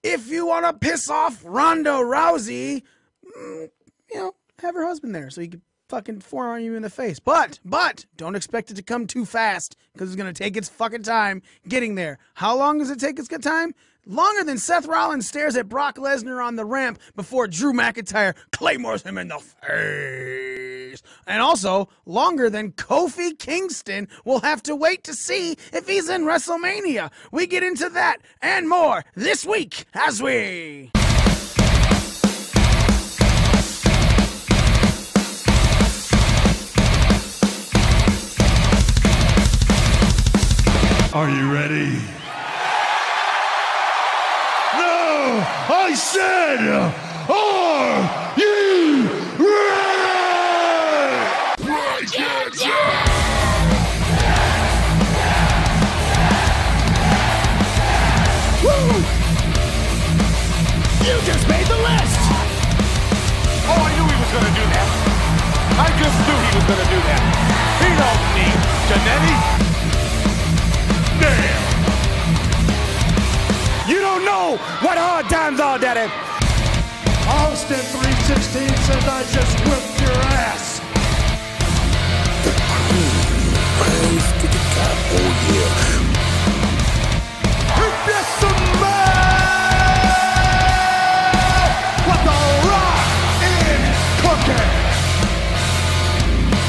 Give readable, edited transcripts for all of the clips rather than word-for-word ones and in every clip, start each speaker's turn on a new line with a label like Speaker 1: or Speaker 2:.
Speaker 1: If you want to piss off Ronda Rousey, have her husband there so he can fucking forearm you in the face. But don't expect it to come too fast because it's going to take its fucking time getting there. How long does it take its good time? Longer than Seth Rollins stares at Brock Lesnar on the ramp before Drew McIntyre claymores him in the face. And also, longer than Kofi Kingston will have to wait to see if he's in WrestleMania. We get into that and more this week as we...
Speaker 2: Are you ready? No! I said, are you ready? Break it down! Woo! You just made the list!
Speaker 3: Oh, I knew he was going to do that. I just knew he was going to do that. He don't need Janetti. Damn! You don't know what hard times are, Daddy.
Speaker 2: Austin 316 says I just whipped your ass.
Speaker 4: The cream praise to the top, oh yeah.
Speaker 2: It's some man! What the rock in cooking!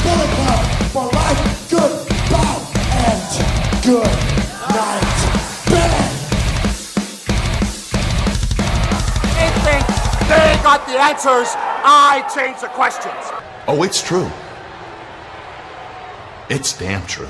Speaker 4: Bullet Club for life, goodbye, and good night, bang!
Speaker 3: They think they got the answers. I change the questions.
Speaker 5: Oh, it's true. It's damn true.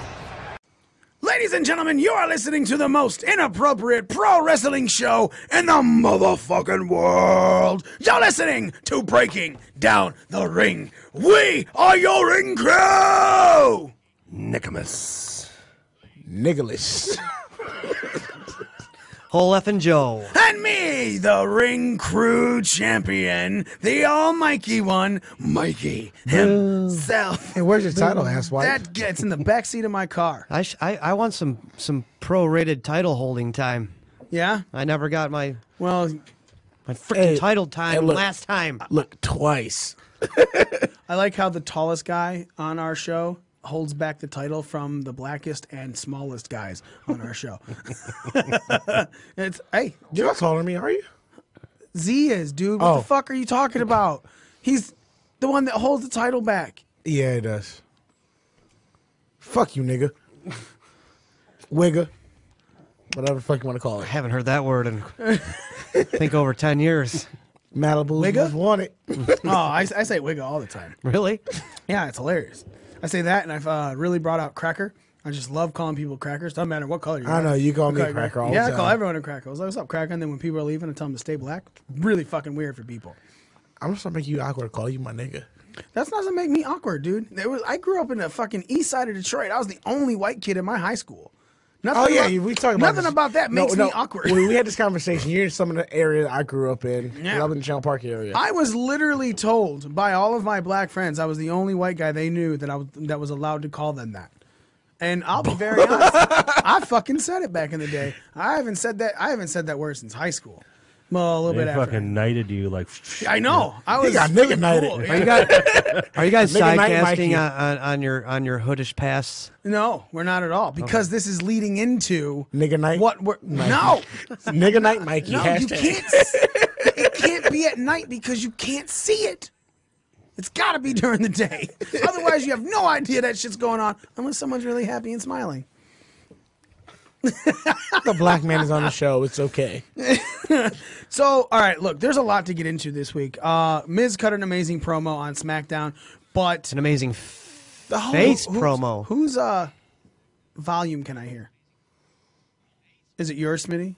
Speaker 1: Ladies and gentlemen, you are listening to the most inappropriate pro wrestling show in the motherfucking world. You're listening to Breaking Down the Ring. We are your ring crew.
Speaker 6: Nicholas.
Speaker 7: Whole effing Joe.
Speaker 1: And me, the ring crew champion, the almighty one, Mikey himself.
Speaker 6: Hey, where's your title, asswipe?
Speaker 1: That gets in the backseat of my car.
Speaker 7: I want some pro-rated title holding time.
Speaker 1: Yeah?
Speaker 7: I never got my freaking
Speaker 6: Hey,
Speaker 7: title time
Speaker 6: look.
Speaker 7: last time.
Speaker 6: Look, twice.
Speaker 1: I like how the tallest guy on our show holds back the title from the blackest and smallest guys on our show. Hey,
Speaker 6: You're not taller than me, are you?
Speaker 1: Z is, dude. What the fuck are you talking about? He's the one that holds the title back.
Speaker 6: Yeah, it does. Fuck you, nigga. Wigger. Whatever the fuck you want to call
Speaker 7: I
Speaker 6: it.
Speaker 7: haven't heard that word in I think over 10 years.
Speaker 6: Malibu's
Speaker 1: Wigger?
Speaker 6: most wanted.
Speaker 1: Oh, I say Wigga all the time.
Speaker 7: Really?
Speaker 1: Yeah, it's hilarious. I say that, and I've really brought out Cracker. I just love calling people crackers. Doesn't matter what color you are.
Speaker 6: I know, you call me
Speaker 1: Okay,
Speaker 6: Cracker all the
Speaker 1: Yeah, I
Speaker 6: time.
Speaker 1: call everyone a Cracker. I was like, what's up, Cracker? And then when people are leaving, I tell them to stay black. Really fucking weird for people.
Speaker 6: I'm just gonna make you awkward to call you my nigga.
Speaker 1: That's not gonna make me awkward, dude. I grew up in the fucking east side of Detroit. I was the only white kid in my high school. Nothing
Speaker 6: We talking about
Speaker 1: nothing
Speaker 6: this.
Speaker 1: about that makes me awkward.
Speaker 6: We had this conversation. You're in some of the area I grew up in.
Speaker 1: Yeah.
Speaker 6: I live in the Channel Park area.
Speaker 1: I was literally told by all of my black friends I was the only white guy they knew that was allowed to call them that. And I'll be very honest, I fucking said it back in the day. I haven't said that word since high school. Well, a little
Speaker 8: They
Speaker 1: bit after.
Speaker 8: fucking knighted you like.
Speaker 1: I know. I was
Speaker 6: got
Speaker 1: really
Speaker 6: nigga knighted.
Speaker 1: cool.
Speaker 7: Are you guys
Speaker 6: Nigga night,
Speaker 7: sidecasting
Speaker 6: Mikey.
Speaker 7: on your hoodish pasts?
Speaker 1: No, we're not at all because this is leading into
Speaker 6: Nigga night.
Speaker 1: what we're no.
Speaker 6: Nigga night, Mikey.
Speaker 1: No, you
Speaker 6: Hashtag.
Speaker 1: can't. It can't be at night because you can't see it. It's got to be during the day. Otherwise, you have no idea that shit's going on unless someone's really happy and smiling.
Speaker 6: The black man is on the show. It's okay.
Speaker 1: So, all right, look, there's a lot to get into this week. Miz cut an amazing promo on SmackDown, but
Speaker 7: It's an amazing
Speaker 1: whole-
Speaker 7: face
Speaker 1: whose-
Speaker 7: promo.
Speaker 1: Whose volume can I hear? Is it yours, Smitty?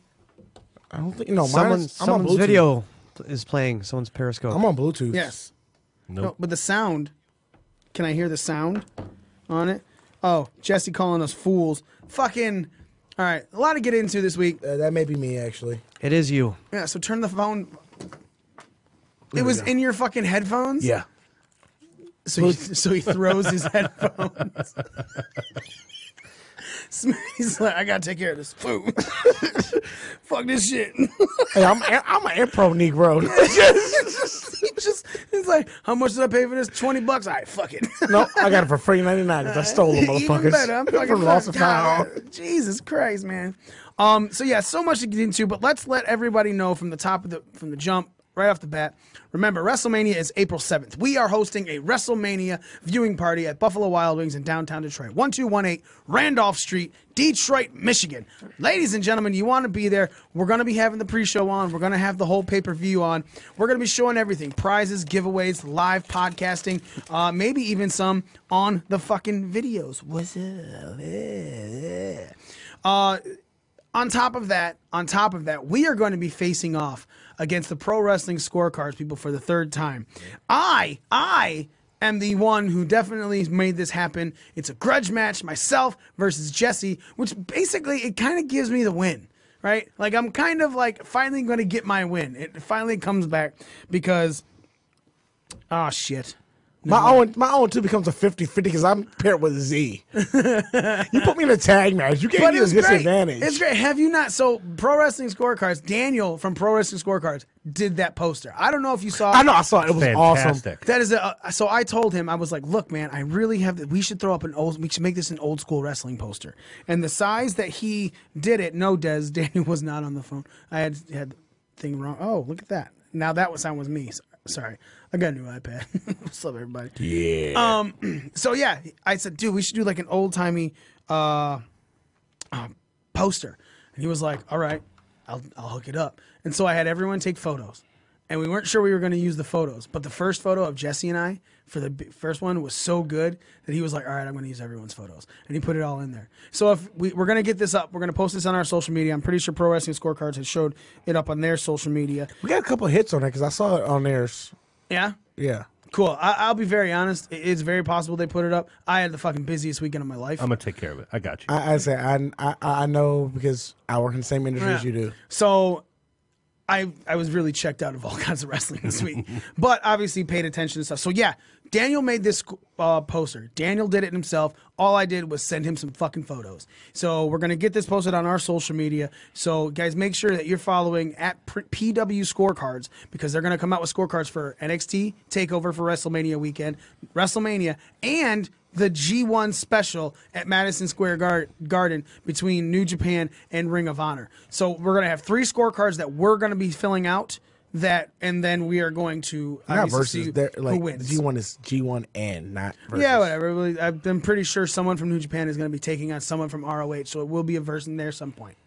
Speaker 6: I don't think. No, I'm on
Speaker 7: Someone's
Speaker 6: Bluetooth.
Speaker 7: video is playing. Someone's Periscope.
Speaker 6: I'm on Bluetooth.
Speaker 1: Yes.
Speaker 8: Nope.
Speaker 1: No, but the sound. Can I hear the sound on it? Oh, Jesse calling us fools. Fucking. All right, a lot to get into this week.
Speaker 6: That may be me, actually.
Speaker 7: It is you.
Speaker 1: Yeah, so turn the phone. It was in your fucking headphones?
Speaker 6: Yeah.
Speaker 1: So he throws his headphones. He's like, I gotta take care of this food. Fuck this shit.
Speaker 6: Hey, I'm an improv Negro.
Speaker 1: He's like, how much did I pay for this? $20. All right, fuck it.
Speaker 6: No, I got it for free 99 because I stole them, motherfuckers.
Speaker 1: Even better. I'm fucking
Speaker 6: From Lost and
Speaker 1: God,
Speaker 6: Found.
Speaker 1: Jesus Christ, man. So yeah, so much to get into, but let's let everybody know from the jump, right off the bat. Remember, WrestleMania is April 7th. We are hosting a WrestleMania viewing party at Buffalo Wild Wings in downtown Detroit. 1218 Randolph Street, Detroit, Michigan. Ladies and gentlemen, you want to be there. We're going to be having the pre-show on. We're going to have the whole pay-per-view on. We're going to be showing everything. Prizes, giveaways, live podcasting, maybe even some on the fucking videos. What's up? On top of that, we are going to be facing off against the Pro Wrestling Scorecards people for the third time. I am the one who definitely made this happen. It's a grudge match, myself versus Jesse, which basically it kind of gives me the win, right? Like I'm kind of like finally going to get my win. It finally comes back because, oh shit.
Speaker 6: My own too becomes a 50-50 because I'm paired with Z. You put me in a tag match. You gave me a disadvantage.
Speaker 1: It's great. Have you not? So Pro Wrestling Scorecards, Daniel from Pro Wrestling Scorecards did that poster. I don't know if you saw it.
Speaker 6: I know, I saw it. It was
Speaker 3: Fantastic.
Speaker 6: awesome.
Speaker 1: That is so I told him, I was like, look, man, I really have we should we should make this an old school wrestling poster. And the size that he did it, no, Daniel was not on the phone. I had the thing wrong. Oh, look at that. Now that sound was me. Sorry. I got a new iPad. What's up, everybody?
Speaker 6: Yeah.
Speaker 1: So yeah, I said, dude, we should do like an old timey poster. And he was like, all right, I'll hook it up. And so I had everyone take photos. And we weren't sure we were going to use the photos. But the first photo of Jesse and I for the first one was so good that he was like, all right, I'm going to use everyone's photos. And he put it all in there. So if we're going to get this up, we're going to post this on our social media. I'm pretty sure Pro Wrestling Scorecards has showed it up on their social media.
Speaker 6: We got a couple of hits on it because I saw it on theirs.
Speaker 1: Yeah?
Speaker 6: Yeah.
Speaker 1: Cool. I'll be very honest. It's very possible they put it up. I had the fucking busiest weekend of my life.
Speaker 3: I'm gonna take care of it. I got you.
Speaker 6: I know because I work in the same industry as you do.
Speaker 1: So I was really checked out of all kinds of wrestling this week, but obviously paid attention to stuff. So yeah, Daniel made this poster. Daniel did it himself. All I did was send him some fucking photos. So we're going to get this posted on our social media. So guys, make sure that you're following at PW Scorecards because they're going to come out with scorecards for NXT TakeOver for WrestleMania weekend, WrestleMania, and the G1 special at Madison Square Garden between New Japan and Ring of Honor. So we're going to have 3 scorecards that we're going to be filling out. And then we are going to obviously see who wins.
Speaker 6: G1 is G1 and not versus.
Speaker 1: Yeah, whatever. I'm pretty sure someone from New Japan is going to be taking on someone from ROH, so it will be a verse in there at some point.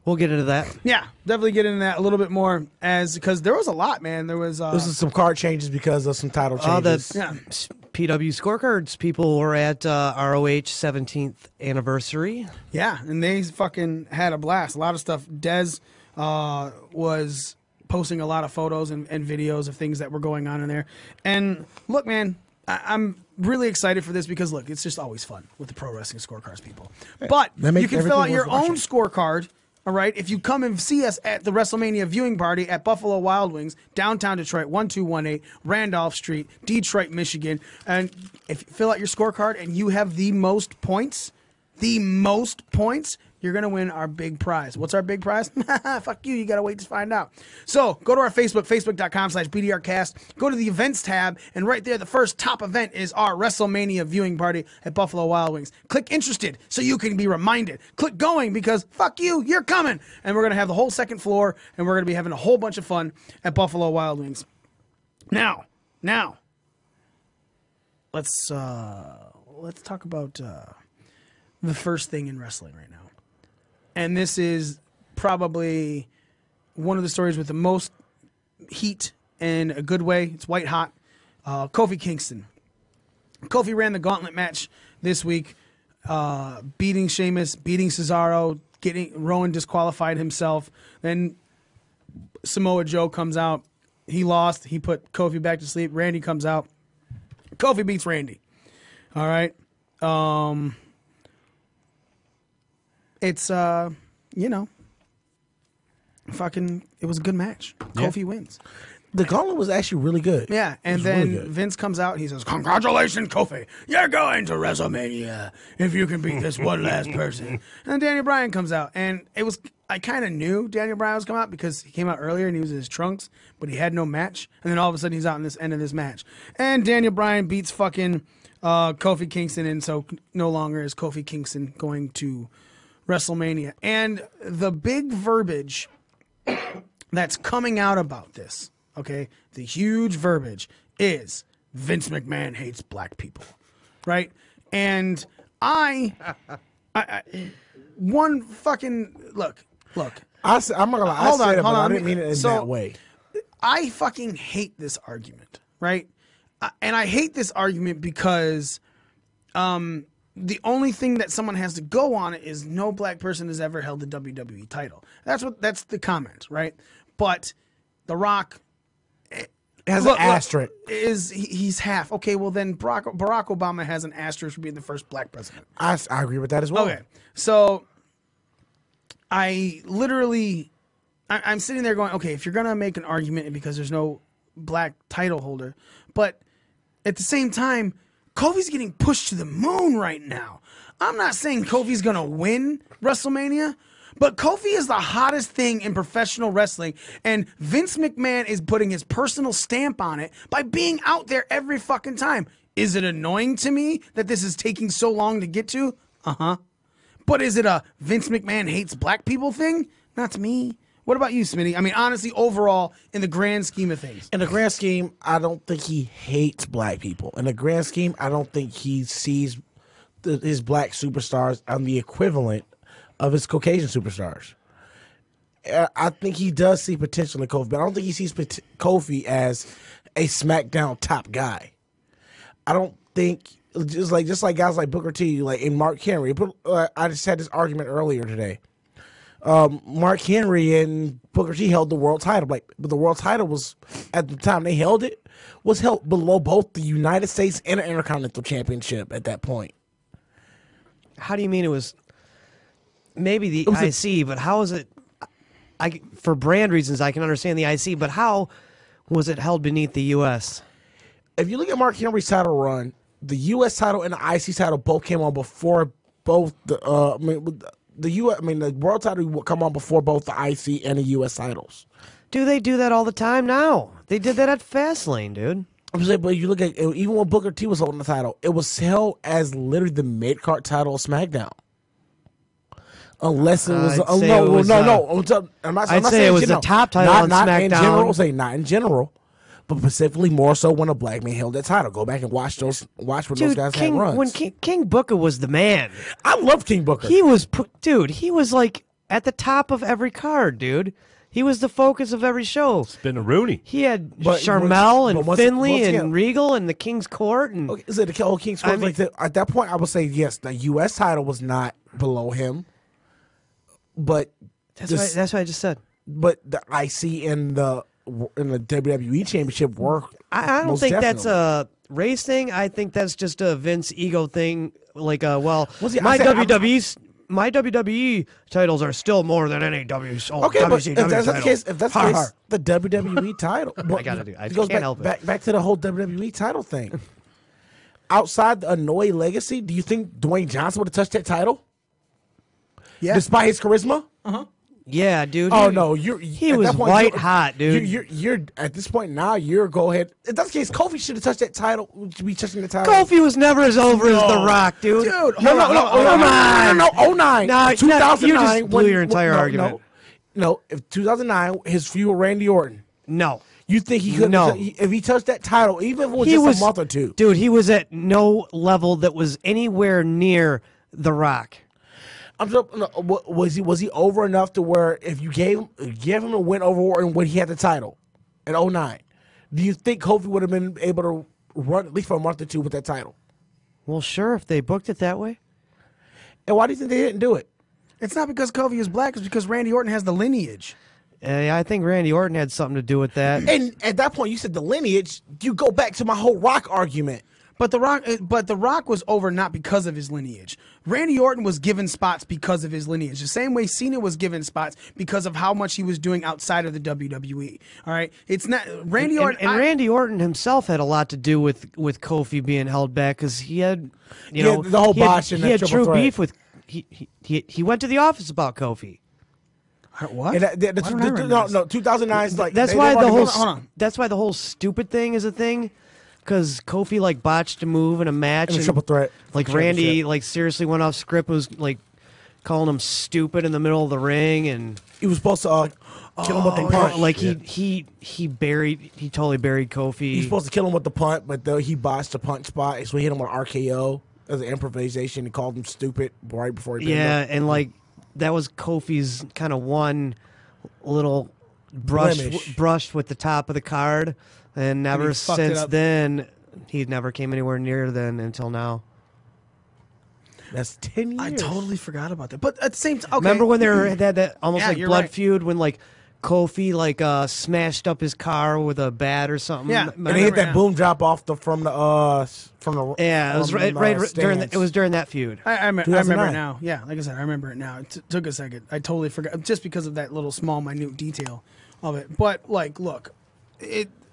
Speaker 7: We'll get into that.
Speaker 1: Yeah, definitely get into that a little bit more because there was a lot, man. There was
Speaker 6: some card changes because of some title changes.
Speaker 7: PW Scorecards people were at ROH 17th anniversary.
Speaker 1: Yeah, and they fucking had a blast. A lot of stuff. Dez was posting a lot of photos and videos of things that were going on in there. And look, man, I'm really excited for this because, look, it's just always fun with the Pro Wrestling Scorecards people. But you can fill out your own scorecard, all right, if you come and see us at the WrestleMania viewing party at Buffalo Wild Wings, downtown Detroit, 1218 Randolph Street, Detroit, Michigan. And if you fill out your scorecard and you have the most points, you're going to win our big prize. What's our big prize? Fuck you. You got to wait to find out. So go to our Facebook, facebook.com/BDRcast. Go to the events tab. And right there, the first top event is our WrestleMania viewing party at Buffalo Wild Wings. Click interested so you can be reminded. Click going because fuck you. You're coming. And we're going to have the whole second floor. And we're going to be having a whole bunch of fun at Buffalo Wild Wings. Now, let's talk about the first thing in wrestling right now. And this is probably one of the stories with the most heat in a good way. It's white hot. Kofi Kingston. Kofi ran the gauntlet match this week, beating Sheamus, beating Cesaro, Rowan disqualified himself. Then Samoa Joe comes out. He lost. He put Kofi back to sleep. Randy comes out. Kofi beats Randy. All right. It's, it was a good match. Kofi wins.
Speaker 6: The gauntlet was actually really good.
Speaker 1: Yeah, and
Speaker 6: was
Speaker 1: then
Speaker 6: really good.
Speaker 1: Vince comes out and he says, "Congratulations, Kofi. You're going to WrestleMania if you can beat this one last person." And then Daniel Bryan comes out, and I kind of knew Daniel Bryan was coming out because he came out earlier and he was in his trunks, but he had no match. And then all of a sudden he's out in this end of this match. And Daniel Bryan beats fucking Kofi Kingston, and so no longer is Kofi Kingston going to WrestleMania. And the big verbiage that's coming out about this, okay, the huge verbiage is Vince McMahon hates black people, right? And I one fucking look.
Speaker 6: I'm not gonna lie.
Speaker 1: Hold
Speaker 6: I
Speaker 1: on,
Speaker 6: said it,
Speaker 1: hold
Speaker 6: but
Speaker 1: on.
Speaker 6: I didn't mean it in that way.
Speaker 1: I fucking hate this argument, right? And I hate this argument because the only thing that someone has to go on it is no black person has ever held the WWE title. That's the comment, right? But The Rock
Speaker 6: has an asterisk.
Speaker 1: He's half. Okay, well then Barack Obama has an asterisk for being the first black president.
Speaker 6: I agree with that as well.
Speaker 1: Okay, so I'm sitting there going, okay, if you're gonna make an argument because there's no black title holder, but at the same time, Kofi's getting pushed to the moon right now. I'm not saying Kofi's gonna win WrestleMania, but Kofi is the hottest thing in professional wrestling, and Vince McMahon is putting his personal stamp on it by being out there every fucking time. Is it annoying to me that this is taking so long to get to? Uh-huh. But is it a Vince McMahon hates black people thing? Not to me. What about you, Smitty? I mean, honestly, overall, in the grand scheme of things.
Speaker 6: In the grand scheme, I don't think he hates black people. In the grand scheme, I don't think he sees his black superstars on the equivalent of his Caucasian superstars. I think he does see potential in Kofi, but I don't think he sees Kofi as a SmackDown top guy. I don't think just like guys like Booker T, like in Mark Henry. I just had this argument earlier today. Mark Henry and Booker T held the world title. But the world title was, at the time they held it, was held below both the United States and the Intercontinental Championship at that point.
Speaker 7: How do you mean it was maybe the IC, but how is it? For brand reasons, I can understand the IC, but how was it held beneath the U.S.?
Speaker 6: If you look at Mark Henry's title run, the U.S. title and the IC title both came on before both the world title will come on before both the IC and the U.S. titles.
Speaker 7: Do they do that all the time now? They did that at Fastlane, dude.
Speaker 6: I'm saying, but you look at even when Booker T was holding the title, it was held as literally the mid card title of SmackDown. Unless it was
Speaker 7: I'm not saying it was the top title on SmackDown.
Speaker 6: In general, not in general, but specifically more so when a black man held that title. Go back and watch those those guys had runs.
Speaker 7: When King Booker was the man.
Speaker 6: I love King Booker.
Speaker 7: He was like at the top of every card, dude. He was the focus of every show.
Speaker 8: It's been a Rooney.
Speaker 7: He had Sharmell and Finley and Regal and the King's Court. And
Speaker 6: is it the King's Court? At that point, I would say yes. The U.S. title was not below him, but
Speaker 7: that's what I just said.
Speaker 6: But the IC and the WWE Championship were.
Speaker 7: I don't think that's a race thing. I think that's just a Vince ego thing. My WWE titles are still more than any WCW.
Speaker 6: Okay, but if that's the case, the WWE title.
Speaker 7: I can't help it.
Speaker 6: Back to the whole WWE title thing. Outside the Anoa'i legacy, do you think Dwayne Johnson would have touched that title?
Speaker 1: Yeah.
Speaker 6: Despite his charisma?
Speaker 1: Uh-huh.
Speaker 7: Yeah, dude.
Speaker 6: Oh no,
Speaker 7: he was white hot, dude.
Speaker 6: You're at this point now. You're go ahead. If that's the case, Kofi should have touched that title. Should be touching the title.
Speaker 7: Kofi was never as over as The Rock, dude.
Speaker 6: No, 09.
Speaker 7: No,
Speaker 6: 2009.
Speaker 7: You just blew your entire argument.
Speaker 6: No, if 2009, his feud with Randy Orton.
Speaker 7: No.
Speaker 6: You think he could?
Speaker 7: No.
Speaker 6: If he touched that title, even if it was just a month or two,
Speaker 7: dude, he was at no level that was anywhere near The Rock.
Speaker 6: Was he over enough to where if you gave him a win over Orton when he had the title in 09, do you think Kofi would have been able to run at least for a month or two with that title?
Speaker 7: Well, sure, if they booked it that way.
Speaker 6: And why do you think they didn't do it?
Speaker 1: It's not because Kofi is black. It's because Randy Orton has the lineage.
Speaker 7: I think Randy Orton had something to do with that.
Speaker 6: And at that point, you said the lineage. You go back to my whole Rock argument.
Speaker 1: But the Rock was over not because of his lineage. Randy Orton was given spots because of his lineage. The same way Cena was given spots because of how much he was doing outside of the WWE. All right, it's not Randy Orton.
Speaker 7: And Randy Orton himself had a lot to do with Kofi being held back because he had,
Speaker 6: the whole botch and
Speaker 7: he had
Speaker 6: that
Speaker 7: true
Speaker 6: triple threat.
Speaker 7: beef with. He went to the office about Kofi.
Speaker 1: What?
Speaker 6: No, 2009 is like
Speaker 7: That's why the whole
Speaker 1: hold on.
Speaker 7: that's why the whole stupid thing is a thing, because Kofi like botched a move in a match
Speaker 6: And a triple threat
Speaker 7: Like Randy like seriously went off script, was like calling him stupid in the middle of the ring, and
Speaker 6: he was supposed to kill him with the punt.
Speaker 7: like he totally buried Kofi.
Speaker 6: He's supposed to kill him with the punt, but though he botched the punch spot, so he hit him with RKO as an improvisation. He called him stupid right before he pinned him.
Speaker 7: And like that was Kofi's kind of one little brush with the top of the card, and never
Speaker 1: he fucked it
Speaker 7: since
Speaker 1: up.
Speaker 7: then he never came anywhere near then until now.
Speaker 6: That's 10 years.
Speaker 1: I totally forgot about that. But at the same time, okay.
Speaker 7: Remember when they had that almost
Speaker 1: Yeah,
Speaker 7: like
Speaker 1: you're
Speaker 7: blood
Speaker 1: right.
Speaker 7: feud when like Kofi like smashed up his car with a bat or something?
Speaker 1: Yeah.
Speaker 6: And he hit that
Speaker 1: Yeah.
Speaker 6: boom drop off from the
Speaker 7: Yeah, it was right during it was during that feud.
Speaker 1: I remember it
Speaker 6: 2009.
Speaker 1: now. Yeah, like I said, I remember it now. It took a second. I totally forgot just because of that little small, minute detail of it. But like, look,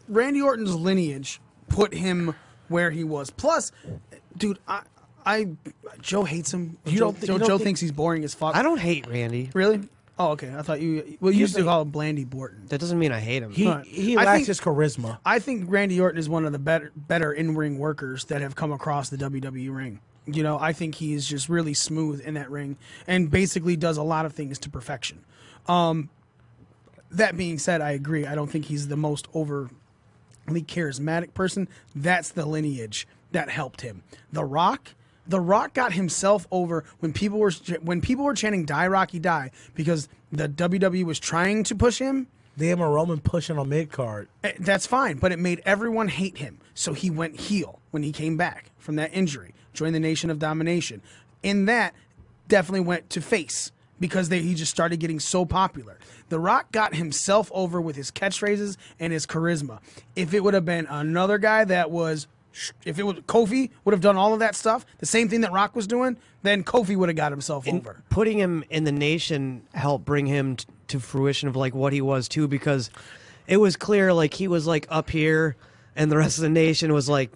Speaker 1: Randy Orton's lineage put him where he was. Plus, dude, Joe hates him. Joe thinks he's boring as fuck.
Speaker 7: I don't hate Randy.
Speaker 1: Really? Oh, okay. I thought you. Well, you used to call him Blandy Borton.
Speaker 7: That doesn't mean I hate him.
Speaker 6: He
Speaker 1: I
Speaker 6: lacks
Speaker 1: think-
Speaker 6: his charisma.
Speaker 1: I think Randy Orton is one of the better in-ring workers that have come across the WWE ring. You know, I think he is just really smooth in that ring and basically does a lot of things to perfection. That being said, I agree. I don't think he's the most overly charismatic person. That's the lineage that helped him. The Rock got himself over when people were chanting "Die Rocky Die" because the WWE was trying to push him.
Speaker 6: Damn, a Roman pushing on mid card.
Speaker 1: That's fine, but it made everyone hate him. So he went heel when he came back from that injury, joined the Nation of Domination. In that, definitely went to face because he just started getting so popular. The Rock got himself over with his catchphrases and his charisma. If it would have been another guy if it was Kofi would have done all of that stuff, the same thing that Rock was doing, then Kofi would have got himself over.
Speaker 7: Putting him in the Nation helped bring him to fruition of like what he was too, because it was clear like he was like up here and the rest of the Nation was like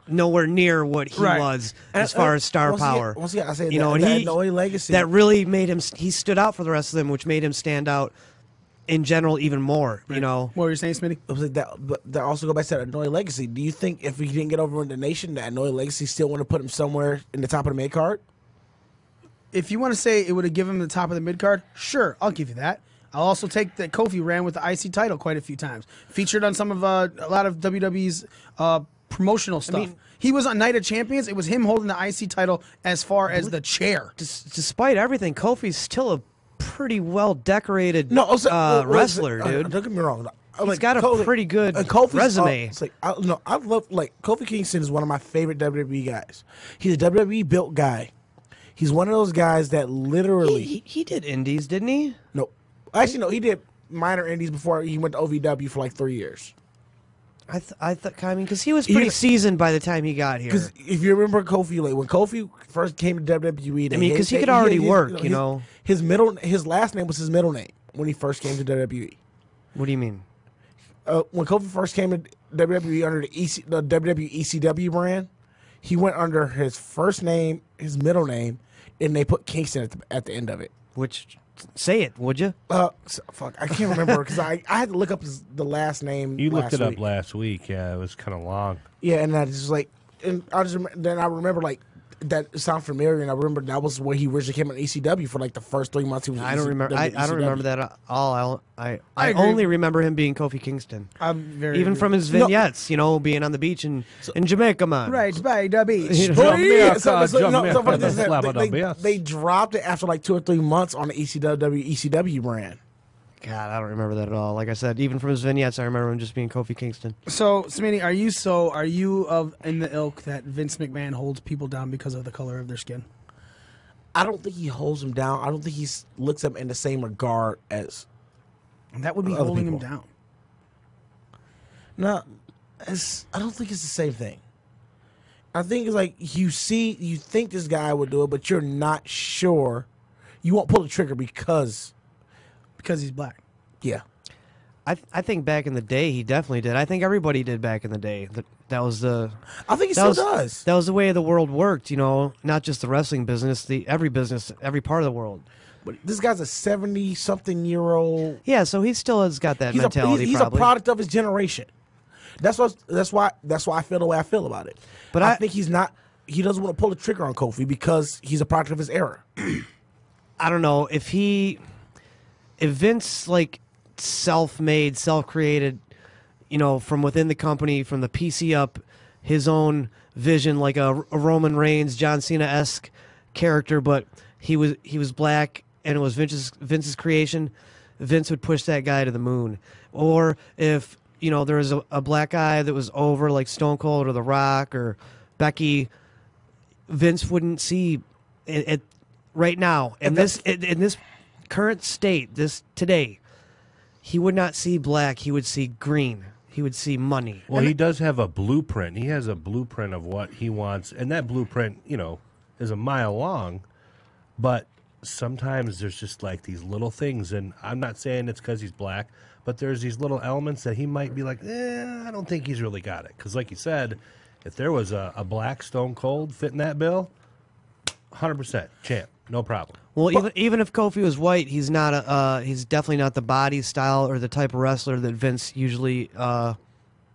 Speaker 7: nowhere near what he
Speaker 1: Right.
Speaker 7: was as far as star power.
Speaker 6: Once again, I say
Speaker 7: you know, and he
Speaker 6: Noe legacy.
Speaker 7: that really made him. He stood out for the rest of them, which made him stand out in general even more. You know,
Speaker 1: What were you saying, Smitty?
Speaker 6: I was like that also go back to that Noe legacy. Do you think if he didn't get over in the Nation, that Noe legacy still want to put him somewhere in the top of the mid card?
Speaker 1: If you want to say it would have given him the top of the mid card, sure, I'll give you that. I'll also take that Kofi ran with the IC title quite a few times, featured on some of a lot of WWE's promotional stuff. He was on Night of Champions. It was him holding the IC title as far as the chair.
Speaker 7: despite everything, Kofi's still a pretty well decorated wrestler, dude.
Speaker 6: Don't get me wrong.
Speaker 7: He's got a pretty good
Speaker 6: Kofi's,
Speaker 7: resume.
Speaker 6: It's like I love Kofi Kingston is one of my favorite WWE guys. He's a WWE built guy. He's one of those guys that literally
Speaker 7: He did indies, didn't he?
Speaker 6: no, actually no, he did minor indies before he went to OVW for like 3 years.
Speaker 7: I thought, I mean, because he was pretty seasoned by the time he got here.
Speaker 6: Because if you remember Kofi, like when Kofi first came to WWE,
Speaker 7: I mean, because he could already work, you know.
Speaker 6: His last name was his middle name when he first came to WWE.
Speaker 7: What do you mean?
Speaker 6: When Kofi first came to WWE under the WWE ECW brand, he went under his first name, his middle name, and they put Kingston at the end of it.
Speaker 7: Which, say it, would you?
Speaker 6: Fuck, I can't remember because I had to look up the last name.
Speaker 8: You looked it
Speaker 6: week.
Speaker 8: up last week. Yeah, it was kind of long.
Speaker 6: Yeah, and I just like, and then I remember like that sound familiar, and I remember that was where he originally came on ECW for like the first 3 months. He was.
Speaker 7: I don't remember. I don't remember that at all. I
Speaker 1: agree.
Speaker 7: only remember him being Kofi Kingston.
Speaker 1: I'm very
Speaker 7: Even from his vignettes, you know, being on the beach in Jamaica, man.
Speaker 1: right by the beach.
Speaker 7: You know?
Speaker 8: Jamaica.
Speaker 6: They dropped it after like 2 or 3 months on the ECW brand.
Speaker 7: God, I don't remember that at all. Like I said, even from his vignettes, I remember him just being Kofi Kingston.
Speaker 1: So, Smitty, are you in the ilk that Vince McMahon holds people down because of the color of their skin?
Speaker 6: I don't think he holds them down. I don't think he looks at them in the same regard as.
Speaker 1: And that would be
Speaker 6: Other
Speaker 1: holding him
Speaker 6: people.
Speaker 1: down.
Speaker 6: No, I don't think it's the same thing. I think it's like you think this guy would do it, but you're not sure. You won't pull the trigger because
Speaker 1: he's black.
Speaker 6: Yeah.
Speaker 7: I think back in the day he definitely did. I think everybody did back in the day. That was the.
Speaker 6: I think he still does.
Speaker 7: That was the way the world worked. You know, not just the wrestling business, every business, every part of the world.
Speaker 6: But this guy's a 70-something-year-old.
Speaker 7: Yeah, so he still has got that mentality.
Speaker 6: He's
Speaker 7: probably.
Speaker 6: a product of his generation. That's why I feel the way I feel about it. But I think he's not. He doesn't want to pull the trigger on Kofi because he's a product of his era.
Speaker 7: I don't know if Vince like self-made, self-created, you know, from within the company, from the PC up, his own vision, like a Roman Reigns, John Cena-esque character, but he was black and it was Vince's creation. Vince would push that guy to the moon. Or if, you know, there was a black guy that was over, like Stone Cold or The Rock or Becky, Vince wouldn't see it right now in this current state, today. He would not see black. He would see green. He would see money.
Speaker 8: Well, he does have a blueprint. He has a blueprint of what he wants, and that blueprint, you know, is a mile long. But sometimes there's just like these little things, and I'm not saying it's because he's black, but there's these little elements that he might be like, I don't think he's really got it. Because like you said, if there was a black Stone Cold fitting that bill, 100% champ, no problem.
Speaker 7: Well, even if Kofi was white, he's not he's definitely not the body style or the type of wrestler that Vince usually,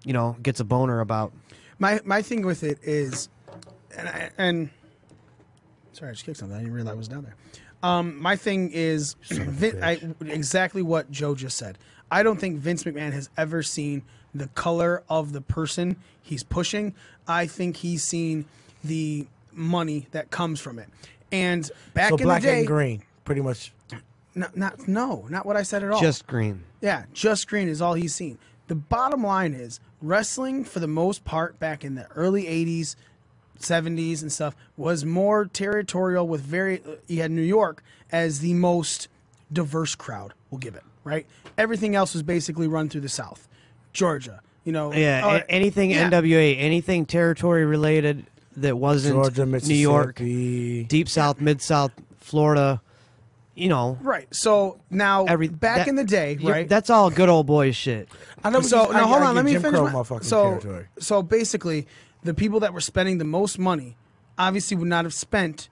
Speaker 7: you know, gets a boner about.
Speaker 1: My thing with it is, and sorry, I just kicked something. I didn't realize it was down there. My thing is exactly what Joe just said. I don't think Vince McMahon has ever seen the color of the person he's pushing. I think he's seen the money that comes from it. And back in
Speaker 6: black
Speaker 1: the day,
Speaker 6: and green, pretty much.
Speaker 1: Not what I said at all.
Speaker 7: Just green.
Speaker 1: Yeah, just green is all he's seen. The bottom line is wrestling, for the most part, back in the early 80s, 70s and stuff, was more territorial with you had New York as the most diverse crowd, we'll give it, right? Everything else was basically run through the South. Georgia, you know.
Speaker 7: Yeah, anything NWA, anything territory related that wasn't
Speaker 6: Georgia,
Speaker 7: New York, Deep South, Mid-South, Florida, you know.
Speaker 1: Right. So now, back in the day, right?
Speaker 7: That's all good old boy shit.
Speaker 1: I know. So now, hold on. Let me finish. So basically, the people that were spending the most money obviously would not have spent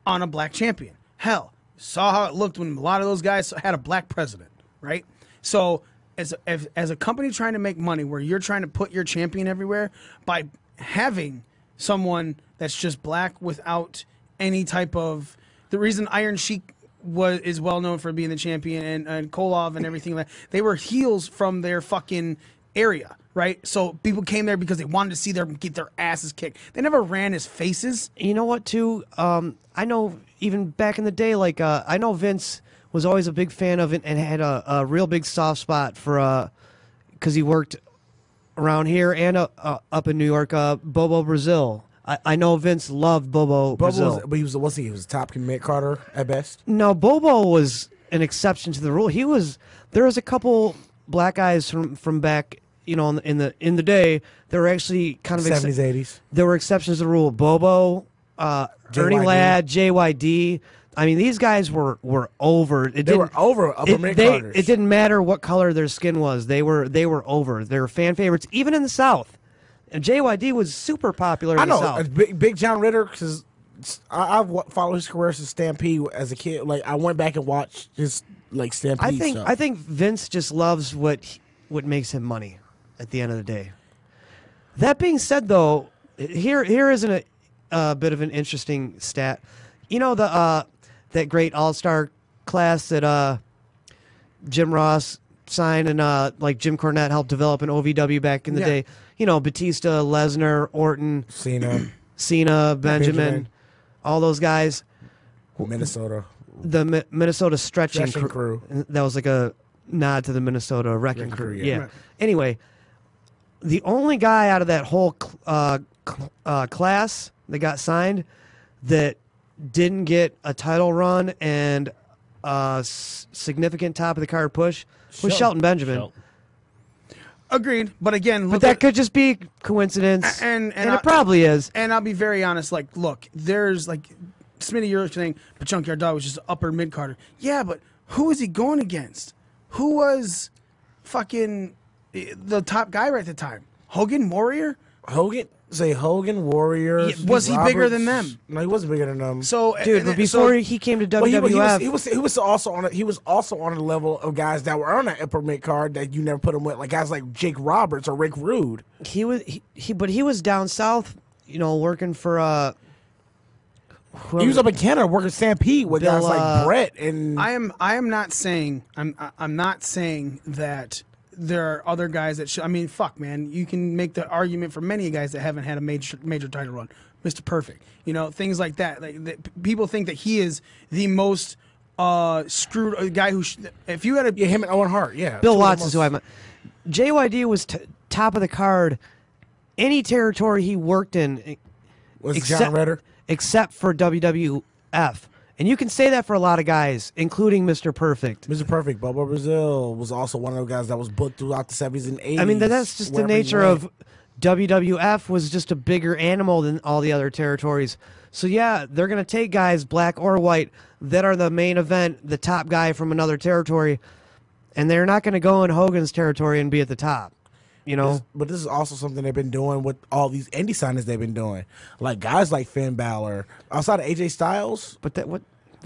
Speaker 1: on a black champion. Hell, saw how it looked when a lot of those guys had a black president, right? So as a company trying to make money, where you're trying to put your champion everywhere by having someone that's just black without any type of, the reason Iron Sheik is well known for being the champion, and Koloff and everything like that, they were heels from their fucking area, right? So people came there because they wanted to see them get their asses kicked. They never ran as faces.
Speaker 7: You know what, too? I know even back in the day, like I know Vince was always a big fan of it and had a real big soft spot for, because he worked around here and up in New York, Bobo Brazil. I know Vince loved Bobo Brazil.
Speaker 6: But he was a top mid Carter at best.
Speaker 7: No, Bobo was an exception to the rule. There was a couple black guys from back, you know, in the day. There were actually kind of
Speaker 6: 70s, 80s.
Speaker 7: There were exceptions to the rule. Bobo, Ernie Ladd, JYD. I mean, these guys were over.
Speaker 6: They were over upper mid Carters.
Speaker 7: It didn't matter what color their skin was. They were over. They were fan favorites, even in the South. And JYD was super popular in the South.
Speaker 6: Big John Ritter, because I've followed his career since Stampede as a kid. Like, I went back and watched his Stampede stuff.
Speaker 7: I think Vince just loves what makes him money at the end of the day. That being said, though, here isn't a bit of an interesting stat. You know that great All-Star class that Jim Ross signed and like Jim Cornette helped develop in OVW back in the day. You know, Batista, Lesnar, Orton, Cena, Benjamin, all those guys.
Speaker 6: Minnesota.
Speaker 7: The Minnesota stretching
Speaker 6: crew.
Speaker 7: That was like a nod to the Minnesota wrecking crew. Yeah.
Speaker 6: Right.
Speaker 7: Anyway, the only guy out of that whole class that got signed that didn't get a title run and a significant top of the card push was Shelton Benjamin.
Speaker 1: Agreed, but again,
Speaker 7: But that could just be coincidence,
Speaker 1: and
Speaker 7: it probably is.
Speaker 1: And I'll be very honest. Like, look, there's like Smitty, you're saying, but Junkyard Dog was just upper mid Carter. Yeah, but who is he going against? Who was fucking the top guy right at the time? Hogan, Warrior.
Speaker 6: Hogan, Warrior.
Speaker 1: Yeah, was he bigger than them?
Speaker 6: No, he wasn't bigger than them.
Speaker 1: So,
Speaker 7: Dude, but before he came to WWF,
Speaker 6: he was also on a level of guys that were on that upper mid card that you never put him with, like guys like Jake Roberts or Rick Rude.
Speaker 7: but he was down south, working for
Speaker 6: He was up in Canada working Stampede with guys like Brett and.
Speaker 1: I am not saying I'm not saying that there are other guys that should. I mean, fuck, man, you can make the argument for many guys that haven't had a major title run. Mr. Perfect, things like that. Like people think that he is the most screwed guy who. If you had
Speaker 6: him and Owen Hart,
Speaker 7: Bill Watts is who I meant. JYD was top of the card. Any territory he worked in,
Speaker 6: was John Ritter,
Speaker 7: except for WWF. And you can say that for a lot of guys, including Mr. Perfect.
Speaker 6: Mr. Perfect, Bubba Brazil was also one of those guys that was booked throughout the 70s and 80s.
Speaker 7: I mean, that's just the nature of WWF was just a bigger animal than all the other territories. So, yeah, they're going to take guys, black or white, that are the main event, the top guy from another territory, and they're not going to go in Hogan's territory and be at the top.
Speaker 6: But this is also something they've been doing with all these indie signings they've been doing, like guys like Finn Balor, outside of AJ Styles.
Speaker 7: But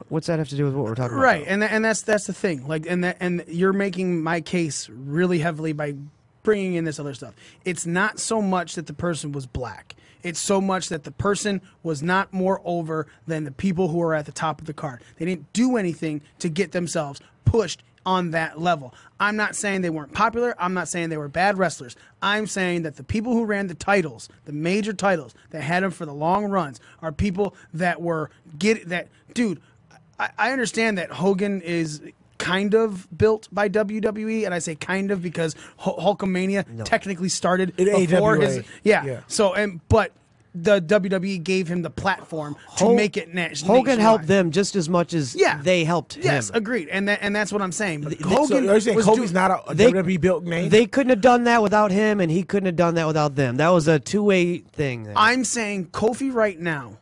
Speaker 7: what's that have to do with what we're talking about?
Speaker 1: Right, and that's the thing. Like, and you're making my case really heavily by bringing in this other stuff. It's not so much that the person was black. It's so much that the person was not more over than the people who are at the top of the card. They didn't do anything to get themselves pushed on that level. I'm not saying they weren't popular. I'm not saying they were bad wrestlers. I'm saying that the people who ran the titles, the major titles that had them for the long runs, are people that were dude. I understand that Hogan is kind of built by WWE, and I say kind of because Hulkamania technically started before
Speaker 6: AWA.
Speaker 1: his So but the WWE gave him the platform to make it national.
Speaker 7: Hogan helped them just as much as they helped him.
Speaker 1: Yes, agreed, and that's what I'm saying. But
Speaker 6: Hogan, so you're saying Kobe's not a WWE built name?
Speaker 7: They couldn't have done that without him, and he couldn't have done that without them. That was a two-way thing.
Speaker 1: I'm saying Kofi right now,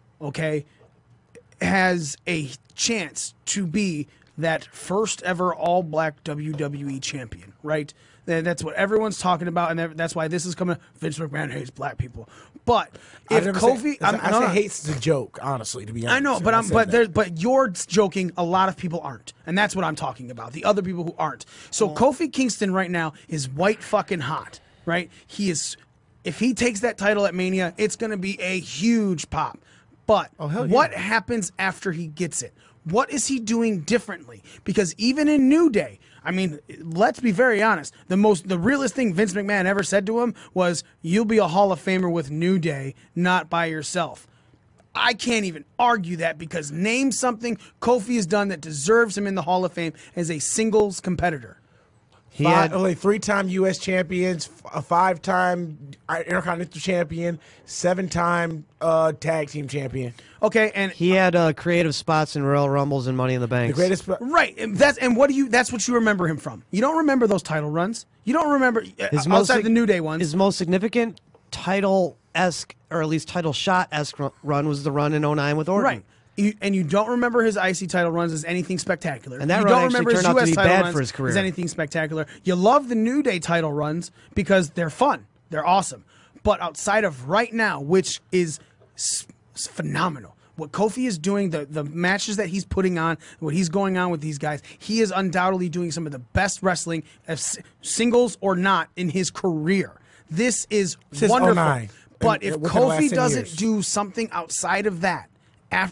Speaker 1: has a chance to be that first ever all-black WWE champion, right? That's what everyone's talking about, and that's why this is coming. Vince McMahon hates black people, but if Kofi,
Speaker 6: I say hates the joke, honestly. To be honest,
Speaker 1: I know, but you're joking. A lot of people aren't, and that's what I'm talking about. The other people who aren't. So Kofi Kingston right now is white fucking hot, right? He is. If he takes that title at Mania, it's going to be a huge pop. But what happens after he gets it? What is he doing differently? Because even in New Day, I mean, let's be very honest. The realest thing Vince McMahon ever said to him was, "You'll be a Hall of Famer with New Day, not by yourself." I can't even argue that, because name something Kofi has done that deserves him in the Hall of Fame as a singles competitor.
Speaker 6: He had only 3-time U.S. champions, a 5-time Intercontinental champion, 7-time tag team champion.
Speaker 1: Okay, and
Speaker 7: he had creative spots in Royal Rumbles and Money in the Bank.
Speaker 6: The greatest,
Speaker 1: right? That's what you remember him from. You don't remember those title runs. You don't remember outside the New Day ones.
Speaker 7: His most significant title-esque, or at least title shot-esque run was the run in 09 with Orton.
Speaker 1: Right. And you don't remember his IC title runs as anything spectacular.
Speaker 7: And that
Speaker 1: you
Speaker 7: run
Speaker 1: don't
Speaker 7: actually
Speaker 1: remember
Speaker 7: turned out to
Speaker 1: his
Speaker 7: be
Speaker 1: US title
Speaker 7: bad
Speaker 1: runs
Speaker 7: for his career.
Speaker 1: as anything spectacular. You love the New Day title runs because they're fun. They're awesome. But outside of right now, which is phenomenal, what Kofi is doing, the matches that he's putting on, what he's going on with these guys, he is undoubtedly doing some of the best wrestling, singles or not, in his career. This is wonderful.
Speaker 6: 09.
Speaker 1: But if Kofi doesn't do something outside of that,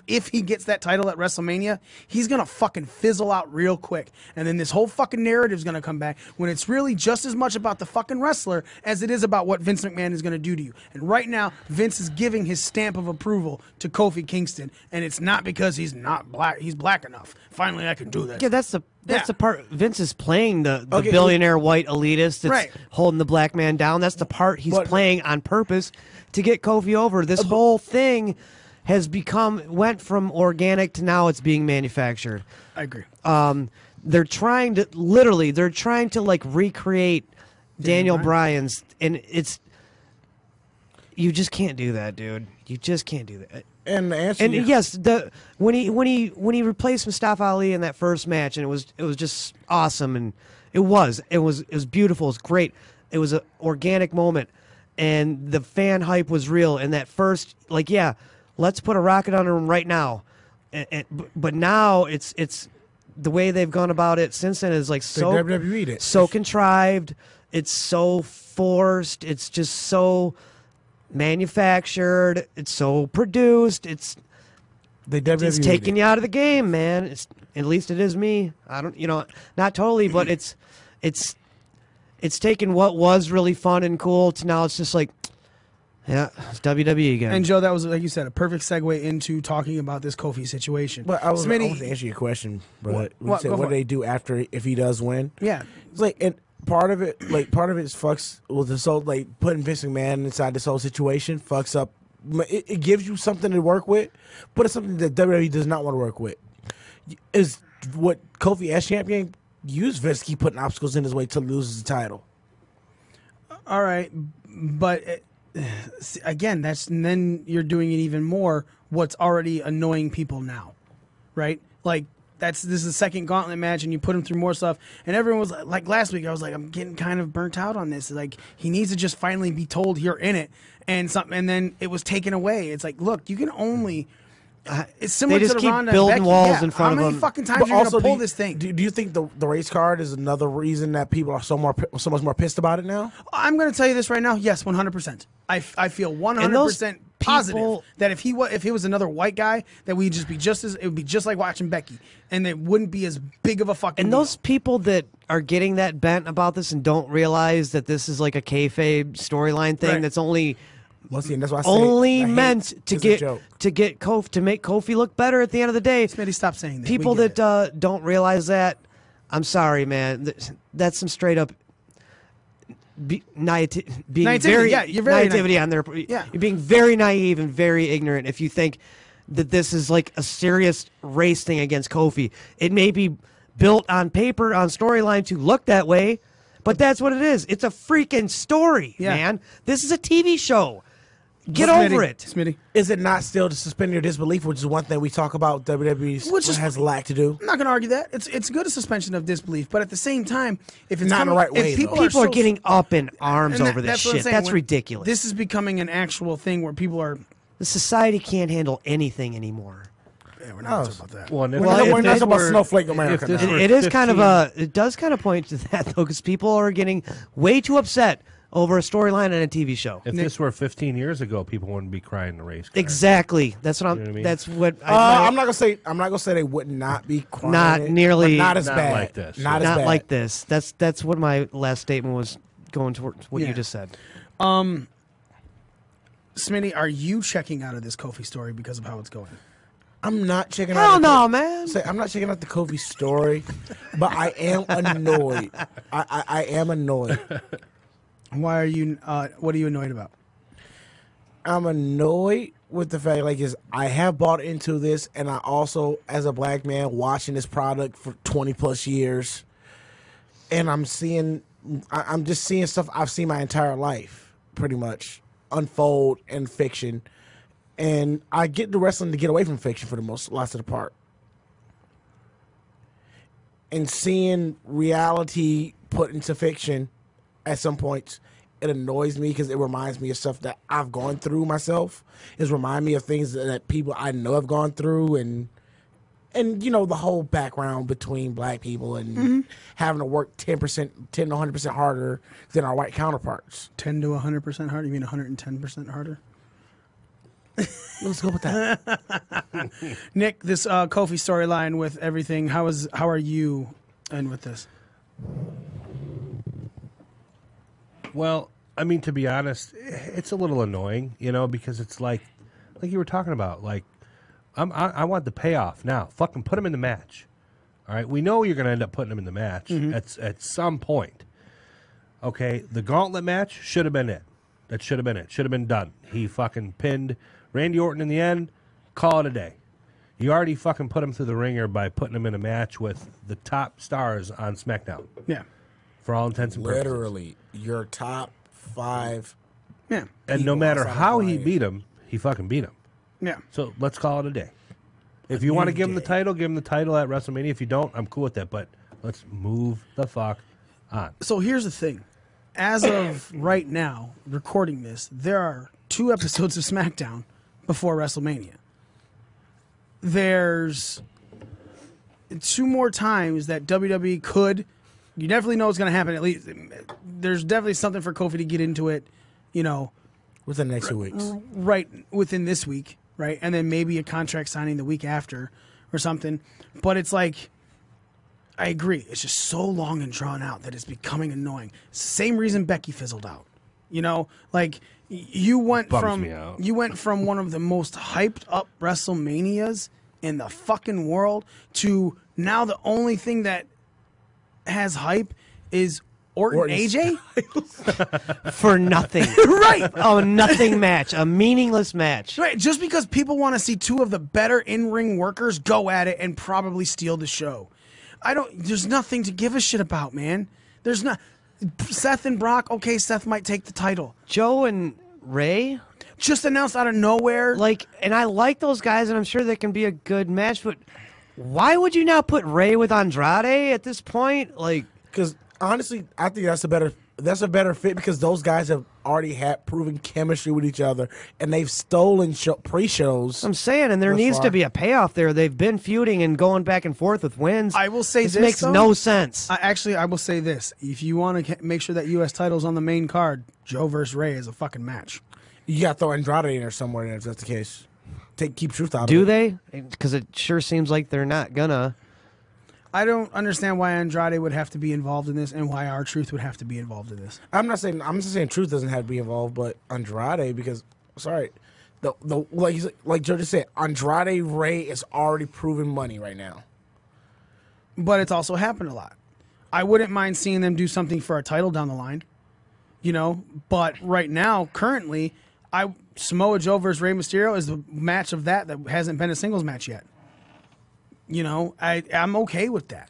Speaker 1: if he gets that title at WrestleMania, he's going to fucking fizzle out real quick. And then this whole fucking narrative is going to come back when it's really just as much about the fucking wrestler as it is about what Vince McMahon is going to do to you. And right now, Vince is giving his stamp of approval to Kofi Kingston, and it's not because he's not black. He's black enough. Finally, I can do this.
Speaker 7: Yeah, that's the part. Vince is playing the billionaire white elitist that's holding the black man down. That's the part he's playing on purpose to get Kofi over. This whole thing has went from organic to now it's being manufactured.
Speaker 1: I agree.
Speaker 7: They're trying to like recreate Daniel Bryan's, and it's you just can't do that, dude. You just can't do that.
Speaker 6: And the answer,
Speaker 7: And yes, when he replaced Mustafa Ali in that first match, and it was just awesome, and it was beautiful, it was great, it was an organic moment, and the fan hype was real. And that first, like, yeah, let's put a rocket on him right now, but now it's the way they've gone about it since then is like so
Speaker 6: WWE'd it.
Speaker 7: so contrived, it's so forced, it's just so manufactured, it's so produced, it's taking you out of the game, man. It's, at least it is me. I don't, not totally, but it's taken what was really fun and cool to now it's just like, yeah, it's WWE again.
Speaker 1: And Joe, that was, like you said, a perfect segue into talking about this Kofi situation.
Speaker 6: But I want to answer your question, but what do they do after if he does win?
Speaker 1: Yeah,
Speaker 6: it's like, and part of it is fucks with this whole, like, putting Vince McMahon inside this whole situation fucks up. It gives you something to work with, but it's something that WWE does not want to work with. Is what Kofi as champion used Vince to keep putting obstacles in his way to lose the title.
Speaker 1: All right, but again, then you're doing it even more. What's already annoying people now, right? Like this is the second gauntlet match, and you put him through more stuff. And everyone was like, last week, I was like, I'm getting kind of burnt out on this. Like, he needs to just finally be told you're in it, and then it was taken away. It's like, look, you can only. It's similar
Speaker 7: they just
Speaker 1: to the
Speaker 7: keep
Speaker 1: Ronda
Speaker 7: building
Speaker 1: and Becky.
Speaker 7: walls in front of
Speaker 1: How many
Speaker 7: them.
Speaker 1: fucking times are you gonna pull this thing?
Speaker 6: Do you think the race card is another reason that people are so much more pissed about it now?
Speaker 1: I'm going to tell you this right now. Yes, 100%. I feel 100% positive that if he was another white guy, that we'd just be it would be just like watching Becky, and it wouldn't be as big of a fucking.
Speaker 7: And those people that are getting that bent about this and don't realize that this is like a kayfabe storyline thing that's only.
Speaker 6: Well, see, and that's why I say
Speaker 7: only meant to make Kofi look better at the end of the day.
Speaker 1: Smitty, stop saying that.
Speaker 7: People that don't realize that, I'm sorry, man. That's some straight up
Speaker 1: naivety. Yeah, you're very
Speaker 7: naivety on there.
Speaker 1: Yeah.
Speaker 7: You're being very naive and very ignorant if you think that this is like a serious race thing against Kofi. It may be built on paper, on storyline to look that way, but that's what it is. It's a freaking story, man. This is a TV show. Get over it.
Speaker 1: Smitty.
Speaker 6: Is it not still to suspend your disbelief, which is one thing we talk about WWE has lacked to do?
Speaker 1: I'm not going to argue that. It's good a suspension of disbelief, but at the same time, if it's
Speaker 6: not in the right way,
Speaker 7: people are getting up in arms over this shit. That's ridiculous.
Speaker 1: This is becoming an actual thing where people are.
Speaker 7: The society can't handle anything anymore.
Speaker 1: Yeah, we're not talking about that.
Speaker 6: We're not talking about Snowflake America.
Speaker 7: It is kind of it does kind of point to that though, because people are getting way too upset over a storyline in a TV show.
Speaker 8: If this were 15 years ago, people wouldn't be crying the race car.
Speaker 7: Exactly. That's what I'm.
Speaker 8: You know what I mean?
Speaker 7: That's what.
Speaker 6: I'm not gonna say they would not be crying.
Speaker 7: Not nearly.
Speaker 6: Not as
Speaker 8: not
Speaker 6: bad.
Speaker 8: like this.
Speaker 6: Not as
Speaker 7: not
Speaker 6: bad.
Speaker 7: like this. That's what my last statement was going towards. What you just said.
Speaker 1: Smitty, are you checking out of this Kofi story because of how it's going?
Speaker 6: I'm not checking
Speaker 7: Hell
Speaker 6: out.
Speaker 7: no, man.
Speaker 6: I'm not checking out the Kofi story, but I am annoyed. I am annoyed.
Speaker 1: Why are you? What are you annoyed about?
Speaker 6: I'm annoyed with the fact, I have bought into this, and I also, as a black man, watching this product for 20 plus years, and I'm just seeing stuff I've seen my entire life, pretty much, unfold in fiction, and I get the wrestling to get away from fiction for lots of the part, and seeing reality put into fiction at some points, it annoys me because it reminds me of stuff that I've gone through myself. It reminds me of things that people I know have gone through, and the whole background between black people and having to work 10 to 100% harder than our white counterparts.
Speaker 1: 10 to 100% harder? You mean 110% harder?
Speaker 6: Let's go with that.
Speaker 1: Nick, this Kofi storyline with everything, how are you in with this?
Speaker 8: Well, I mean, to be honest, it's a little annoying, because it's like you were talking about. Like, I want the payoff now. Fucking put him in the match. All right, we know you're going to end up putting him in the match at some point. Okay, the gauntlet match should have been it. That should have been it. Should have been done. He fucking pinned Randy Orton in the end. Call it a day. You already fucking put him through the ringer by putting him in a match with the top stars on SmackDown.
Speaker 1: Yeah.
Speaker 8: For all intents and purposes.
Speaker 6: Literally. your top 5.
Speaker 1: Yeah.
Speaker 8: And no
Speaker 6: people
Speaker 8: matter
Speaker 6: outside of
Speaker 8: how he
Speaker 6: Bryan.
Speaker 8: beat him, he fucking beat him.
Speaker 1: Yeah.
Speaker 8: So let's call it a day. If you want to give him the title, give him the title at WrestleMania. If you don't, I'm cool with that. But let's move the fuck on.
Speaker 1: So here's the thing. As of right now, recording this, there are 2 episodes of SmackDown before WrestleMania. There's 2 more times that WWE could. You definitely know it's going to happen. At least there's definitely something for Kofi to get into it,
Speaker 6: Within the next 2 weeks.
Speaker 1: right within this week, right? And then maybe a contract signing the week after or something. But it's like, I agree. It's just so long and drawn out that it's becoming annoying. It's the same reason Becky fizzled out. Like you went
Speaker 8: Bums me out.
Speaker 1: from one of the most hyped up WrestleManias in the fucking world to now the only thing that has hype is Orton AJ?
Speaker 7: For nothing.
Speaker 1: Right.
Speaker 7: A nothing match. A meaningless match.
Speaker 1: Right, just because people want to see 2 of the better in-ring workers go at it and probably steal the show. There's nothing to give a shit about, man. There's not. Seth and Brock, okay, Seth might take the title.
Speaker 7: Joe and Ray,
Speaker 1: Just announced out of nowhere.
Speaker 7: and I like those guys, and I'm sure they can be a good match, but why would you not put Ray with Andrade at this point?
Speaker 6: Because honestly, I think that's a better fit because those guys have already had proven chemistry with each other, and they've stolen pre-shows.
Speaker 7: I'm saying, and there
Speaker 6: thus
Speaker 7: needs
Speaker 6: far.
Speaker 7: to be a payoff there. They've been feuding and going back and forth with wins.
Speaker 1: I will say
Speaker 7: this
Speaker 1: this,
Speaker 7: makes
Speaker 1: though.
Speaker 7: no sense.
Speaker 1: I will say this. If you want to make sure that U.S. title's on the main card, Joe versus Ray is a fucking match.
Speaker 6: You got to throw Andrade in there somewhere if that's the case. Keep truth out of it.
Speaker 7: Do they? Because it sure seems like they're not gonna.
Speaker 1: I don't understand why Andrade would have to be involved in this and why R-Truth would have to be involved in this.
Speaker 6: I'm just saying Truth doesn't have to be involved, but Andrade because like Joe just said, Andrade Ray is already proven money right now.
Speaker 1: But it's also happened a lot. I wouldn't mind seeing them do something for a title down the line. But right now, currently, Samoa Joe versus Rey Mysterio is the match of that hasn't been a singles match yet. I'm okay with that.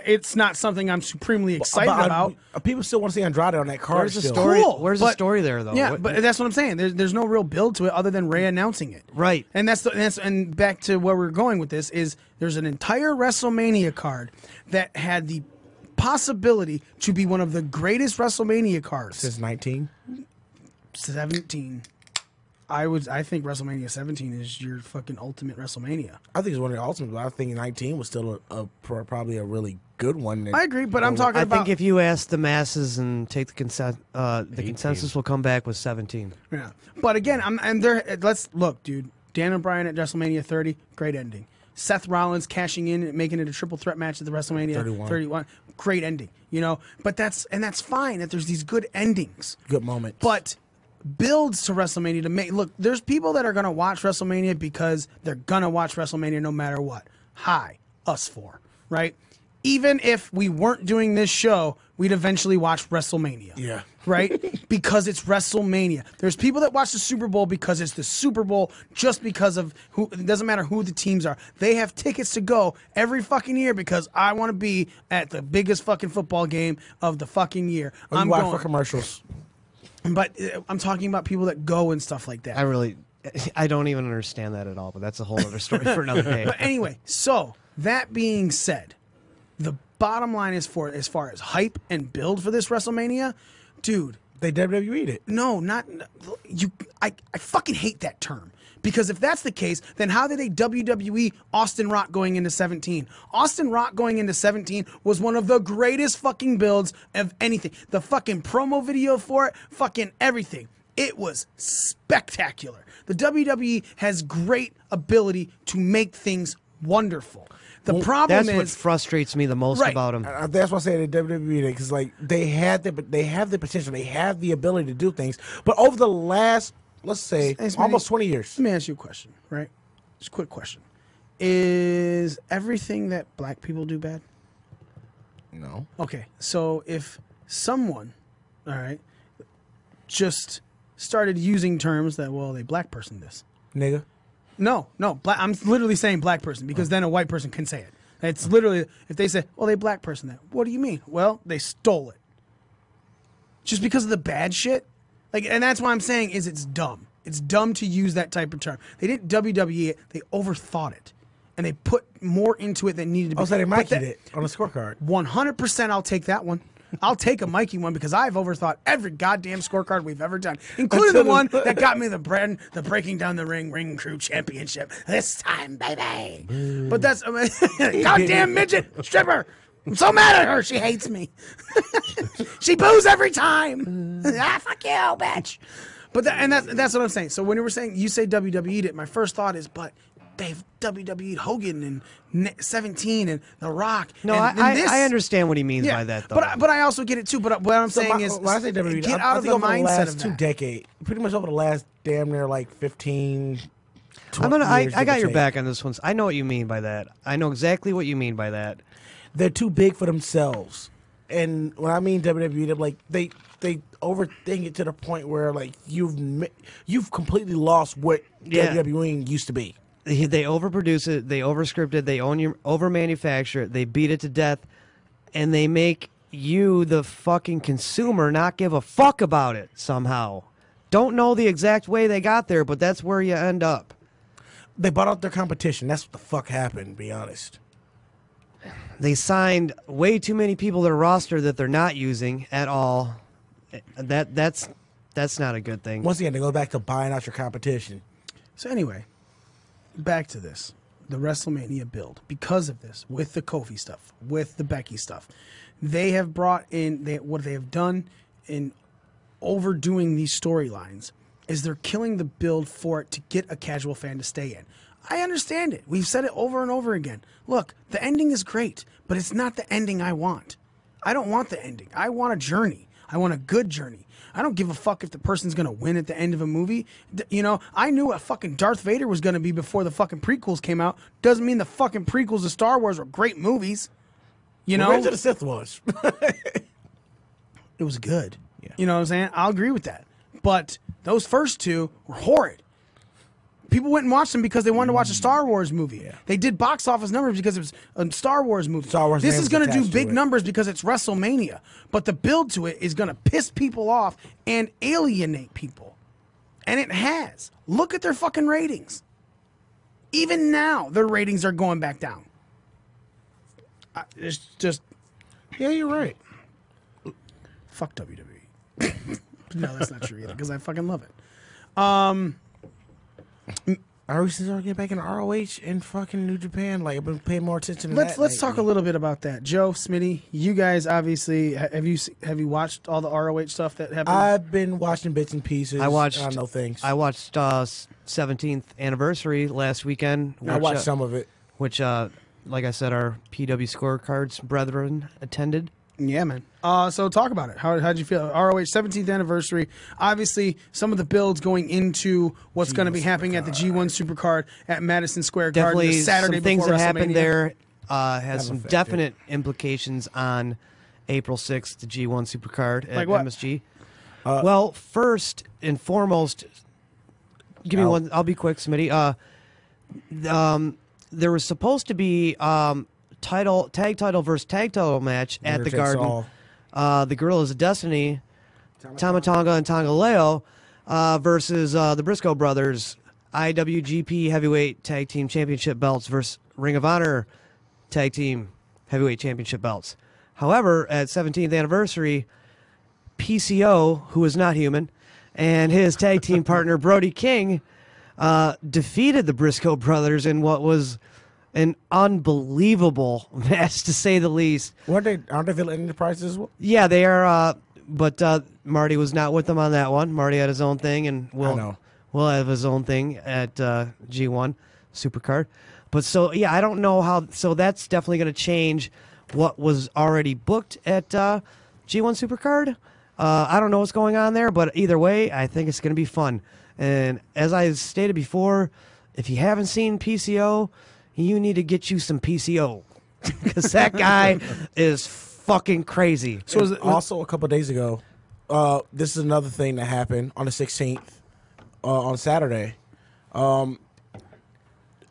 Speaker 1: It's not something I'm supremely excited about.
Speaker 6: People still want to see Andrade on that card.
Speaker 7: Where's the
Speaker 6: still.
Speaker 7: story?
Speaker 1: Cool,
Speaker 7: Where's the
Speaker 1: but-
Speaker 7: story there, though?
Speaker 1: Yeah, but that's what I'm saying. There's no real build to it other than Rey announcing it.
Speaker 7: Right.
Speaker 1: And and back to where we're going with this is there's an entire WrestleMania card that had the possibility to be one of the greatest WrestleMania cards.
Speaker 6: Since 19.
Speaker 1: 17. I think WrestleMania 17 is your fucking ultimate WrestleMania.
Speaker 6: I think it's one of the ultimate, but I think 19 was still probably a really good one.
Speaker 1: I agree, but I'm talking
Speaker 7: I
Speaker 1: about.
Speaker 7: think if you ask the masses and take the consensus will come back with 17.
Speaker 1: Yeah. But again, let's look, dude. Dan Bryan at WrestleMania 30, great ending. Seth Rollins cashing in and making it a triple threat match at the WrestleMania 31, great ending. But that's fine that there's these good endings,
Speaker 6: Good moments.
Speaker 1: but builds to WrestleMania to make there's people that are gonna watch WrestleMania because they're gonna watch WrestleMania no matter what. Hi, us four, right? Even if we weren't doing this show, we'd eventually watch WrestleMania.
Speaker 6: Yeah.
Speaker 1: Right? Because it's WrestleMania. There's people that watch the Super Bowl because it's the Super Bowl just because of who, it doesn't matter who the teams are. They have tickets to go every fucking year because I want to be at the biggest fucking football game of the fucking year.
Speaker 6: I'm watching for commercials.
Speaker 1: But I'm talking about people that go and stuff like that.
Speaker 7: I don't even understand that at all, but that's a whole other story for another day.
Speaker 1: But anyway, so that being said, the bottom line is as far as hype and build for this WrestleMania, dude.
Speaker 6: They WWE'd it.
Speaker 1: No, not you. I fucking hate that term. Because if that's the case, then how did they WWE Austin Rock going into 17? Austin Rock going into 17 was one of the greatest fucking builds of anything. The fucking promo video for it, fucking everything. It was spectacular. The WWE has great ability to make things wonderful. The problem
Speaker 7: that's what
Speaker 1: is
Speaker 7: frustrates me the most
Speaker 1: Right.
Speaker 7: about them.
Speaker 6: That's why I say they WWE because like they have the potential, they have the ability to do things. But over the last, let's say,
Speaker 1: Hey, Smitty,
Speaker 6: almost 20 years,
Speaker 1: Let me ask you a question, right? Just a quick question. Is everything that black people do bad?
Speaker 6: no,
Speaker 1: Okay, so if someone, all right, just started using terms that, well, they black person this.
Speaker 6: nigga.
Speaker 1: No, I'm literally saying black person because then a white person can say it. It's literally, if they say, well, they black person that. What do you mean? Well, they stole it. just because of the bad shit. Like, and that's why I'm saying is it's dumb. It's dumb to use that type of term. They didn't WWE it. They overthought it. And they put more into it than needed to be.
Speaker 6: Oh, so they Mikey'd it on a scorecard.
Speaker 1: 100% I'll take that one. I'll take a Mikey one because I've overthought every goddamn scorecard we've ever done, including the one that got me the Breaking Down the Ring Crew Championship this time, baby. But that's goddamn midget stripper. I'm so mad at her. She hates me. She boos every time. Fuck you, bitch. But that's what I'm saying. So when you were saying you say WWE'd it, my first thought is, but they've WWE'd Hogan and 17 and The Rock.
Speaker 7: No, I understand what he means by that, though.
Speaker 1: But I also get it too. But what I'm saying is,
Speaker 6: when I say WWE,
Speaker 1: get out of the mindset of that.
Speaker 6: 2 decades, pretty much over the last damn near like 15.
Speaker 7: I got your back on this one. I know what you mean by that. I know exactly what you mean by that.
Speaker 6: They're too big for themselves, and when I mean WWE, they're like they overthink it to the point where like you've completely lost what WWE used to be.
Speaker 7: They overproduce it, they overscript it, they overmanufacture it, they beat it to death, and they make you, the fucking consumer, not give a fuck about it somehow. Don't know the exact way they got there, but that's where you end up.
Speaker 6: They bought out their competition. That's what the fuck happened, to be honest.
Speaker 7: They signed way too many people to their roster that they're not using at all. That's not a good thing.
Speaker 6: Once again, they go back to buying out your competition.
Speaker 1: So anyway, back to this. The WrestleMania build. Because of this, with the Kofi stuff, with the Becky stuff, they have brought in, what they have done in overdoing these storylines is they're killing the build for it to get a casual fan to stay in. I understand it. We've said it over and over again. Look, the ending is great, but it's not the ending I want. I don't want the ending. I want a journey. I want a good journey. I don't give a fuck if the person's going to win at the end of a movie. You know, I knew what fucking Darth Vader was going to be before the fucking prequels came out. Doesn't mean the fucking prequels of Star Wars were great movies. You know?
Speaker 6: Revenge of the Sith was.
Speaker 1: It was good. Yeah. You know what I'm saying? I'll agree with that. But those first two were horrid. People went and watched them because they wanted to watch a Star Wars movie. Yeah. They did box office numbers because it was a Star Wars movie. This is going to do big numbers because it's WrestleMania. But the build to it is going to piss people off and alienate people. And it has. Look at their fucking ratings. Even now, their ratings are going back down. It's just...
Speaker 6: Yeah, you're right.
Speaker 1: Fuck WWE. No, that's not true either because I fucking love it.
Speaker 6: Are we still getting back into ROH and fucking New Japan? Like, I've been paying more attention to that.
Speaker 1: Let's talk a little bit about that. Joe, Smitty, you guys obviously have you watched all the ROH stuff that happened?
Speaker 6: I've been watching bits and pieces. I know things.
Speaker 7: I watched 17th anniversary last weekend.
Speaker 6: I watched some of it,
Speaker 7: which, like I said, our PW Scorecards brethren attended.
Speaker 1: Yeah, man. So talk about it. How'd you feel? ROH 17th anniversary. Obviously, some of the builds going into what's going to be happening at the G1 Supercard at Madison Square Garden
Speaker 7: Definitely
Speaker 1: Saturday
Speaker 7: some things
Speaker 1: before
Speaker 7: that happened
Speaker 1: WrestleMania.
Speaker 7: there has some definite implications on April 6th, the G1 Supercard at MSG. Well, first and foremost, give me one. I'll be quick, Smitty. There was supposed to be tag title versus tag title match at the Garden. The Gorillas of Destiny, Tama Tonga and Tonga Leo versus the Briscoe brothers, IWGP Heavyweight Tag Team Championship belts versus Ring of Honor Tag Team Heavyweight Championship belts. However, at 17th anniversary, PCO, who is not human, and his tag team partner Brody King defeated the Briscoe brothers in what was an unbelievable match, to say the least.
Speaker 6: Aren't they Villain Enterprises as well?
Speaker 7: Yeah, they are. But Marty was not with them on that one. Marty had his own thing, and Will have his own thing at G1 Supercard. But so, yeah, I don't know how. So that's definitely going to change what was already booked at G1 Supercard. I don't know what's going on there, but either way, I think it's going to be fun. And as I stated before, if you haven't seen PCO, you need to get you some PCO because that guy is fucking crazy.
Speaker 6: So also a couple of days ago, this is another thing that happened on the 16th on Saturday. Villain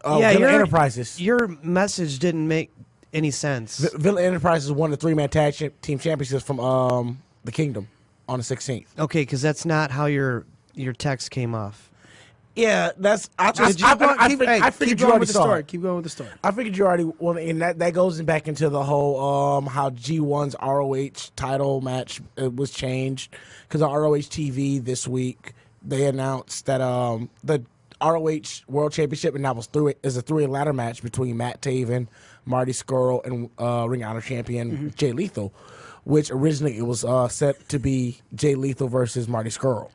Speaker 6: Enterprises.
Speaker 7: Your message didn't make any sense.
Speaker 6: Villain Enterprises won the 3-man tag team championships from the Kingdom on the 16th.
Speaker 7: Okay, because that's not how your text came off.
Speaker 6: Yeah, that's. I
Speaker 1: Keep
Speaker 6: figured you
Speaker 1: going
Speaker 6: already
Speaker 1: with the
Speaker 6: saw
Speaker 1: story.
Speaker 6: it.
Speaker 1: Keep going with the story.
Speaker 6: I figured you already. Well, and that goes back into the whole how G1's ROH title match was changed because on ROH TV this week they announced that the ROH World Championship and that was is a three-way ladder match between Matt Taven, Marty Scurll, and Ring of Honor champion Jay Lethal, which originally it was set to be Jay Lethal versus Marty Scurll.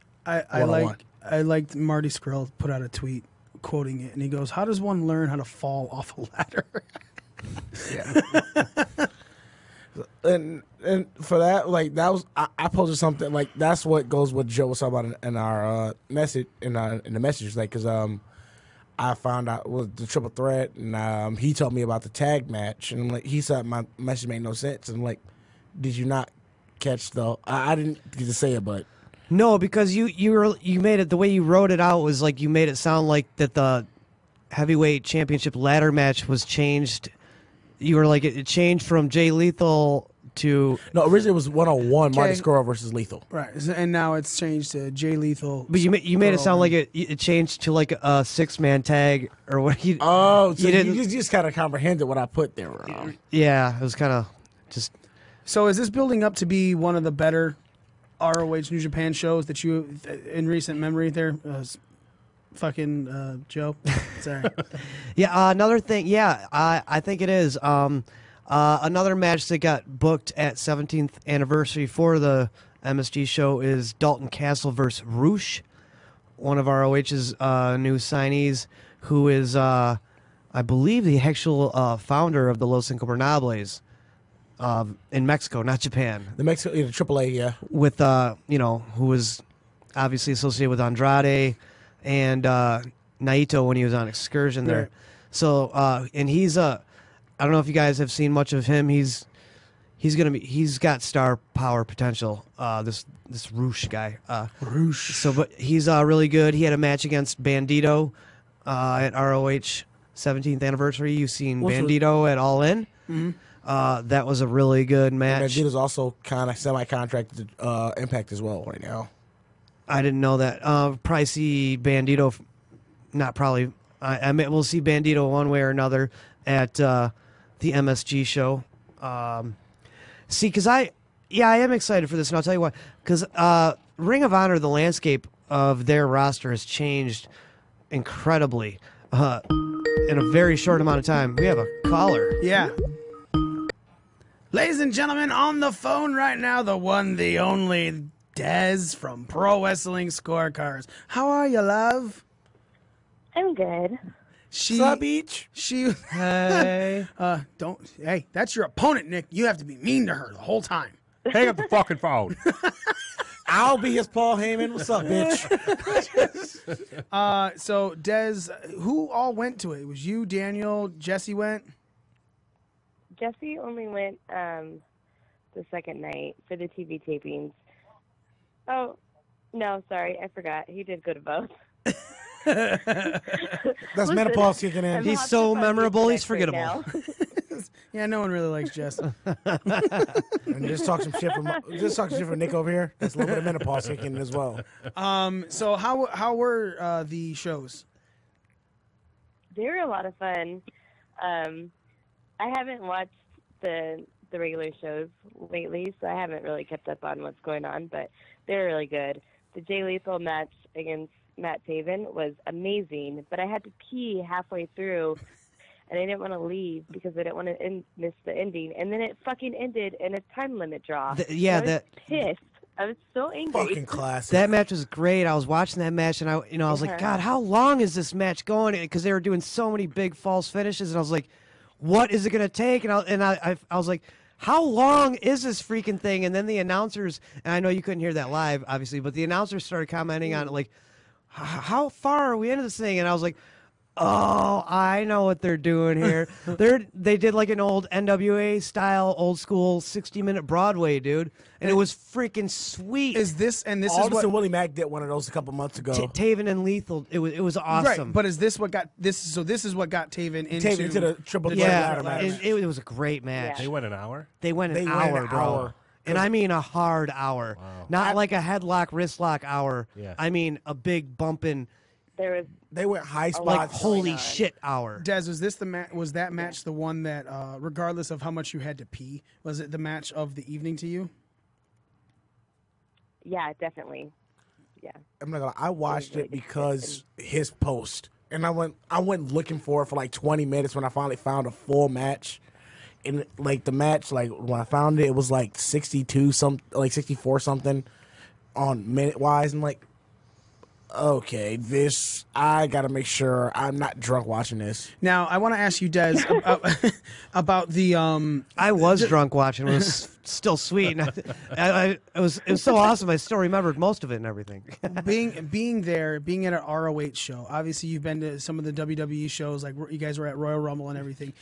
Speaker 1: I liked Marty Scurll put out a tweet quoting it, and he goes, "How does one learn how to fall off a ladder?"
Speaker 6: Yeah. and for that, like that was I posted something like that's what goes what Joe was talking about in our message in the messages, like because I found out it was the triple threat, and he told me about the tag match, and like he said my message made no sense, and I'm like, did you not catch the? I didn't get to say it, but.
Speaker 7: No, because you made it the way you wrote it out was like you made it sound like that the heavyweight championship ladder match was changed. You were like it changed from Jay Lethal to
Speaker 6: originally it was 1-on-1 Marty
Speaker 1: Okay.
Speaker 6: Scurll versus Lethal.
Speaker 1: Right, and now it's changed to Jay Lethal.
Speaker 7: But you made it sound like it changed to like a 6-man tag or what? You
Speaker 6: just kind of comprehended what I put there.
Speaker 7: Yeah, it was kind of just.
Speaker 1: So is this building up to be one of the better ROH New Japan shows that you, in recent memory there, fucking Joe? Sorry.
Speaker 7: Yeah, another thing. Yeah, I think it is. Another match that got booked at 17th anniversary for the MSG show is Dalton Castle versus Roosh, one of ROH's new signees, who is, I believe, the actual founder of the Los Ingobernables. In Mexico, not Japan.
Speaker 6: The Mexico, the AAA, yeah.
Speaker 7: With who was obviously associated with Andrade and Naito when he was on excursion there.
Speaker 1: Right.
Speaker 7: So and he's I don't know if you guys have seen much of him. He's got star power potential. This Roosh guy.
Speaker 1: Roosh.
Speaker 7: So but he's really good. He had a match against Bandito at ROH 17th anniversary. You've seen Bandito at All In. Mm-hmm. That was a really good match.
Speaker 6: Bandito's also kind of semi-contracted Impact as well right now.
Speaker 7: I didn't know that. Probably see Bandito. Not probably. I mean, we'll see Bandito one way or another at the MSG show. See, because I am excited for this, and I'll tell you why. Because Ring of Honor, the landscape of their roster has changed incredibly in a very short amount of time. We have a caller.
Speaker 1: Yeah. Ladies and gentlemen, on the phone right now, the one, the only Des from Pro Wrestling Scorecards. How are you, love?
Speaker 9: I'm good.
Speaker 1: What's
Speaker 6: up, Beach?
Speaker 7: Hey.
Speaker 1: Hey, that's your opponent, Nick. You have to be mean to her the whole time.
Speaker 8: Hang up the fucking phone.
Speaker 6: I'll be his Paul Heyman. What's up, bitch?
Speaker 1: So, Des, who all went to it? It was you, Daniel, Jesse went?
Speaker 9: Jesse only went the second night for the TV tapings. Oh, no, sorry, I forgot. He did go to both.
Speaker 6: That's menopause kicking in.
Speaker 7: He's so memorable, he's forgettable.
Speaker 1: Yeah, no one really likes Jess.
Speaker 6: And just talk some shit from Nick over here. That's a little bit of menopause kicking in as well.
Speaker 1: So how were the shows?
Speaker 9: They were a lot of fun. I haven't watched the regular shows lately, so I haven't really kept up on what's going on, but they were really good. The Jay Lethal match against Matt Taven was amazing, but I had to pee halfway through, and I didn't want to leave because I didn't want to miss the ending. And then it fucking ended in a time limit draw. I was pissed. I was so angry.
Speaker 6: Fucking classic.
Speaker 7: That match was great. I was watching that match, and I was like, God, how long is this match going? Because they were doing so many big false finishes, and I was like, what is it going to take? And I was like, how long is this freaking thing? And then the announcers, and I know you couldn't hear that live, obviously, but the announcers started commenting on it, like, how far are we into this thing? And I was like, oh, I know what they're doing here. They did like an old NWA style, old school 60-minute Broadway, dude, and it was freaking sweet.
Speaker 1: Is this and this
Speaker 6: Aldous
Speaker 1: is what
Speaker 6: and Willie Mack did one of those a couple months ago.
Speaker 7: Taven and Lethal. It was awesome.
Speaker 1: Right, but is this what got this? So this is what got Taven into
Speaker 6: the triple threat ladder match.
Speaker 7: It was a great match.
Speaker 8: They went an hour?
Speaker 7: They went an hour, bro. And I mean a hard hour.
Speaker 8: Wow.
Speaker 7: Not like a headlock, wrist lock hour.
Speaker 8: Yeah.
Speaker 7: I mean a big bumping,
Speaker 6: They went high spots.
Speaker 7: like holy shit hour.
Speaker 1: Des, was this the was that match the one that, regardless of how much you had to pee, was it the match of the evening to you?
Speaker 9: Yeah, definitely. Yeah.
Speaker 6: I'm not gonna. I watched it because his post, and I went looking for it for like 20 minutes when I finally found a full match. And like the match, like when I found it, it was like 64 something on minute wise. And like, okay, I gotta make sure I'm not drunk watching this.
Speaker 1: Now, I want to ask you, Des, about the.
Speaker 7: I was drunk watching. It was still sweet. And it was so awesome. I still remembered most of it and everything.
Speaker 1: being there, being at an ROH show. Obviously, you've been to some of the WWE shows, like you guys were at Royal Rumble and everything.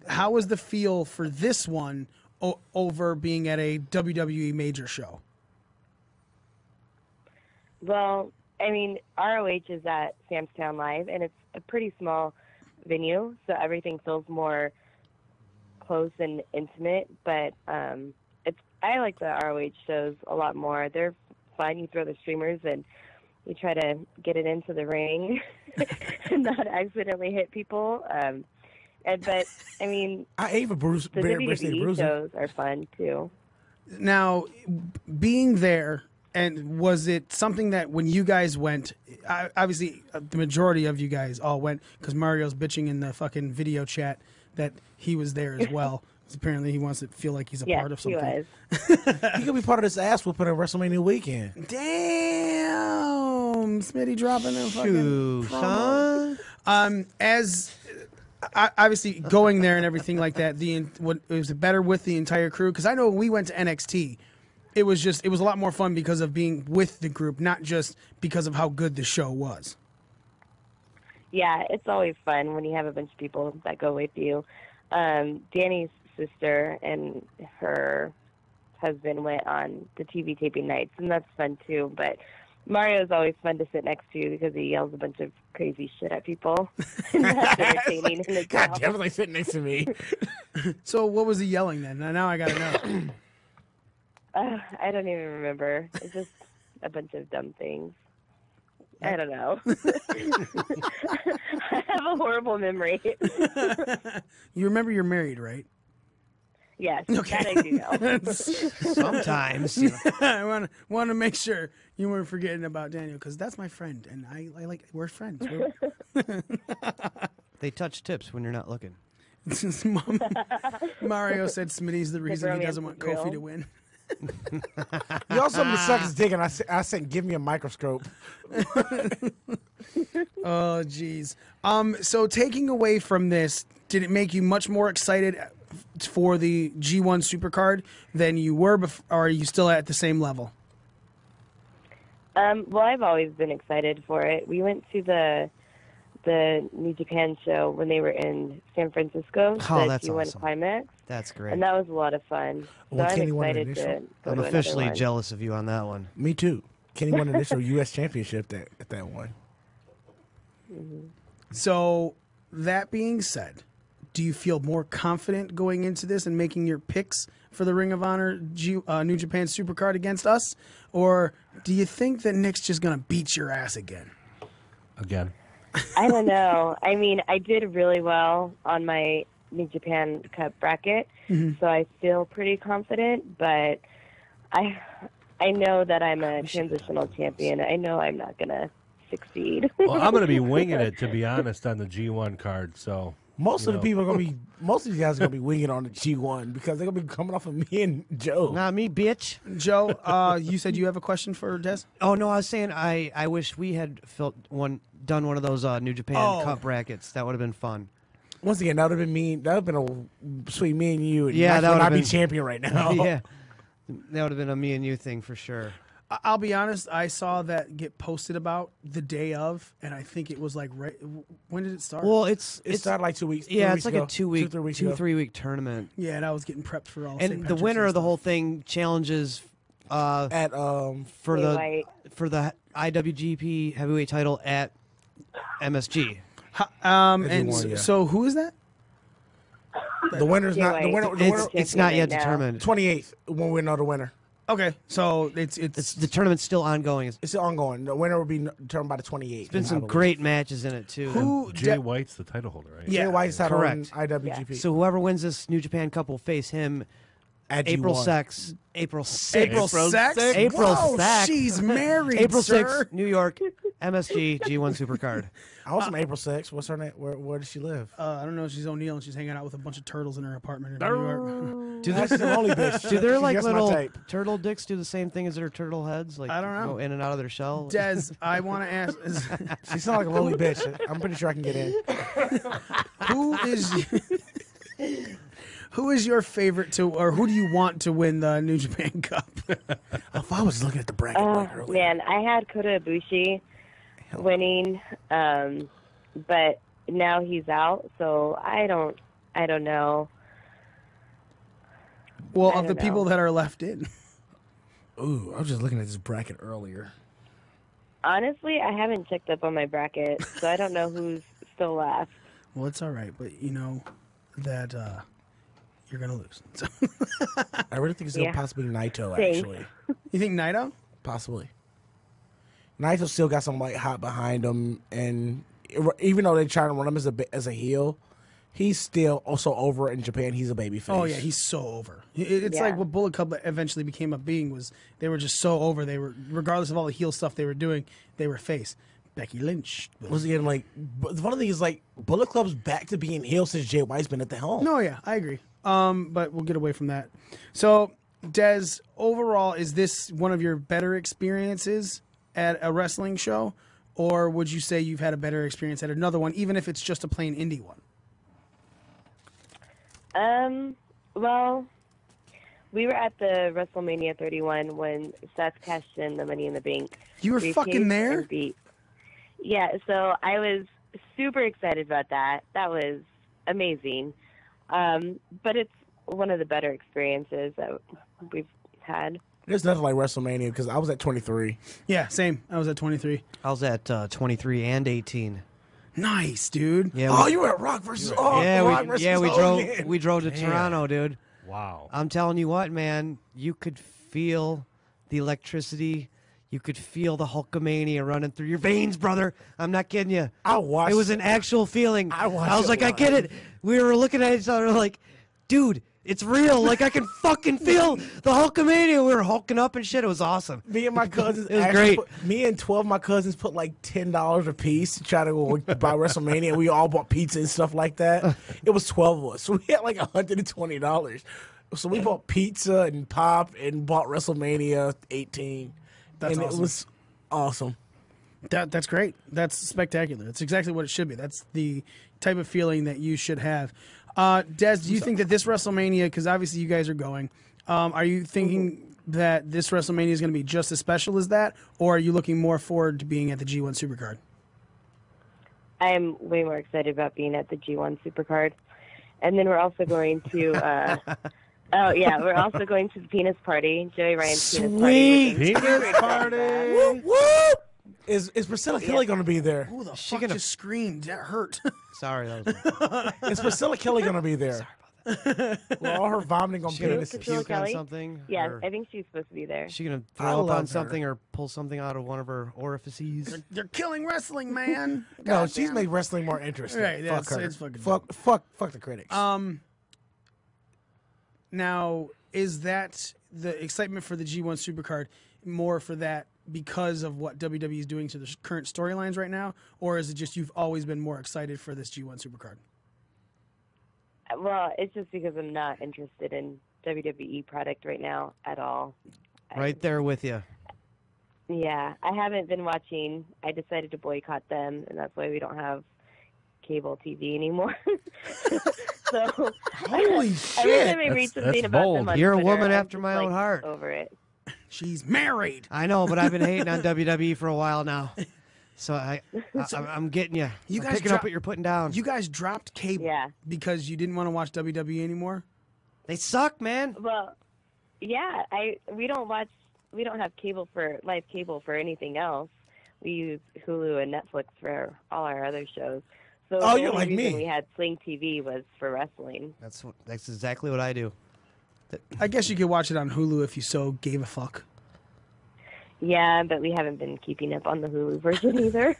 Speaker 1: How was the feel for this one over being at a WWE major show?
Speaker 9: Well, I mean, ROH is at Sam's Town Live, and it's a pretty small venue, so everything feels more close and intimate. But I like the ROH shows a lot more. They're fun. You throw the streamers and you try to get it into the ring and not accidentally hit people. But I mean,
Speaker 6: I ate for Bruce.
Speaker 9: The WWE shows are fun too.
Speaker 1: Now, being there. And was it something that when you guys went, obviously the majority of you guys all went because Mario's bitching in the fucking video chat that he was there as well. Apparently he wants to feel like he's a part of something.
Speaker 9: He was.
Speaker 6: He could be part of this ass whooping at WrestleMania weekend.
Speaker 1: Damn, Smitty dropping them fucking
Speaker 7: son.
Speaker 1: As obviously going there and everything like that, was it better with the entire crew? Because I know when we went to NXT. It was a lot more fun because of being with the group, not just because of how good the show was.
Speaker 9: Yeah, it's always fun when you have a bunch of people that go with you. Danny's sister and her husband went on the TV taping nights, and that's fun too. But Mario's always fun to sit next to because he yells a bunch of crazy shit at people. And that's entertaining in itself.
Speaker 6: God, definitely sitting next to me.
Speaker 1: So what was he yelling then? Now I got to know.
Speaker 9: I don't even remember. It's just a bunch of dumb things. I don't know. I have a horrible memory.
Speaker 1: You remember you're married, right?
Speaker 9: Yes,
Speaker 1: okay.
Speaker 9: that I do know.
Speaker 7: Sometimes.
Speaker 1: I want to make sure you weren't forgetting about Daniel because that's my friend, and we're friends.
Speaker 7: They touch tips when you're not looking.
Speaker 1: Mario said Smitty's the reason he doesn't want Kofi to win.
Speaker 6: You also suck his dick, and I said, give me a microscope.
Speaker 1: Oh, jeez. So taking away from this, did it make you much more excited for the G1 Supercard than you were before, or are you still at the same level?
Speaker 9: Well, I've always been excited for it. We went to the New Japan show when they were in San Francisco, the
Speaker 7: that's
Speaker 9: G1
Speaker 7: awesome.
Speaker 9: Climax.
Speaker 7: That's great.
Speaker 9: And that was a lot of fun. So
Speaker 6: Well,
Speaker 9: I'm
Speaker 6: Kenny won an
Speaker 9: excited to
Speaker 6: initial-
Speaker 9: go
Speaker 7: I'm
Speaker 9: to
Speaker 7: officially
Speaker 9: another one.
Speaker 7: jealous of you on that one.
Speaker 6: Me too. Kenny won an initial U.S. championship at that one.
Speaker 1: So that being said, do you feel more confident going into this and making your picks for the Ring of Honor New Japan Supercard against us? Or do you think that Nick's just going to beat your ass again?
Speaker 8: Again.
Speaker 9: I don't know. I mean, I did really well on my New Japan Cup bracket, so I feel pretty confident, but I know that I'm a transitional champion. I know I'm not going to succeed.
Speaker 8: Well, I'm going to be winging it, to be honest, on the G1 card. So
Speaker 6: Most of the people are gonna be. Most of these guys are gonna be winging on the G1 because they're gonna be coming off of me and Joe.
Speaker 7: Not me, bitch.
Speaker 1: Joe, you said you have a question for Des?
Speaker 7: Oh no, I was saying I wish we had done one of those New Japan Cup brackets. That would have been fun.
Speaker 6: Once again, that would have been me. That would have been between me and you. And
Speaker 7: Yeah,
Speaker 6: Mike
Speaker 7: that
Speaker 6: would
Speaker 7: would
Speaker 6: not
Speaker 7: have
Speaker 6: be
Speaker 7: been
Speaker 6: champion right now.
Speaker 7: Yeah, that would have been a me and you thing for sure.
Speaker 1: I'll be honest, I saw that get posted about the day of, and I think it was like, when did it start?
Speaker 7: Well,
Speaker 6: It
Speaker 7: it's
Speaker 6: started like 2 weeks.
Speaker 7: yeah,
Speaker 6: 3
Speaker 7: it's
Speaker 6: weeks
Speaker 7: like
Speaker 6: ago.
Speaker 7: a 2 week,
Speaker 6: 3 weeks
Speaker 7: two
Speaker 6: ago.
Speaker 7: 3 week tournament.
Speaker 1: Yeah, and I was getting prepped for all
Speaker 7: And
Speaker 1: St.
Speaker 7: the
Speaker 1: Patrick's
Speaker 7: winner
Speaker 1: and
Speaker 7: of the
Speaker 1: stuff.
Speaker 7: whole thing challenges
Speaker 6: At
Speaker 7: for
Speaker 9: Jay
Speaker 7: the
Speaker 9: White.
Speaker 7: for the IWGP heavyweight title at MSG.
Speaker 1: And
Speaker 6: won, yeah.
Speaker 1: so who is that?
Speaker 6: The winner's
Speaker 9: Jay
Speaker 6: not the
Speaker 9: White.
Speaker 6: winner. The winner
Speaker 7: It's not yet
Speaker 9: right now.
Speaker 7: determined.
Speaker 6: 28th when we know the winner.
Speaker 1: Okay, so it's
Speaker 7: The tournament's still ongoing. It's
Speaker 6: It's ongoing. The winner will be determined by the 28th.
Speaker 7: been some great matches in it too.
Speaker 1: who
Speaker 8: Jay White's the title holder, right?
Speaker 1: Yeah.
Speaker 6: Jay White's title
Speaker 7: Correct.
Speaker 6: in IWGP.
Speaker 7: So whoever wins this New Japan Cup will face him
Speaker 6: At
Speaker 7: April
Speaker 6: G1.
Speaker 7: 6th. April 6th.
Speaker 1: April 6th?
Speaker 7: April
Speaker 1: Whoa,
Speaker 7: 6th.
Speaker 1: she's married,
Speaker 7: April
Speaker 1: sir.
Speaker 7: 6th, New York, MSG, G1 Supercard.
Speaker 6: Also, April 6th. What's her name? Where does she live?
Speaker 1: I don't know. She's O'Neal and she's hanging out with a bunch of turtles in her apartment in New York.
Speaker 7: Do
Speaker 6: That's the only bitch.
Speaker 7: Do their
Speaker 6: She
Speaker 7: like
Speaker 6: gets my
Speaker 7: little
Speaker 6: tape.
Speaker 7: turtle dicks do the same thing as their turtle heads? Like
Speaker 1: I don't know.
Speaker 7: Go in and out of their shell.
Speaker 1: Des, I want to ask,
Speaker 6: She sounds like a lonely bitch. I'm pretty sure I can get in.
Speaker 1: who is your favorite to, or who do you want to win the New Japan Cup?
Speaker 6: If I was looking at the bracket like earlier.
Speaker 9: Man, I had Kota Ibushi winning, but now he's out, so I don't know.
Speaker 1: Well,
Speaker 9: I
Speaker 1: of the
Speaker 9: don't
Speaker 1: people
Speaker 9: know.
Speaker 1: that are left in.
Speaker 6: Ooh, I was just looking at this bracket earlier.
Speaker 9: Honestly, I haven't checked up on my bracket, so I don't know who's still left.
Speaker 1: Well, it's all right, but you know that you're gonna lose. So.
Speaker 6: I really think it's going
Speaker 9: Yeah.
Speaker 6: to possibly be Naito,
Speaker 9: Thanks.
Speaker 6: actually.
Speaker 1: You think Naito?
Speaker 6: Possibly. Naito still got some like hot behind him, and even though they're trying to run him as a heel, he's still also over in Japan. He's a babyface.
Speaker 1: Oh yeah, he's so over. It's
Speaker 9: Yeah.
Speaker 1: like what Bullet Club eventually became a being was they were just so over. They were, regardless of all the heel stuff they were doing, they were face. Becky Lynch
Speaker 6: was again like. But the funny thing is like Bullet Club's back to being heel since Jay White's been at the helm.
Speaker 1: No, yeah, I agree. But we'll get away from that. So, Des, overall, is this one of your better experiences at a wrestling show, or would you say you've had a better experience at another one, even if it's just a plain indie one?
Speaker 9: Well, we were at the WrestleMania 31 when Seth cashed in the Money in the Bank.
Speaker 1: You were
Speaker 9: briefcase
Speaker 1: fucking there?
Speaker 9: and Yeah, so I was super excited about that. That was amazing. But it's one of the better experiences that we've had.
Speaker 6: There's nothing like WrestleMania because I was at 23.
Speaker 1: Yeah, same. I was at 23.
Speaker 7: I was at 23 and 18.
Speaker 1: Nice, dude.
Speaker 7: Yeah.
Speaker 6: Oh, you were at Rock versus Rock versus Hogan.
Speaker 7: we drove to Toronto, dude.
Speaker 8: Wow.
Speaker 7: I'm telling you what, man, you could feel the electricity. You could feel the Hulkamania running through your veins, brother. I'm not kidding you.
Speaker 6: I watched.
Speaker 7: It was an actual feeling.
Speaker 6: I watched
Speaker 7: was
Speaker 6: it
Speaker 7: like, I
Speaker 6: live.
Speaker 7: get it. We were looking at each other like, dude, it's real. Like, I can fucking feel the Hulkamania. We were hulking up and shit. It was awesome.
Speaker 6: Me and my cousins.
Speaker 7: It was
Speaker 6: actually
Speaker 7: great.
Speaker 6: Me and 12 of my cousins put like $10 a piece to try to go buy WrestleMania. We all bought pizza and stuff like that. It was 12 of us, so we had like $120. So we bought pizza and pop and bought WrestleMania 18.
Speaker 1: That's
Speaker 6: and
Speaker 1: awesome.
Speaker 6: It was awesome.
Speaker 1: That's great. That's spectacular. That's exactly what it should be. That's the type of feeling that you should have. Des, do you think that this WrestleMania, because obviously you guys are going, are you thinking that this WrestleMania is going to be just as special as that, or are you looking more forward to being at the G1 Supercard?
Speaker 9: I am way more excited about being at the G1 Supercard. And then we're also going to, we're also going to the penis party, Joey Ryan's penis party. which I'm super excited about.
Speaker 6: Whoop, whoop. Is Priscilla Kelly going to be there?
Speaker 1: Who the fuck just screamed? That hurt.
Speaker 7: Sorry, that was
Speaker 6: Is Priscilla Kelly going to be there? With all her vomiting on
Speaker 7: gonna
Speaker 6: penises.
Speaker 9: Priscilla
Speaker 7: puke on
Speaker 9: Kelly?
Speaker 7: something?
Speaker 9: Yeah,
Speaker 7: Or
Speaker 9: I think she's supposed to be there.
Speaker 7: is she gonna
Speaker 6: I
Speaker 7: throw up
Speaker 6: love
Speaker 7: on
Speaker 6: her.
Speaker 7: something or pull something out of one of her orifices?
Speaker 1: They're killing wrestling, man.
Speaker 6: No, she's
Speaker 1: Goddamn.
Speaker 6: made wrestling more interesting.
Speaker 1: Right, yeah,
Speaker 6: fuck her.
Speaker 1: it's fucking
Speaker 6: fuck the critics.
Speaker 1: Now, is that the excitement for the G1 Supercard more for that because of what WWE is doing to the current storylines right now, or is it just you've always been more excited for this G1 Supercard?
Speaker 9: Well, it's just because I'm not interested in WWE product right now at all.
Speaker 7: Right there with you.
Speaker 9: Yeah, I haven't been watching. I decided to boycott them, and that's why we don't have cable TV anymore. So
Speaker 6: Holy
Speaker 9: every
Speaker 6: shit.
Speaker 9: time I read
Speaker 8: That's
Speaker 9: something about
Speaker 8: bold.
Speaker 9: them on
Speaker 7: You're a
Speaker 9: Twitter,
Speaker 7: woman
Speaker 9: I'm
Speaker 7: after
Speaker 9: just,
Speaker 7: my own
Speaker 9: like,
Speaker 7: heart.
Speaker 9: Over it.
Speaker 1: She's married.
Speaker 7: I know, but I've been hating on WWE for a while now. So I'm getting you.
Speaker 1: You
Speaker 7: I'm
Speaker 1: guys
Speaker 7: picking up
Speaker 1: drop-
Speaker 7: what you're putting down.
Speaker 1: You guys dropped cable
Speaker 9: Yeah.
Speaker 1: because you didn't want to watch WWE anymore?
Speaker 7: They suck, man.
Speaker 9: Well, yeah, we don't have live cable for anything else. We use Hulu and Netflix for all our other shows. So
Speaker 6: Oh,
Speaker 9: the
Speaker 6: you're
Speaker 9: only
Speaker 6: like
Speaker 9: reason
Speaker 6: me.
Speaker 9: we had Sling TV was for wrestling.
Speaker 7: That's exactly what I do.
Speaker 1: I guess you could watch it on Hulu if you so gave a fuck.
Speaker 9: Yeah, but we haven't been keeping up on the Hulu version either.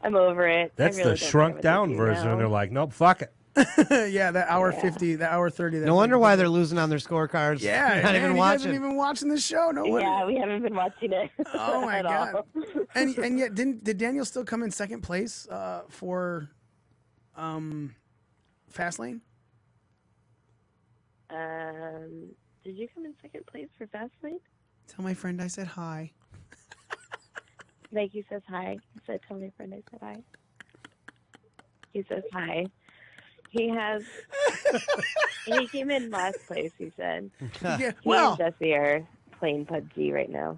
Speaker 9: I'm over it.
Speaker 8: That's
Speaker 9: I really
Speaker 8: the
Speaker 9: don't
Speaker 8: shrunk
Speaker 9: care what
Speaker 8: down
Speaker 9: they do
Speaker 8: version.
Speaker 9: now.
Speaker 8: They're like, nope, fuck it.
Speaker 1: Yeah, that hour 50, that hour 30.
Speaker 7: No wonder why they're losing on their scorecards.
Speaker 1: Yeah,
Speaker 7: not
Speaker 1: man,
Speaker 7: even
Speaker 1: you guys
Speaker 7: watching.
Speaker 1: aren't even watching the show. No wonder.
Speaker 9: Yeah, we haven't been watching it.
Speaker 1: Oh my
Speaker 9: at
Speaker 1: god!
Speaker 9: all.
Speaker 1: And yet, did Daniel still come in second place for Fastlane?
Speaker 9: Did you come in second place for Fastlane?
Speaker 1: Tell my friend I said hi.
Speaker 9: Nike says hi. He said, tell my friend I said hi. He says hi. He came in last place, he said.
Speaker 1: Yeah,
Speaker 9: He
Speaker 1: well,
Speaker 9: and Jesse are playing PUBG right now.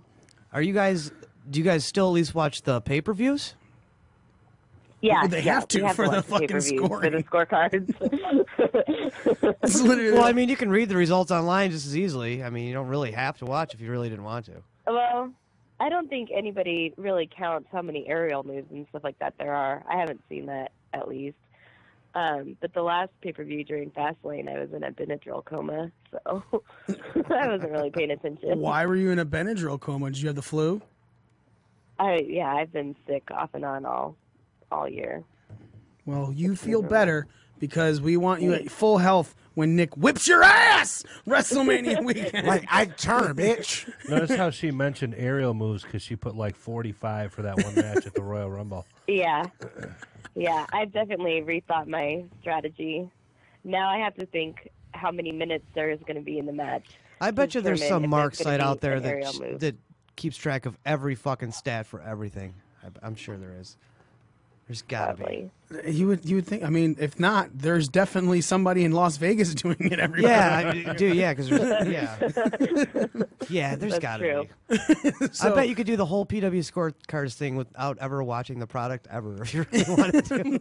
Speaker 7: Do you guys still at least watch the pay-per-views?
Speaker 9: Yeah,
Speaker 1: Well, they have to
Speaker 9: we
Speaker 1: for the
Speaker 9: watch
Speaker 1: fucking
Speaker 9: pay-per-views,
Speaker 1: scoring.
Speaker 9: For the scorecards.
Speaker 1: it's literally.
Speaker 7: Well, I mean, you can read the results online just as easily. I mean, you don't really have to watch if you really didn't want to.
Speaker 9: Well, I don't think anybody really counts how many aerial moves and stuff like that there are. I haven't seen that, at least. But the last pay-per-view during Fastlane, I was in a Benadryl coma, so I wasn't really paying attention.
Speaker 1: Why were you in a Benadryl coma? Did you have the flu?
Speaker 9: I've been sick off and on all year.
Speaker 1: Well, you feel better because we want you at full health when Nick whips your ass WrestleMania weekend.
Speaker 6: Like, I turn, bitch.
Speaker 8: Notice how she mentioned aerial moves because she put like 45 for that one match at the Royal Rumble.
Speaker 9: Yeah. Yeah, I've definitely rethought my strategy. Now I have to think how many minutes there is going to be in the match.
Speaker 7: I bet you there's
Speaker 9: determine
Speaker 7: some
Speaker 9: if
Speaker 7: mark
Speaker 9: there's gonna
Speaker 7: site
Speaker 9: be
Speaker 7: out there
Speaker 9: an aerial move.
Speaker 7: that keeps track of every fucking stat for everything. I'm sure there is. There's gotta
Speaker 9: Probably.
Speaker 1: You would think. I mean, if not, there's definitely somebody in Las Vegas doing it every
Speaker 7: be. Yeah, dude. Yeah, because yeah, there's
Speaker 9: That's
Speaker 7: gotta
Speaker 9: true.
Speaker 7: be.
Speaker 1: So-
Speaker 7: I bet you could do the whole PW scorecards thing without ever watching the product ever if you really wanted to.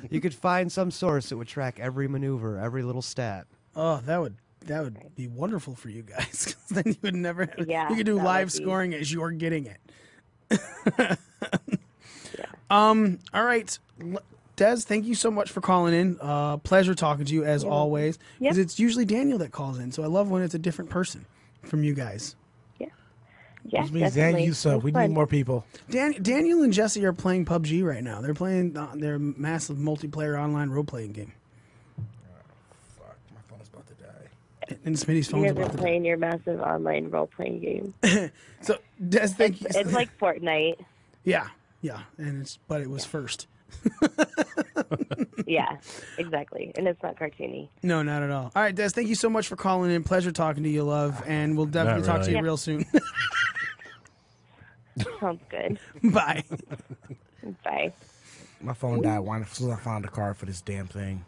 Speaker 7: You could find some source that would track every maneuver, every little stat.
Speaker 1: Oh, that would be wonderful for you guys. 'Cause then you would never.
Speaker 9: Yeah,
Speaker 1: you could do
Speaker 9: that
Speaker 1: live
Speaker 9: would be-
Speaker 1: scoring as you're getting it. All right, Des, thank you so much for calling in. Pleasure talking to you as always. Because it's usually Daniel that calls in, so I love when it's a different person from you guys.
Speaker 9: Yeah,
Speaker 6: Which means
Speaker 9: definitely.
Speaker 6: Dan Yusa.
Speaker 9: It's
Speaker 6: We
Speaker 9: fun.
Speaker 6: need more people.
Speaker 1: Daniel and Jesse are playing PUBG right now. They're playing their massive multiplayer online role playing game.
Speaker 6: Fuck, my phone's about to die.
Speaker 1: And Smitty's
Speaker 9: You
Speaker 1: phone's
Speaker 9: guys are
Speaker 1: about to die.
Speaker 9: playing your massive online role-playing game.
Speaker 1: So, Des, thank you.
Speaker 9: It's like Fortnite.
Speaker 1: Yeah, and it was first.
Speaker 9: Yeah, exactly. And it's not cartoony.
Speaker 1: No, not at all. All right, Des, thank you so much for calling in. Pleasure talking to you, love, and we'll definitely talk to you
Speaker 9: really.
Speaker 1: real soon.
Speaker 9: Sounds good.
Speaker 1: Bye.
Speaker 9: Bye.
Speaker 6: My phone died as soon as I found a card for this damn thing.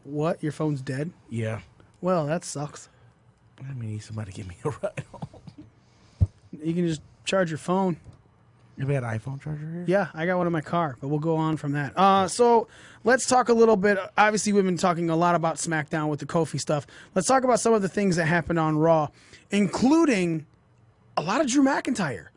Speaker 1: What? Your phone's dead?
Speaker 6: Yeah.
Speaker 1: Well, that sucks.
Speaker 6: I mean, need somebody to give me a ride home.
Speaker 1: You can just charge your phone.
Speaker 6: You have an iPhone charger here?
Speaker 1: Yeah, I got one in my car, but we'll go on from that. So let's talk a little bit. Obviously, we've been talking a lot about SmackDown with the Kofi stuff. Let's talk about some of the things that happened on Raw, including a lot of Drew McIntyre.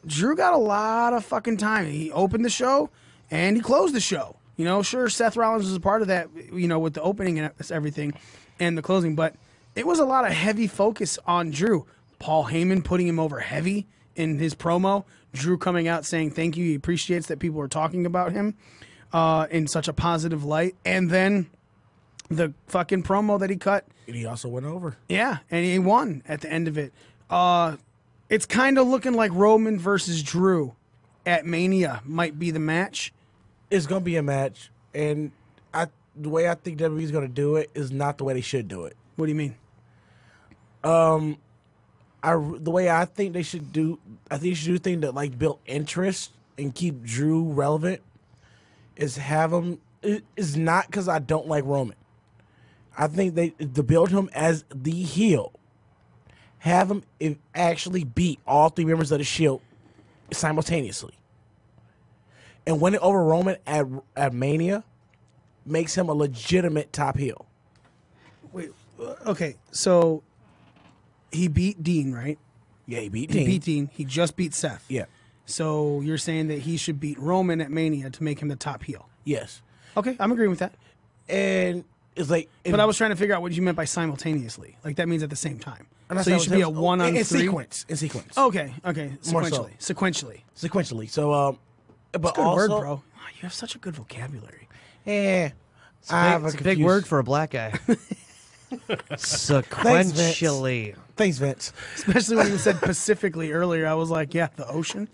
Speaker 1: Drew got a lot of fucking time. He opened the show and he closed the show. You know, sure, Seth Rollins was a part of that, you know, with the opening and everything and the closing, but it was a lot of heavy focus on Drew. Paul Heyman putting him over heavy in his promo. Drew coming out saying thank you. He appreciates that people are talking about him in such a positive light. And then the fucking promo that he cut.
Speaker 6: And he also went over.
Speaker 1: Yeah, and he won at the end of it. It's kind of looking like Roman versus Drew at Mania might be the match.
Speaker 6: It's going to be a match. And the way I think WWE is going to do it is not the way they should do it.
Speaker 1: What do you mean?
Speaker 6: The way I think they should do, I think you should do things that like build interest and keep Drew relevant. Is have him. It's not because I don't like Roman. I think to build him as the heel, have him actually beat all three members of the Shield simultaneously, and win it over Roman at Mania makes him a legitimate top heel.
Speaker 1: Wait, okay, so he beat Dean, right?
Speaker 6: Yeah, he beat
Speaker 1: He
Speaker 6: Dean.
Speaker 1: beat Dean. He just beat Seth.
Speaker 6: Yeah.
Speaker 1: So you're saying that he should beat Roman at Mania to make him the top heel.
Speaker 6: Yes.
Speaker 1: Okay, I'm agreeing with that.
Speaker 6: And it's like,
Speaker 1: But I was trying to figure out what you meant by simultaneously. Like that means at the same time.
Speaker 6: and
Speaker 1: So you should be a one on
Speaker 6: in
Speaker 1: three.
Speaker 6: sequence. In sequence.
Speaker 1: Okay.
Speaker 6: More so.
Speaker 1: Sequentially.
Speaker 6: Sequentially. So, but
Speaker 1: That's a good
Speaker 6: also,
Speaker 1: word, bro. Oh, you have such a good vocabulary.
Speaker 6: Yeah.
Speaker 7: It's a big word for a black guy. Sequentially.
Speaker 6: Thanks, Vince.
Speaker 1: Especially when you said Pacifically earlier, I was like, yeah, the ocean.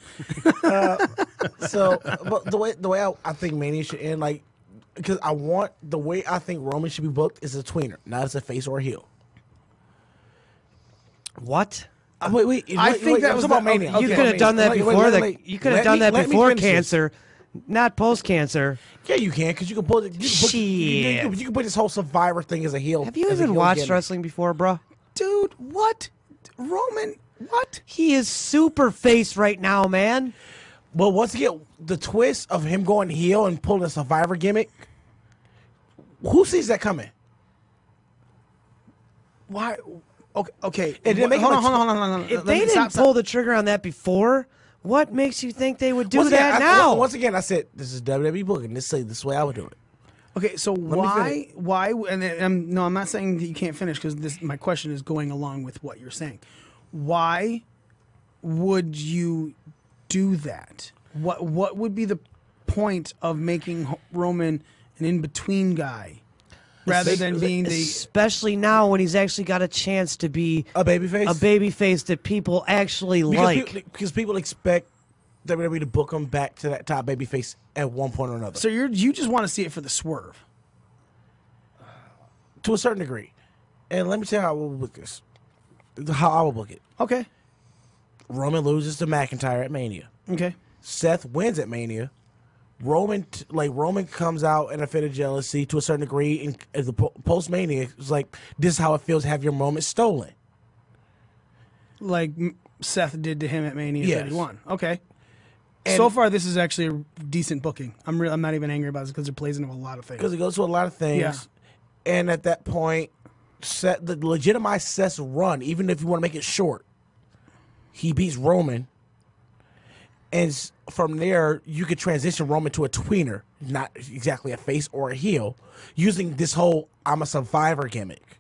Speaker 6: So, but the way I think Mania should end, like, because the way I think Roman should be booked is a tweener, not as a face or a heel.
Speaker 7: What?
Speaker 6: Wait.
Speaker 1: I think that
Speaker 6: I'm
Speaker 1: was
Speaker 6: talking about
Speaker 1: the-
Speaker 6: Mania.
Speaker 1: okay.
Speaker 7: You could have done that before. You could have done that
Speaker 6: let me
Speaker 7: before
Speaker 6: finish this.
Speaker 7: cancer, not post cancer.
Speaker 6: Yeah, you can, because you can put you can put this whole Survivor thing as a heel.
Speaker 7: Have you
Speaker 6: as a
Speaker 7: even
Speaker 6: heel
Speaker 7: watched
Speaker 6: gimmick.
Speaker 7: wrestling before, bro?
Speaker 1: Dude, what? Roman, what?
Speaker 7: He is super face right now, man.
Speaker 6: Well, once again, the twist of him going heel and pulling a Survivor gimmick, who sees that coming?
Speaker 1: Why? Okay.
Speaker 6: And then make
Speaker 1: hold
Speaker 6: him
Speaker 1: on.
Speaker 7: If they didn't pull the trigger on that before, what makes you think they would do
Speaker 6: Once
Speaker 7: that
Speaker 6: again,
Speaker 7: now?
Speaker 6: Once again, I said this is WWE booking. This is the way I would do it.
Speaker 1: Okay, so
Speaker 6: me
Speaker 1: why? And then, no, I'm not saying that you can't finish because my question is going along with what you're saying. Why would you do that? What would be the point of making Roman an in-between guy rather than being the?
Speaker 7: Especially now when he's actually got a chance to be
Speaker 6: A babyface?
Speaker 7: a babyface that people actually like.
Speaker 6: Because people expect WWE to book him back to that top babyface at one point or another.
Speaker 1: So you just want to see it for the swerve.
Speaker 6: To a certain degree. And let me tell you how I will book this. How I will book it.
Speaker 1: Okay.
Speaker 6: Roman loses to McIntyre at Mania.
Speaker 1: Okay.
Speaker 6: Seth wins at Mania. Roman comes out in a fit of jealousy to a certain degree, and as the post Mania, it's like, this is how it feels to have your moment stolen.
Speaker 1: Like Seth did to him at Mania
Speaker 6: Yes.
Speaker 1: 31. Okay.
Speaker 6: And-
Speaker 1: So far, this is actually a decent booking. I'm not even angry about this because it plays into a lot of things.
Speaker 6: Because it goes to a lot of things.
Speaker 1: Yeah.
Speaker 6: And at that point, legitimize Seth's run, even if you want to make it short. He beats Roman. And from there, you could transition Roman to a tweener, not exactly a face or a heel, using this whole I'm a Survivor gimmick.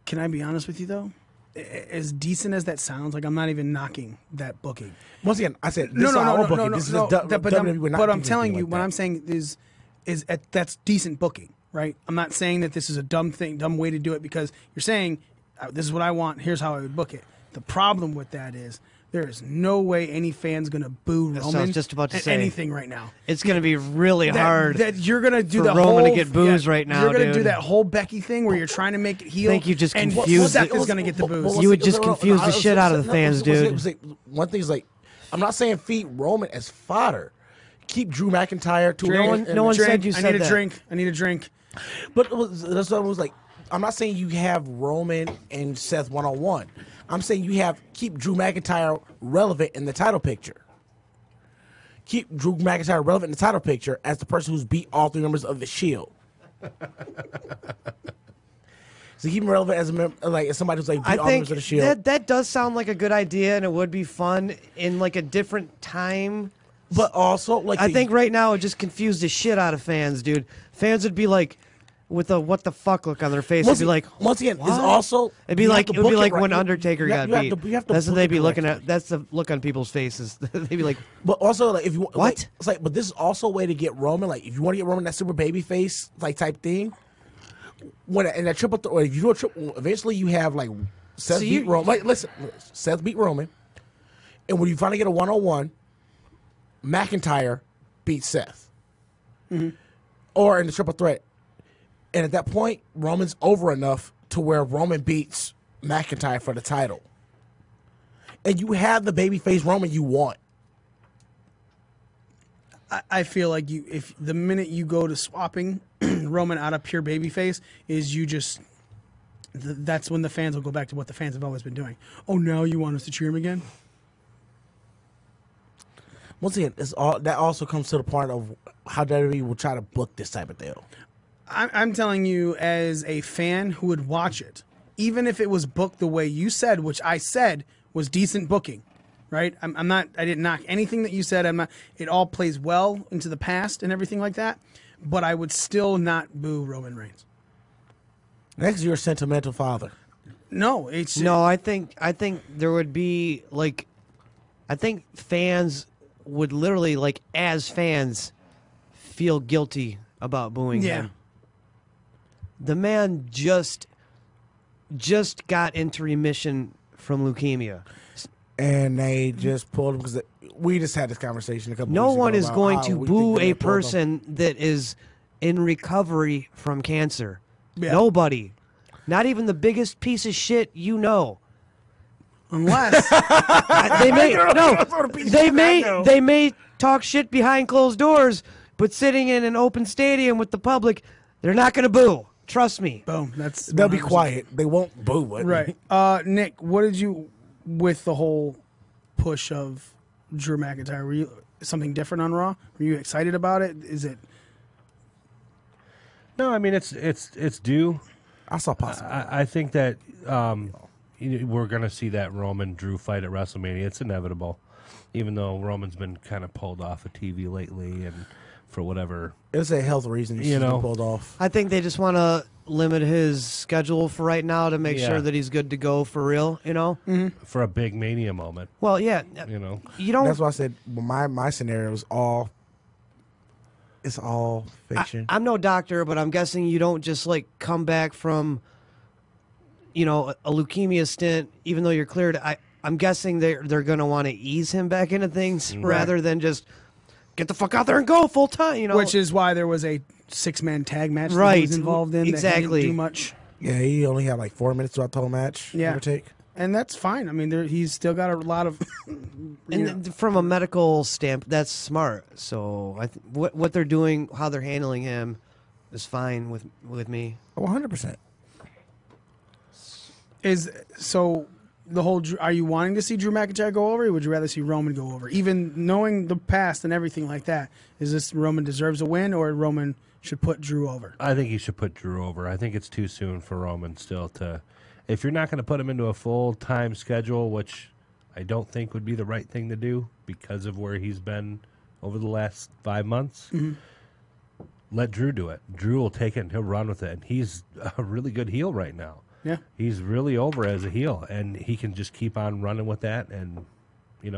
Speaker 1: Can I be honest with you, though? As decent as that sounds, like I'm not even knocking that booking.
Speaker 6: Once again, I said this is our booking. This is just WWE. We're not
Speaker 1: But I'm
Speaker 6: doing
Speaker 1: telling
Speaker 6: anything
Speaker 1: you,
Speaker 6: like
Speaker 1: what
Speaker 6: that.
Speaker 1: I'm saying is that's decent booking, right? I'm not saying that this is a dumb way to do it because you're saying this is what I want. Here's how I would book it. The problem with that is there is no way any fan's gonna boo
Speaker 7: That's what I
Speaker 1: Roman
Speaker 7: was just about to
Speaker 1: at
Speaker 7: say.
Speaker 1: anything right now.
Speaker 7: It's going to be really hard.
Speaker 1: That you're gonna do
Speaker 7: for
Speaker 1: the
Speaker 7: Roman
Speaker 1: whole
Speaker 7: to get boos right now,
Speaker 1: You're gonna
Speaker 7: dude.
Speaker 1: do that whole Becky thing where you're trying to make it heel.
Speaker 7: think you just
Speaker 1: and
Speaker 7: confused
Speaker 1: Seth
Speaker 7: it.
Speaker 1: is gonna get the boos.
Speaker 7: You would just confuse the shit out of the fans, dude.
Speaker 6: One thing's like, I'm not saying feed Roman as fodder. Keep Drew McIntyre to
Speaker 7: No one said you
Speaker 1: I
Speaker 7: said
Speaker 1: need a
Speaker 7: that.
Speaker 1: drink. I need a drink.
Speaker 6: But that's what I was like. I'm not saying you have Roman and Seth 1-on-1. I'm saying you keep Drew McIntyre relevant in the title picture. Keep Drew McIntyre relevant in the title picture as the person who's beat all three members of the Shield. So keep him relevant as as somebody who's like beat
Speaker 7: I
Speaker 6: all
Speaker 7: think
Speaker 6: members of the Shield.
Speaker 7: that does sound like a good idea, and it would be fun in like a different time.
Speaker 6: But also,
Speaker 7: I think right now it just confused the shit out of fans, dude. Fans would be like, with a what the fuck look on their face. It'd be like,
Speaker 6: once again,
Speaker 7: what?
Speaker 6: it's also
Speaker 7: It'd be
Speaker 6: you have
Speaker 7: like
Speaker 6: to
Speaker 7: it would be
Speaker 6: book it
Speaker 7: like
Speaker 6: right.
Speaker 7: when Undertaker got beat.
Speaker 6: You have to
Speaker 7: That's what
Speaker 6: book
Speaker 7: they'd
Speaker 6: it
Speaker 7: be looking
Speaker 6: correctly.
Speaker 7: at. That's the look on people's faces. They'd be like,
Speaker 6: But also, like, if you
Speaker 7: What?
Speaker 6: like, it's like, but this is also a way to get Roman. Like, if you want to get Roman that super baby face like type thing, when in that triple, or if you do a triple, eventually you have like Seth
Speaker 7: So
Speaker 6: beat
Speaker 7: you-
Speaker 6: Roman. Like, listen, Seth beat Roman, and when you finally get a 1-on-1, McIntyre beats Seth, or in the triple threat, and at that point, Roman's over enough to where Roman beats McIntyre for the title, and you have the babyface Roman you want.
Speaker 1: I feel like if the minute you go to swapping Roman out of pure babyface is you just that's when the fans will go back to what the fans have always been doing. Oh, now you want us to cheer him again?
Speaker 6: Once again, that also comes to the point of how WWE will try to book this type of deal.
Speaker 1: I'm telling you, as a fan who would watch it, even if it was booked the way you said, which I said was decent booking, right? I'm not. I didn't knock anything that you said. I'm not. It all plays well into the past and everything like that. But I would still not boo Roman Reigns.
Speaker 6: Next, you're a sentimental father.
Speaker 1: No, it's
Speaker 7: No, I think there would be like, I think fans would literally like as fans feel guilty about booing him. The man just got into remission from leukemia.
Speaker 6: And they just pulled him because we just had this conversation a couple
Speaker 7: No
Speaker 6: weeks
Speaker 7: one
Speaker 6: ago
Speaker 7: is
Speaker 6: about
Speaker 7: going
Speaker 6: how
Speaker 7: to
Speaker 6: we
Speaker 7: boo
Speaker 6: think they
Speaker 7: a
Speaker 6: pulled him.
Speaker 7: person that is in recovery from cancer.
Speaker 1: Yeah.
Speaker 7: Nobody. Not even the biggest piece of shit you know.
Speaker 1: unless
Speaker 7: They may
Speaker 6: know.
Speaker 7: they may talk shit behind closed doors, but sitting in an open stadium with the public, they're not going to boo. Trust me.
Speaker 1: boom. That's
Speaker 6: They'll be
Speaker 1: 100%.
Speaker 6: quiet. They won't boo it.
Speaker 1: Right. Nick, what did you with the whole push of Drew McIntyre? Were you something different on Raw? Were you excited about it? Is it?
Speaker 8: No, I mean it's due.
Speaker 6: I saw possible.
Speaker 8: I think that we're going to see that Roman Drew fight at WrestleMania. It's inevitable, even though Roman's been kind of pulled off of TV lately, and for whatever.
Speaker 6: It's a health reason he's been pulled off.
Speaker 7: I think they just want to limit his schedule for right now to make sure that he's good to go for real, you know?
Speaker 8: For a big Mania moment,
Speaker 7: Well, yeah.
Speaker 8: you know.
Speaker 7: You don't
Speaker 6: That's why I said my scenario is all. It's all fiction.
Speaker 7: I'm no doctor, but I'm guessing you don't just like come back from, a leukemia stint, even though you're cleared. I'm guessing they're going to want to ease him back into things rather than just get the fuck out there and go full time.
Speaker 1: Which is why there was a 6-man tag match that he
Speaker 7: Right.
Speaker 1: was involved in.
Speaker 7: Exactly.
Speaker 1: That he didn't do much.
Speaker 6: Yeah, he only had like 4 minutes throughout the whole match.
Speaker 1: Yeah.
Speaker 6: Give or take.
Speaker 1: And that's fine. I mean, he's still got a lot of.
Speaker 7: And from a medical stamp, that's smart. So what they're doing, how they're handling him, is fine with me.
Speaker 6: 100%.
Speaker 1: So the whole. Are you wanting to see Drew McIntyre go over, or would you rather see Roman go over? Even knowing the past and everything like that, is this Roman deserves a win, or Roman should put Drew over?
Speaker 8: I think he should put Drew over. I think it's too soon for Roman still to. If you're not going to put him into a full-time schedule, which I don't think would be the right thing to do because of where he's been over the last 5 months, let Drew do it. Drew will take it and he'll run with it. And he's a really good heel right now.
Speaker 1: Yeah.
Speaker 8: He's really over as a heel, and he can just keep on running with that. And,
Speaker 6: It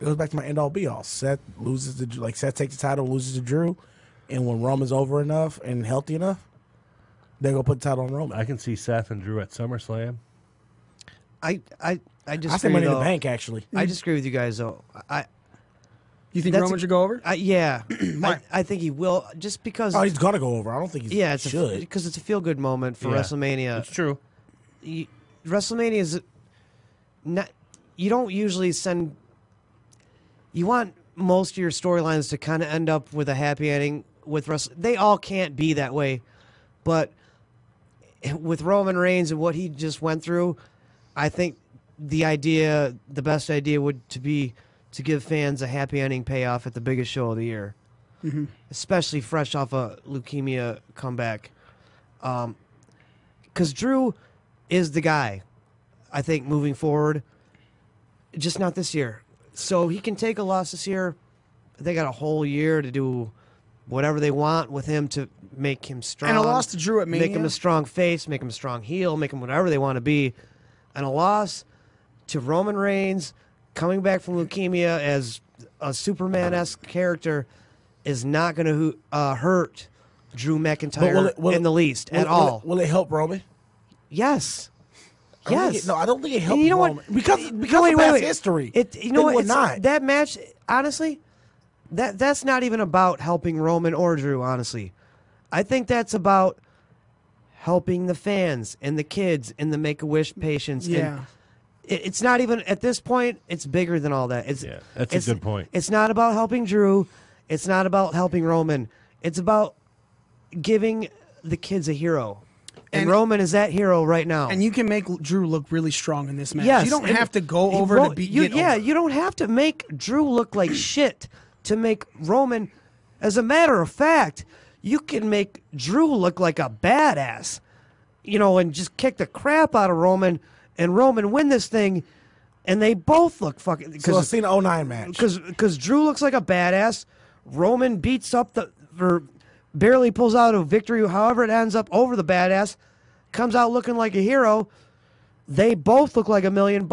Speaker 6: goes back to my end-all be-all. Seth takes the title, loses to Drew, and when Roman's over enough and healthy enough, they're going to put the title on Roman.
Speaker 8: I can see Seth and Drew at SummerSlam.
Speaker 7: I disagree.
Speaker 6: I say Money in the
Speaker 7: though.
Speaker 6: Bank, actually.
Speaker 7: I disagree with you guys though.
Speaker 1: You think
Speaker 7: That's
Speaker 1: Roman
Speaker 7: a-
Speaker 1: should go over?
Speaker 7: Yeah, I think he will just because.
Speaker 6: Oh, he's going to go over. I don't think he should.
Speaker 7: Because it's a feel good moment for
Speaker 8: Yeah,
Speaker 7: WrestleMania.
Speaker 8: It's true.
Speaker 7: WrestleMania is not. You don't usually send. You want most of your storylines to kind of end up with a happy ending. With they all can't be that way, but with Roman Reigns and what he just went through, I think the best idea would be to give fans a happy ending payoff at the biggest show of the year, especially fresh off a leukemia comeback. Because Drew is the guy, I think, moving forward, just not this year. So he can take a loss this year. They got a whole year to do whatever they want with him to make him strong.
Speaker 1: And a loss to Drew at Mania.
Speaker 7: Make him a strong face, make him a strong heel, make him whatever they want to be. And a loss to Roman Reigns coming back from leukemia as a Superman-esque character is not going to hurt Drew McIntyre in the least at all.
Speaker 6: Will it help Roman?
Speaker 7: Yes.
Speaker 6: I don't
Speaker 7: Yes.
Speaker 6: think I don't think it helps
Speaker 7: And you know
Speaker 6: Roman.
Speaker 7: what?
Speaker 6: Because of past history.
Speaker 7: You know
Speaker 6: it
Speaker 7: what?
Speaker 6: would not.
Speaker 7: That match, honestly, that's not even about helping Roman or Drew, honestly. I think that's about helping the fans and the kids and the Make-A-Wish patients.
Speaker 1: Yeah.
Speaker 7: And it's not even, at this point, it's bigger than all that.
Speaker 8: Yeah, that's a good point.
Speaker 7: It's not about helping Drew. It's not about helping Roman. It's about giving the kids a hero. And Roman is that hero right now.
Speaker 1: And you can make Drew look really strong in this match.
Speaker 7: Yes,
Speaker 1: You don't
Speaker 7: and
Speaker 1: have to go
Speaker 7: he
Speaker 1: over
Speaker 7: ro-
Speaker 1: to beat
Speaker 7: you.
Speaker 1: get
Speaker 7: Yeah,
Speaker 1: over.
Speaker 7: you don't have to make Drew look like shit to make Roman. As a matter of fact, you can make Drew look like a badass, and just kick the crap out of Roman, and Roman win this thing, and they both look fucking.
Speaker 6: So I've seen the 09 match.
Speaker 7: Because Drew looks like a badass. Roman beats up or barely pulls out a victory, however it ends up, over the badass. Comes out looking like a hero. They both look like $1 million.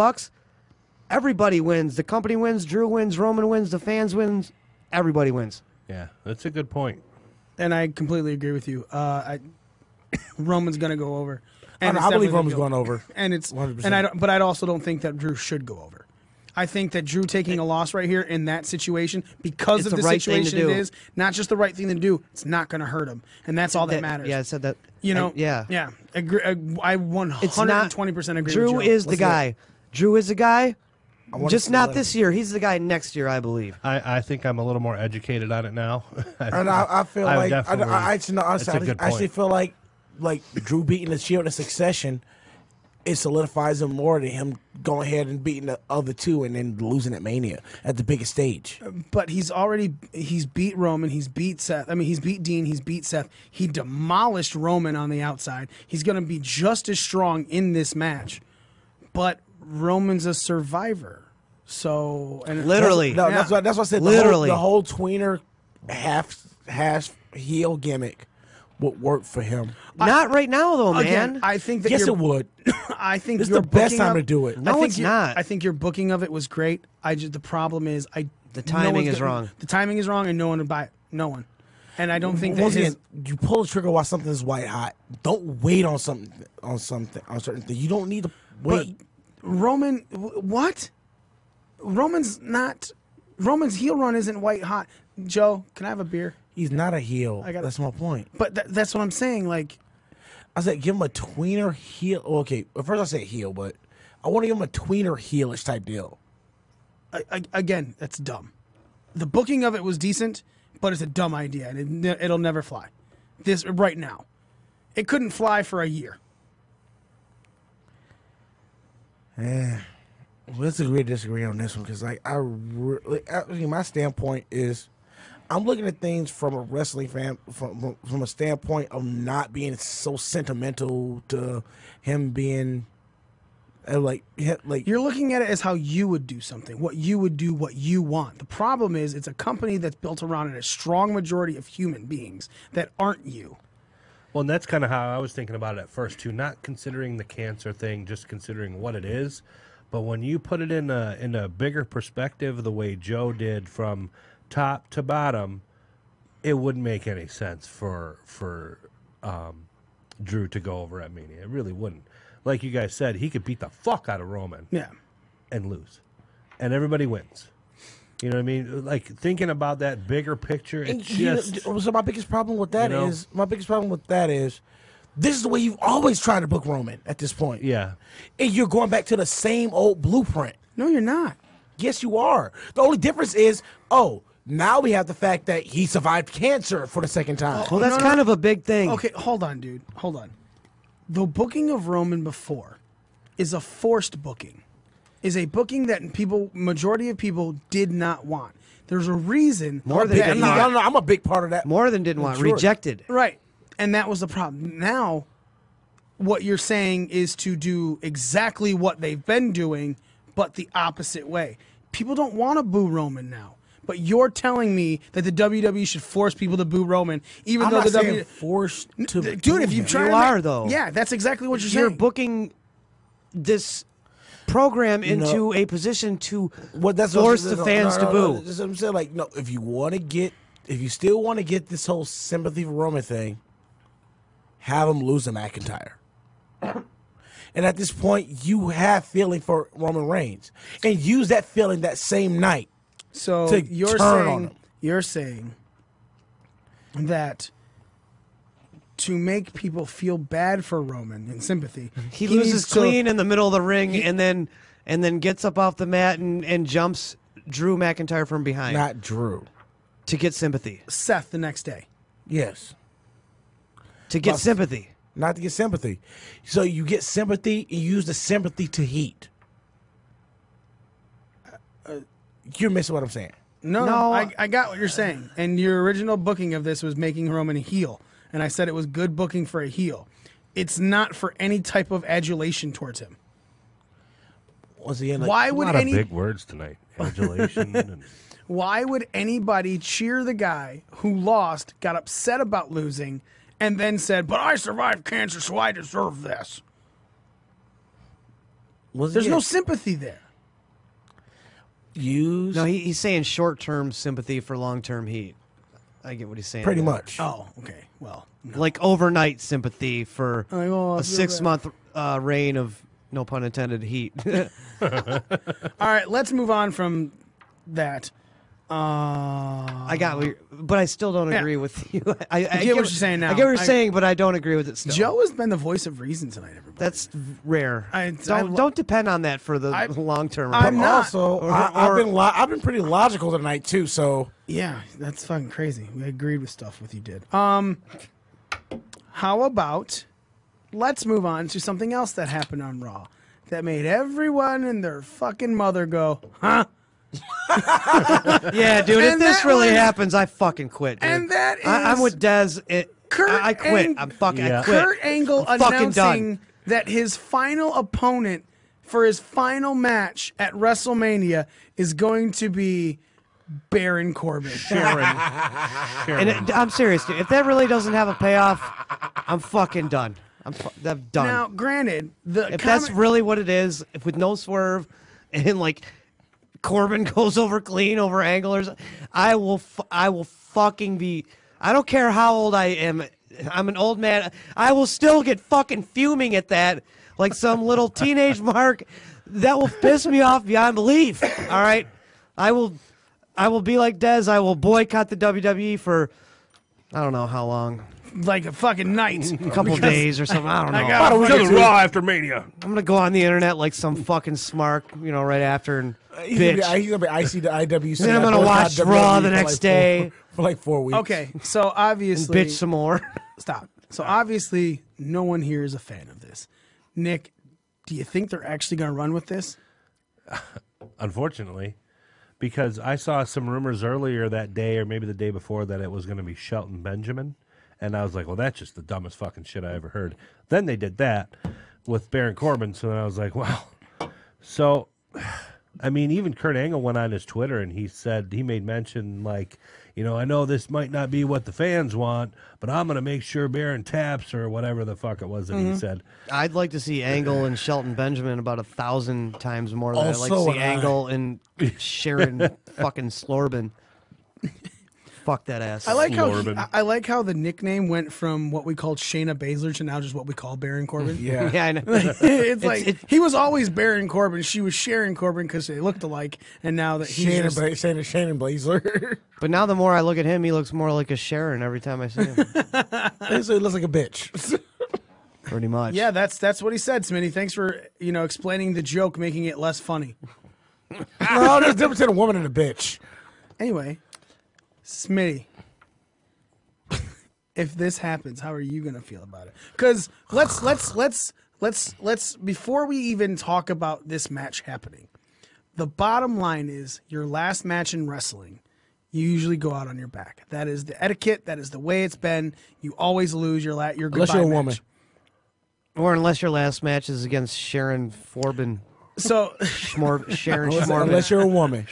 Speaker 7: Everybody wins. The company wins. Drew wins. Roman wins. The fans wins. Everybody wins.
Speaker 8: Yeah, that's a good point.
Speaker 1: And I completely agree with you. Roman's gonna go over. And
Speaker 6: I believe Roman's going over.
Speaker 1: And it's
Speaker 6: 100%.
Speaker 1: and but I also don't think that Drew should go over. I think that Drew taking a loss right here in that situation, because
Speaker 7: It's
Speaker 1: of the
Speaker 7: the right thing to
Speaker 1: situation it
Speaker 7: do.
Speaker 1: is, not just the right thing to do, it's not going to hurt him, and that's all that matters.
Speaker 7: Yeah, I said that.
Speaker 1: You know,
Speaker 7: yeah.
Speaker 1: Agree, I 120% agree.
Speaker 7: Drew
Speaker 1: with Joe.
Speaker 7: is the guy. Drew is the guy.
Speaker 6: wanna
Speaker 7: Just
Speaker 6: see
Speaker 7: not
Speaker 6: what-
Speaker 7: this year. He's the guy next year, I believe.
Speaker 8: I think I'm a little more educated on it now.
Speaker 6: And I feel
Speaker 8: I
Speaker 6: like
Speaker 8: definitely-
Speaker 6: I actually, no, honestly,
Speaker 8: that's a good
Speaker 6: I actually
Speaker 8: point.
Speaker 6: feel like Drew beating the Shield in succession, it solidifies him more than him going ahead and beating the other two and then losing at Mania at the biggest stage.
Speaker 1: But he's beat Roman, he's beat Seth. I mean, he's beat Dean, he's beat Seth. He demolished Roman on the outside. He's going to be just as strong in this match. But Roman's a survivor. So, and
Speaker 7: Literally.
Speaker 6: That's what I said.
Speaker 7: Literally.
Speaker 6: The whole tweener half heel gimmick would work for him.
Speaker 7: Not right now, though, man.
Speaker 1: Again, I think that
Speaker 6: Yes,
Speaker 1: you're-
Speaker 6: it would.
Speaker 1: I think
Speaker 6: This is
Speaker 1: your
Speaker 6: the best
Speaker 1: booking
Speaker 6: time
Speaker 1: of-
Speaker 6: to do it.
Speaker 7: No,
Speaker 1: I think
Speaker 7: it's
Speaker 1: your-
Speaker 7: not.
Speaker 1: I think your booking of it was great. The problem is
Speaker 7: The timing is wrong.
Speaker 1: The timing is wrong, and no one would buy it. No one. And I don't think that
Speaker 6: Once
Speaker 1: his,
Speaker 6: again, you pull the trigger while something's white hot. Don't wait on something on certain thing. You don't need to wait.
Speaker 1: Roman, what? Roman's heel run isn't white hot. Joe, can I have a beer?
Speaker 6: He's not a heel. That's my point.
Speaker 1: But that's what I'm saying. Like,
Speaker 6: I said, give him a tweener heel. Okay, at first I said heel, but I want to give him a tweener heelish type deal.
Speaker 1: again, that's dumb. The booking of it was decent, but it's a dumb idea, and it'll never fly. This right now, it couldn't fly for a year.
Speaker 6: Let's agree to disagree on this one because, like, my standpoint is, I'm looking at things from a wrestling fan from a standpoint of not being so sentimental to him being like
Speaker 1: You're looking at it as how you would do something, what you would do, what you want. The problem is it's a company that's built around a strong majority of human beings that aren't you.
Speaker 8: Well, and that's kind of how I was thinking about it at first too. Not considering the cancer thing, just considering what it is. But when you put it in a bigger perspective, the way Joe did from top to bottom, it wouldn't make any sense for Drew to go over at Mania. It really wouldn't. Like you guys said, he could beat the fuck out of Roman, and lose, and everybody wins. You know what I mean? Like, thinking about that bigger picture, it just...
Speaker 6: So my biggest problem with that is, this is the way you've always tried to book Roman at this point.
Speaker 8: Yeah.
Speaker 6: And you're going back to the same old blueprint.
Speaker 1: No, you're not.
Speaker 6: Yes, you are. The only difference is, now we have the fact that he survived cancer for the second time.
Speaker 7: Well, that's kind of a big thing.
Speaker 1: Okay, hold on, dude. Hold on. The booking of Roman before is a forced booking. Is a booking that majority of people did not want. There's a reason.
Speaker 7: More than
Speaker 6: No, I'm a big part of that.
Speaker 7: More than didn't want.
Speaker 6: Sure.
Speaker 7: Rejected.
Speaker 1: Right. And that was the problem. Now, what you're saying is to do exactly what they've been doing, but the opposite way. People don't want to boo Roman now. But you're telling me that the WWE should force people to boo Roman, even though
Speaker 6: not
Speaker 1: the
Speaker 6: saying
Speaker 1: WWE
Speaker 6: forced to
Speaker 1: Dude,
Speaker 6: boo
Speaker 1: if you
Speaker 6: him.
Speaker 1: try
Speaker 7: You
Speaker 1: to
Speaker 7: are, though.
Speaker 1: Yeah, that's exactly what you're
Speaker 7: You're
Speaker 1: saying.
Speaker 7: booking this program into a position to force the fans to boo.
Speaker 6: That's what I'm saying. Like, no, if you still want to get this whole sympathy for Roman thing, have him lose to McIntyre. And at this point, you have feeling for Roman Reigns, and use that feeling that same night.
Speaker 1: So
Speaker 6: to
Speaker 1: you're
Speaker 6: turn on him.
Speaker 1: saying that to make people feel bad for Roman in sympathy,
Speaker 7: He
Speaker 1: needs
Speaker 7: loses
Speaker 1: to-
Speaker 7: clean in the middle of the ring, and then gets up off the mat and jumps Drew McIntyre from behind
Speaker 6: Not Drew.
Speaker 7: to get sympathy.
Speaker 1: Seth the next day.
Speaker 6: Yes.
Speaker 7: To get
Speaker 6: But-
Speaker 7: sympathy.
Speaker 6: Not to get sympathy. So you get sympathy and use the sympathy to heat. You're missing what I'm saying.
Speaker 1: No,
Speaker 7: No.
Speaker 1: I got what you're saying. And your original booking of this was making Roman a heel. And I said it was good booking for a heel. It's not for any type of adulation towards him.
Speaker 6: Once again, like,
Speaker 1: Why
Speaker 8: A
Speaker 1: would
Speaker 8: lot
Speaker 1: any
Speaker 8: of big words tonight. Adulation. And
Speaker 1: Why would anybody cheer the guy who lost, got upset about losing, and then said, "But I survived cancer, so I deserve this"? There's no sympathy there.
Speaker 7: No, he's saying short-term sympathy for long-term heat. I get what he's saying.
Speaker 6: Pretty
Speaker 7: there.
Speaker 6: much.
Speaker 1: Oh, okay. Well, no.
Speaker 7: Like overnight sympathy for
Speaker 1: Like, oh, I
Speaker 7: a
Speaker 1: feel
Speaker 7: 6-month reign of, no pun intended, heat.
Speaker 1: All right, let's move on from that.
Speaker 7: I got what but I still don't agree with you. I
Speaker 1: get what you're saying now.
Speaker 7: I get what you're saying, but I don't agree with it still.
Speaker 1: Joe has been the voice of reason tonight, everybody.
Speaker 7: That's rare.
Speaker 1: I
Speaker 7: Don't depend on that for the long term.
Speaker 1: I'm not.
Speaker 6: Also, I've been pretty logical tonight too. So
Speaker 1: Yeah, that's fucking crazy. We agreed with stuff with you did. How about let's move on to something else that happened on Raw that made everyone and their fucking mother go, huh?
Speaker 7: Yeah, dude. If
Speaker 1: And
Speaker 7: this
Speaker 1: that
Speaker 7: really
Speaker 1: was-
Speaker 7: happens, I fucking quit. Dude.
Speaker 1: And that is
Speaker 7: I'm with Dez. I quit.
Speaker 1: Ang-
Speaker 7: I'm fucking.
Speaker 8: Yeah.
Speaker 7: I quit.
Speaker 1: Kurt Angle
Speaker 7: I'm fucking
Speaker 1: announcing
Speaker 7: done.
Speaker 1: that his final opponent for his final match at WrestleMania is going to be Baron Corbin.
Speaker 7: And I'm serious, dude. If that really doesn't have a payoff, I'm fucking done. I'm done.
Speaker 1: Now, granted,
Speaker 7: if that's really what it is, if with no swerve, and like Corbin goes over clean over Angle, I will fucking be. I don't care how old I am. I'm an old man. I will still get fucking fuming at that, like some little teenage Mark. That will piss me off beyond belief. All right, I will be like Dez. I will boycott the WWE for I don't know how long.
Speaker 1: like a fucking night.
Speaker 7: A couple days or something. I don't know.
Speaker 1: I got
Speaker 8: Until the Raw after Mania.
Speaker 7: I'm gonna go on the internet like some fucking smart, right after and bitch.
Speaker 6: He's gonna be icy to IWC.
Speaker 7: Then I'm gonna watch Raw the next day.
Speaker 6: For like 4 weeks.
Speaker 1: Okay, so obviously,
Speaker 7: Bitch some more.
Speaker 1: Stop. So obviously, no one here is a fan of this. Nick, do you think they're actually going to run with this?
Speaker 8: Unfortunately, because I saw some rumors earlier that day, or maybe the day before, that it was going to be Shelton Benjamin, and I was like, well, that's just the dumbest fucking shit I ever heard. Then they did that with Baron Corbin, so then I was like, wow. So, I mean, even Kurt Angle went on his Twitter and he said, he made mention, like, I know this might not be what the fans want, but I'm going to make sure Baron taps, or whatever the fuck it was that he said.
Speaker 7: I'd like to see Angle and Shelton Benjamin about 1,000 times more than I'd like to
Speaker 6: Also,
Speaker 7: see Angle and Sharon fucking Slorbin. Fuck that ass.
Speaker 1: I like
Speaker 8: Corbin.
Speaker 1: how I like how the nickname went from what we called Shayna Baszler to now just what we call Baron Corbin.
Speaker 6: Yeah.
Speaker 7: Yeah, I know.
Speaker 1: It's like he was always Baron Corbin. She was Sharon Corbin because they looked alike, and now that he's
Speaker 6: Shannon,
Speaker 1: just,
Speaker 6: Shannon Blazer.
Speaker 7: But now the more I look at him, he looks more like a Sharon every time I see him.
Speaker 6: So he looks like a bitch.
Speaker 7: Pretty much.
Speaker 1: yeah, that's what he said, Smitty. Thanks for explaining the joke, making it less funny.
Speaker 6: No, there's a difference between a woman and a bitch.
Speaker 1: Anyway, Smitty, if this happens, how are you gonna feel about it? Because let's before we even talk about this match happening, the bottom line is your last match in wrestling, you usually go out on your back. That is the etiquette. That is the way it's been. You always lose your
Speaker 6: Unless
Speaker 1: goodbye
Speaker 6: you're a
Speaker 1: match.
Speaker 6: woman.
Speaker 7: Or unless your last match is against Sharon Forbin.
Speaker 1: So
Speaker 7: Sharon
Speaker 6: Unless
Speaker 7: Schmorbin.
Speaker 6: you're a woman.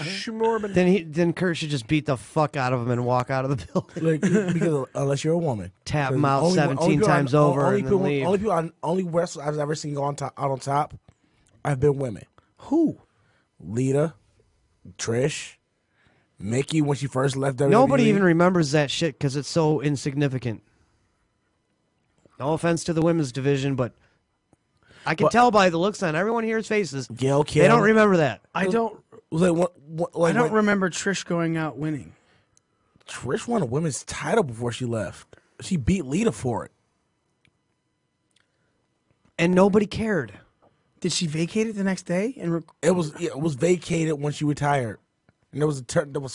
Speaker 7: Then Kurt should just beat the fuck out of him and walk out of the building.
Speaker 6: Like, because unless you're a woman.
Speaker 7: Tap him out
Speaker 6: Only
Speaker 7: 17
Speaker 6: people
Speaker 7: times over and then leave.
Speaker 6: Only wrestlers I've ever seen go out on top have been women.
Speaker 1: who?
Speaker 6: Lita, Trish, Mickey when she first left WWE.
Speaker 7: Nobody even remembers that shit because it's so insignificant. No offense to the women's division, but I can tell by the looks on everyone here's faces.
Speaker 6: Gail Kim.
Speaker 7: They don't remember that.
Speaker 1: I don't
Speaker 6: I don't
Speaker 1: remember Trish going out winning.
Speaker 6: Trish won a women's title before she left. She beat Lita for it.
Speaker 7: And nobody cared.
Speaker 1: Did she vacate it the next day? And
Speaker 6: It was vacated when she retired. And there was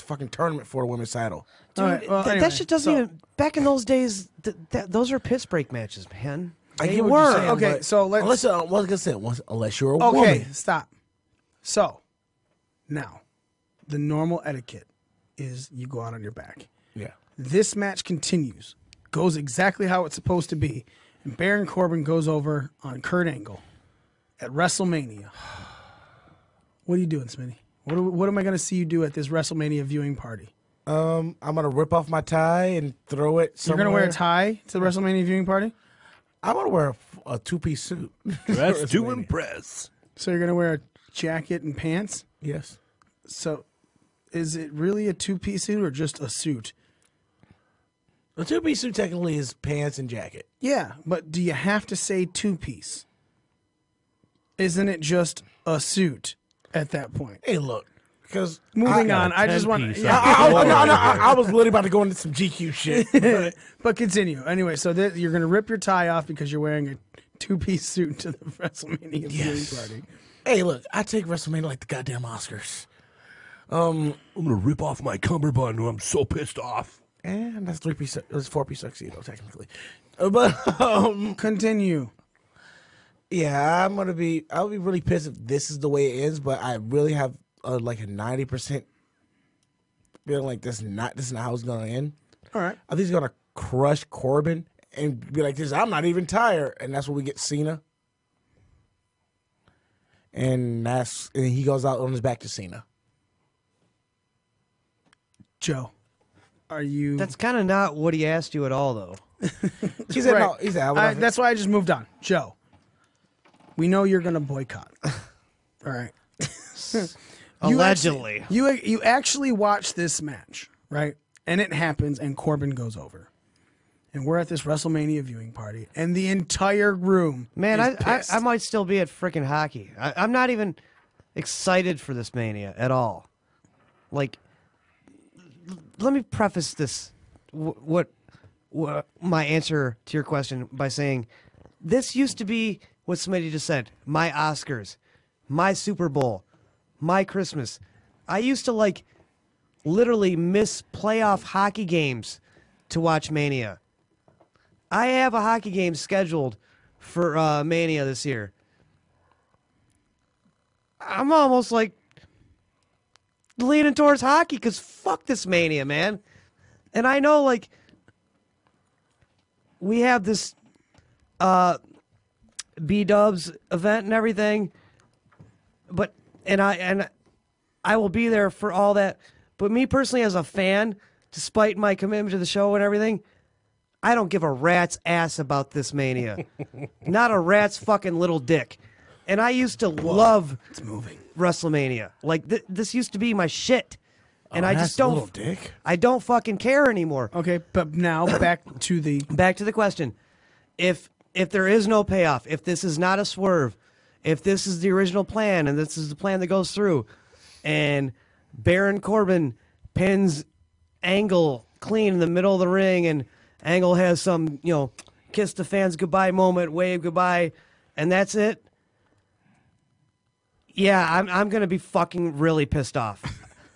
Speaker 6: a fucking tournament for the women's title.
Speaker 7: Dude,
Speaker 1: All right, well, anyway,
Speaker 7: that shit doesn't even... Back in those days, those are piss break matches, man.
Speaker 6: I
Speaker 7: They
Speaker 6: get what
Speaker 7: were.
Speaker 6: you're saying,
Speaker 1: Okay,
Speaker 6: but
Speaker 1: so let's-
Speaker 6: unless you're a
Speaker 1: okay,
Speaker 6: woman.
Speaker 1: stop. So now, the normal etiquette is you go out on your back.
Speaker 6: Yeah.
Speaker 1: This match continues, goes exactly how it's supposed to be, and Baron Corbin goes over on Kurt Angle at WrestleMania. What are you doing, Smitty? What am I going to see you do at this WrestleMania viewing party?
Speaker 6: I'm gonna rip off my tie and throw it somewhere.
Speaker 1: You're going to wear a tie to the WrestleMania viewing party?
Speaker 6: I'm gonna wear a two-piece suit.
Speaker 8: Dress to impress.
Speaker 1: So you're going to wear a jacket and pants?
Speaker 6: Yes.
Speaker 1: So is it really a two-piece suit or just a suit?
Speaker 6: A two-piece suit technically is pants and jacket.
Speaker 1: Yeah, but do you have to say two-piece? Isn't it just a suit at that point?
Speaker 6: Hey, look, because
Speaker 1: Moving on, I just want to.
Speaker 6: I was literally about to go into some GQ shit.
Speaker 1: But continue. Anyway, so you're going to rip your tie off because you're wearing a two-piece suit to the WrestleMania viewing party.
Speaker 6: Hey, look, I take WrestleMania like the goddamn Oscars.
Speaker 8: I'm gonna rip off my cummerbund. I'm so pissed off.
Speaker 6: And that's three-piece. It was four-piece tuxedo technically, but
Speaker 1: Continue.
Speaker 6: yeah, I'll be really pissed if this is the way it ends. But I really have like a 90% feeling like this is not how it's gonna end.
Speaker 1: All right.
Speaker 6: I think he's gonna crush Corbin and be like, "This, I'm not even tired," and that's when we get Cena. And he goes out on his back to Cena.
Speaker 1: Joe, are you?
Speaker 7: That's kind of not what he asked you at all, though.
Speaker 6: He said
Speaker 1: Right.
Speaker 6: no. He said
Speaker 1: That's why I just moved on. Joe, we know you're going to boycott. All right.
Speaker 7: Allegedly.
Speaker 1: You actually watch this match, right? And it happens, and Corbin goes over. And we're at this WrestleMania viewing party, and the entire room
Speaker 7: Man,
Speaker 1: is
Speaker 7: I
Speaker 1: pissed.
Speaker 7: might still be at freaking hockey. I'm not even excited for this Mania at all. Like, let me preface this, what my answer to your question by saying, this used to be what somebody just said, my Oscars, my Super Bowl, my Christmas. I used to, like, literally miss playoff hockey games to watch Mania. I have a hockey game scheduled for Mania this year. I'm almost like leaning towards hockey because fuck this Mania, man. And I know, like, we have this B-Dubs event and everything, but I will be there for all that. But me personally, as a fan, despite my commitment to the show and everything, I don't give a rat's ass about this Mania. Not a rat's fucking little dick. And I used to love WrestleMania. Like, this used to be my shit. And I just don't.
Speaker 6: Little dick.
Speaker 7: I don't fucking care anymore.
Speaker 1: Okay, but now back to the
Speaker 7: question. If there is no payoff, if this is not a swerve, if this is the original plan and this is the plan that goes through, and Baron Corbin pins Angle clean in the middle of the ring, and Angle has some, kiss the fans goodbye moment, wave goodbye, and that's it. Yeah, I'm gonna be fucking really pissed off.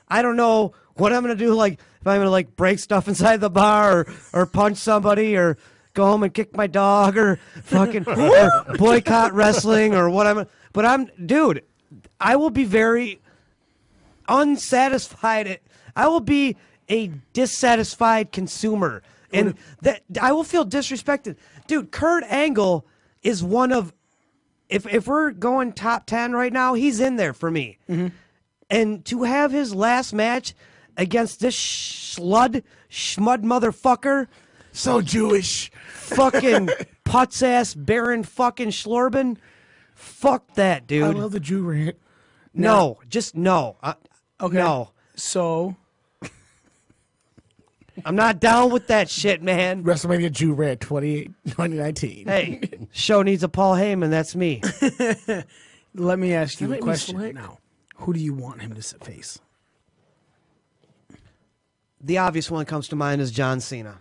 Speaker 7: I don't know what I'm gonna do. Like, if I'm gonna break stuff inside the bar, or punch somebody, or go home and kick my dog, or fucking or boycott wrestling, or what dude, I will be very unsatisfied. I will be a dissatisfied consumer, and that I will feel disrespected. Dude, Kurt Angle is one of, if we're going top 10 right now, he's in there for me. Mm-hmm. And to have his last match against this schmud motherfucker,
Speaker 6: so Jewish,
Speaker 7: fucking putz ass Baron fucking Schlorbin, fuck that, dude.
Speaker 6: I love the Jew rant.
Speaker 7: No, just no.
Speaker 1: okay.
Speaker 7: No.
Speaker 1: So
Speaker 7: I'm not down with that shit, man.
Speaker 6: WrestleMania Jew rant 2019.
Speaker 7: Hey, show needs a Paul Heyman. That's me.
Speaker 1: let me ask you a
Speaker 6: make me
Speaker 1: question
Speaker 6: slick?
Speaker 1: now. Who do you want him to face?
Speaker 7: The obvious one that comes to mind is John Cena.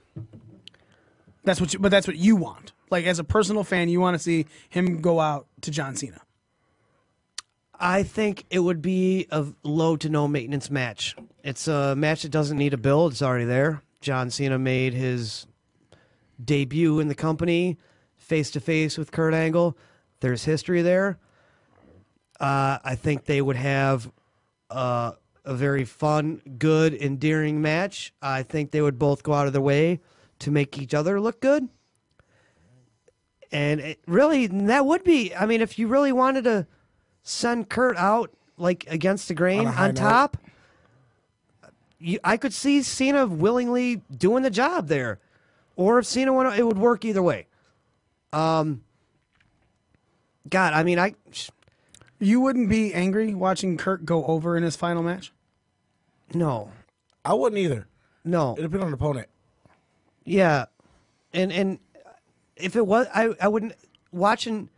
Speaker 1: That's what you want. Like, as a personal fan, you want to see him go out to John Cena.
Speaker 7: I think it would be a low to no maintenance match. It's a match that doesn't need a build. It's already there. John Cena made his debut in the company face-to-face with Kurt Angle. There's history there. I think they would have a very fun, good, endearing match. I think they would both go out of their way to make each other look good. And that would be, I mean, if you really wanted to send Kurt out like against the grain
Speaker 6: On a high
Speaker 7: on
Speaker 6: note.
Speaker 7: top, I could see Cena willingly doing the job there. Or if Cena went, it would work either way. God, I mean,
Speaker 1: You wouldn't be angry watching Kurt go over in his final match?
Speaker 7: no,
Speaker 6: I wouldn't either.
Speaker 7: no.
Speaker 6: It depends on the opponent.
Speaker 7: Yeah, and if it was, I wouldn't watching.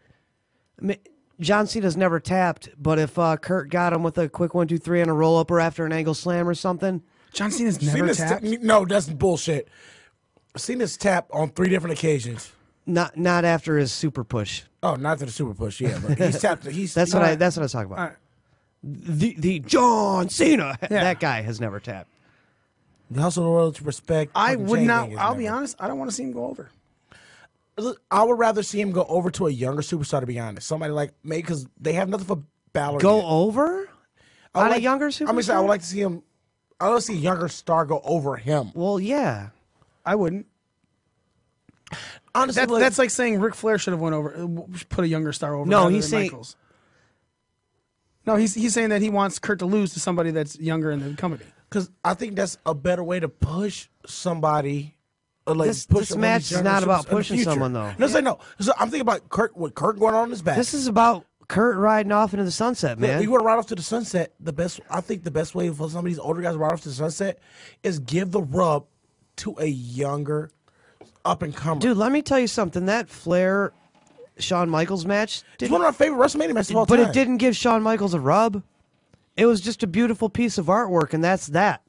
Speaker 7: John Cena's never tapped, but if Kurt got him with a quick 1, 2, 3 and a roll up or after an angle slam or something,
Speaker 1: John Cena's never tapped?
Speaker 6: No, that's bullshit. Cena's tapped on 3 different occasions.
Speaker 7: not after his super push.
Speaker 6: Oh, not to the super push, yeah, but he's tapped.
Speaker 7: That's what I was talking about.
Speaker 1: All right.
Speaker 7: The John Cena, that guy has never tapped.
Speaker 6: The hustle, the loyalty, respect.
Speaker 1: I
Speaker 6: fucking
Speaker 1: would
Speaker 6: chain
Speaker 1: not.
Speaker 6: gang is
Speaker 1: I'll be
Speaker 6: never.
Speaker 1: honest. I don't want to see him go over.
Speaker 6: Look, I would rather see him go over to a younger superstar, to be honest. Somebody like me, because they have nothing for Balor.
Speaker 7: Go
Speaker 6: yet.
Speaker 7: over
Speaker 6: I would
Speaker 7: on a
Speaker 6: like-
Speaker 7: younger
Speaker 6: I
Speaker 7: superstar.
Speaker 6: mean, I would like to see him. I want to see a younger star go over him.
Speaker 7: Well, yeah.
Speaker 1: I wouldn't.
Speaker 6: Honestly,
Speaker 1: That's like saying Ric Flair should have went over, put a younger star over.
Speaker 7: No,
Speaker 1: rather
Speaker 7: he's
Speaker 1: than
Speaker 7: saying-
Speaker 1: Michaels. No, he's saying that he wants Kurt to lose to somebody that's younger in the company.
Speaker 6: because I think that's a better way to push somebody. Or like
Speaker 7: This
Speaker 6: push one of
Speaker 7: match
Speaker 6: these
Speaker 7: is
Speaker 6: younger
Speaker 7: not about
Speaker 6: superstars in the
Speaker 7: pushing
Speaker 6: future.
Speaker 7: someone, though.
Speaker 6: No, say no. So I'm thinking about Kurt. With Kurt going on his back.
Speaker 7: This is about Kurt riding off into the sunset, man.
Speaker 6: You want to ride off to the sunset. I think the best way for some of these older guys to ride off to the sunset is give the rub to a younger up and comer.
Speaker 7: Dude, let me tell you something. That Flair Shawn Michaels match,
Speaker 6: It's one of my favorite WrestleMania matches of all
Speaker 7: but
Speaker 6: time.
Speaker 7: it didn't give Shawn Michaels a rub. It was just a beautiful piece of artwork, and that's that.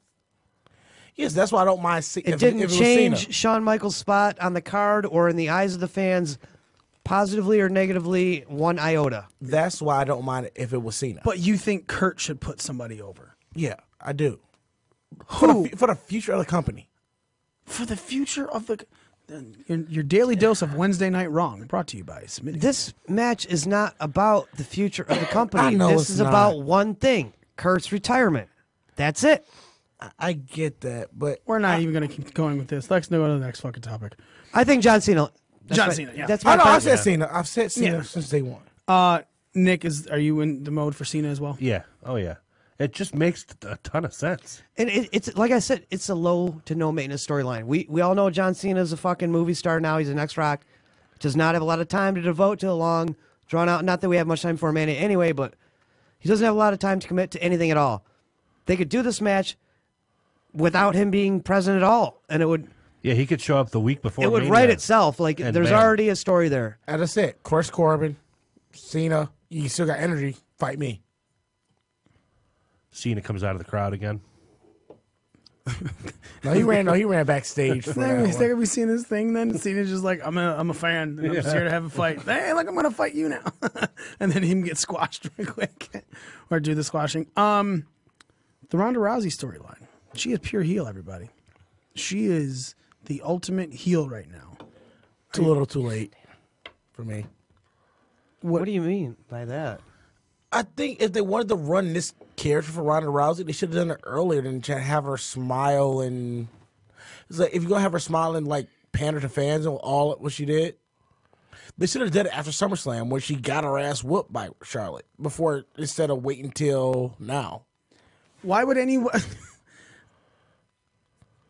Speaker 6: Yes, that's why I don't mind seeing
Speaker 7: It
Speaker 6: if
Speaker 7: didn't
Speaker 6: it was
Speaker 7: change
Speaker 6: Cena.
Speaker 7: Shawn Michaels' spot on the card or in the eyes of the fans, positively or negatively, one iota.
Speaker 6: That's why I don't mind it if it was Cena.
Speaker 1: But you think Kurt should put somebody over
Speaker 6: yeah, I do.
Speaker 1: Who?
Speaker 6: For the future of the company.
Speaker 1: for the future of the your daily dose of Wednesday Night Wrong, brought to you by Smitty.
Speaker 7: This match is not about the future of the company.
Speaker 6: I know
Speaker 7: this
Speaker 6: it's
Speaker 7: is
Speaker 6: not.
Speaker 7: about one thing: Kurt's retirement. That's it.
Speaker 6: I get that, but
Speaker 1: We're not even going to keep going with this. Let's go to the next fucking topic.
Speaker 7: I think John Cena.
Speaker 1: John Cena, yeah.
Speaker 7: That's
Speaker 6: I
Speaker 7: my
Speaker 6: know I've
Speaker 7: preference.
Speaker 6: said Cena. I've said Cena
Speaker 1: Yeah.
Speaker 6: since day one.
Speaker 1: Nick, are you in the mode for Cena as well?
Speaker 8: Yeah. Oh, yeah. It just makes a ton of sense.
Speaker 7: And it's like I said, it's a low to no maintenance storyline. We all know John Cena is a fucking movie star now. He's an ex-Rock. Does not have a lot of time to devote to a long, drawn out. Not that we have much time for a Mania anyway, but he doesn't have a lot of time to commit to anything at all. They could do this match without him being present at all, and it would
Speaker 8: Yeah, he could show up the week before.
Speaker 7: it would
Speaker 8: Mania.
Speaker 7: write itself. Like
Speaker 8: And
Speaker 7: there's
Speaker 8: bam.
Speaker 7: already a story there.
Speaker 6: As I said, Chris Corbin, Cena, you still got energy. Fight me.
Speaker 8: Cena comes out of the crowd again.
Speaker 6: No, he ran backstage for that
Speaker 1: He's
Speaker 6: one.
Speaker 1: gonna be seeing this thing. Then Cena's just like, I'm a fan. And I'm just here to have a fight. Hey, look, I'm gonna fight you now. And then him get squashed real quick, or do the squashing. The Ronda Rousey storyline. She is pure heel. Everybody. She is the ultimate heel right now.
Speaker 6: Too little, too late for me.
Speaker 7: What do you mean by that?
Speaker 6: I think if they wanted to run this character for Ronda Rousey, they should have done it earlier than to have her smile and. It's like if you're gonna have her smile and like pander to fans and all what she did, they should have done it after SummerSlam where she got her ass whooped by Charlotte before instead of waiting till now.
Speaker 1: Why would anyone?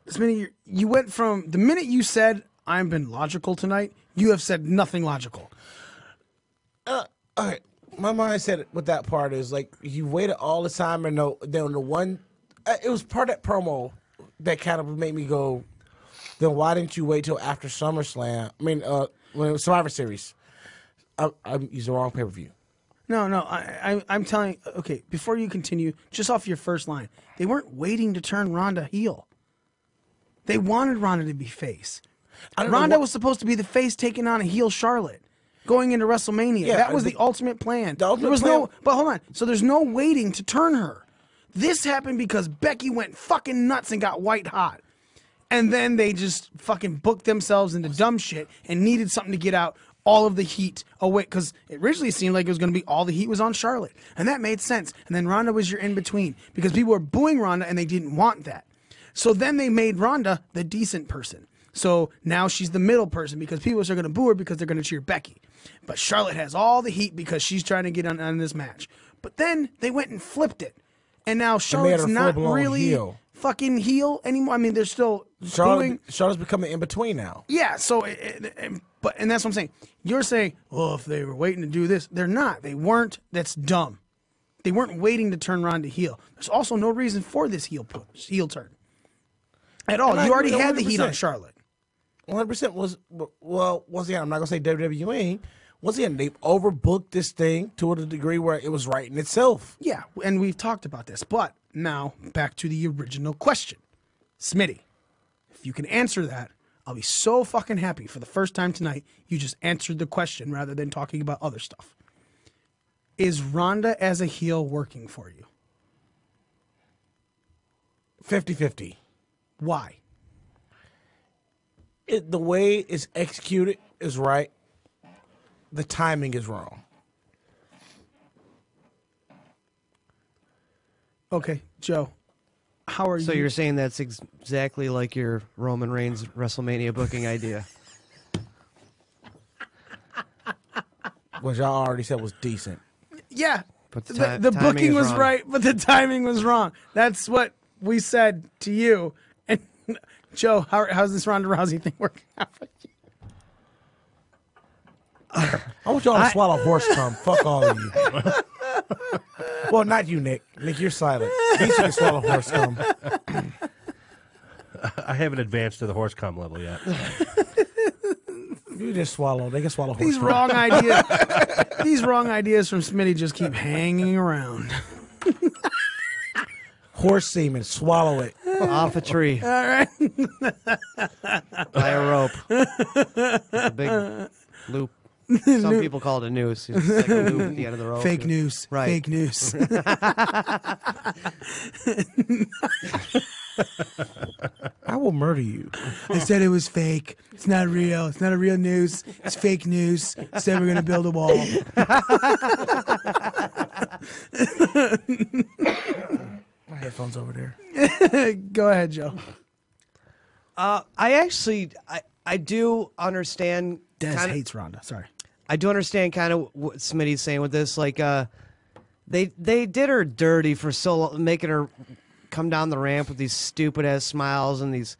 Speaker 1: Smitty, you went from the minute you said I've been logical tonight. You have said nothing logical.
Speaker 6: Okay, my mindset with that part is like you waited all the time and then the one, it was part of that promo that kind of made me go, then why didn't you wait till after SummerSlam? I mean, when it was Survivor Series, I used the wrong pay per view.
Speaker 1: No, I'm telling. Okay, before you continue, just off your first line, they weren't waiting to turn Ronda heel. They wanted Ronda to be face. Ronda was supposed to be the face taking on a heel Charlotte. Going into WrestleMania.
Speaker 6: Yeah,
Speaker 1: that was the ultimate plan.
Speaker 6: the ultimate
Speaker 1: there was
Speaker 6: plan-
Speaker 1: no, but hold on. So there's no waiting to turn her. This happened because Becky went fucking nuts and got white hot. And then they just fucking booked themselves into dumb shit and needed something to get out all of the heat away. Because it originally seemed like it was going to be all the heat was on Charlotte. And that made sense. And then Ronda was your in-between. Because people were booing Ronda and they didn't want that. So then they made Ronda the decent person. So now she's the middle person because people are going to boo her because they're going to cheer Becky. But Charlotte has all the heat because she's trying to get on this match. But then they went and flipped it, and now
Speaker 6: made
Speaker 1: Charlotte's
Speaker 6: her
Speaker 1: not
Speaker 6: full-blown
Speaker 1: really
Speaker 6: heel.
Speaker 1: fucking heel anymore. I mean, they're still doing.
Speaker 6: Charlotte's becoming in between now.
Speaker 1: Yeah, so and that's what I'm saying. You're saying, well, if they were waiting to do this, they're not. They weren't. That's dumb. They weren't waiting to turn Ronda heel. There's also no reason for this heel turn at all. You already had the heat on Charlotte.
Speaker 6: 100% was, well, once again, I'm not going to say WWE. Once again, they've overbooked this thing to a degree where it was right in itself.
Speaker 1: Yeah, and we've talked about this. But now, back to the original question. Smitty, if you can answer that, I'll be so fucking happy. For the first time tonight, you just answered the question rather than talking about other stuff. Is Ronda as a heel working for you?
Speaker 6: 50-50.
Speaker 1: Why?
Speaker 6: The way it's executed is right. The timing is wrong.
Speaker 1: Okay, Joe, how are you?
Speaker 7: So you're saying that's exactly like your Roman Reigns WrestleMania booking idea?
Speaker 6: Which y'all already said was decent.
Speaker 1: Yeah,
Speaker 7: But
Speaker 1: the booking was
Speaker 7: wrong.
Speaker 1: right, but the timing was wrong. That's what we said to you. And Joe, how's this Ronda Rousey thing working out for you?
Speaker 6: I want y'all to swallow horse cum. Fuck all of you. Well, not you, Nick. Nick, you're silent. He should swallow horse cum.
Speaker 8: I haven't advanced to the horse cum level yet.
Speaker 6: You just swallow. They can swallow horse
Speaker 1: These
Speaker 6: cum.
Speaker 1: wrong ideas. These wrong ideas from Smitty just keep hanging around.
Speaker 6: Horse semen. Swallow it.
Speaker 7: Off a tree.
Speaker 1: All right.
Speaker 7: By a rope. A big loop. Some people call it a noose. It's like a loop at the end of the rope.
Speaker 1: Fake news.
Speaker 7: Right.
Speaker 1: Fake news.
Speaker 6: I will murder you.
Speaker 1: I said it was fake. It's not real. It's not a real news. It's fake news. Said we're gonna build a wall.
Speaker 6: My headphones over there.
Speaker 1: Go ahead, Joe.
Speaker 7: I do understand.
Speaker 1: Des
Speaker 7: kinda-
Speaker 1: hates Ronda. Sorry.
Speaker 7: I do understand kind of what Smitty's saying with this. Like, they did her dirty for so long, making her come down the ramp with these stupid ass smiles and these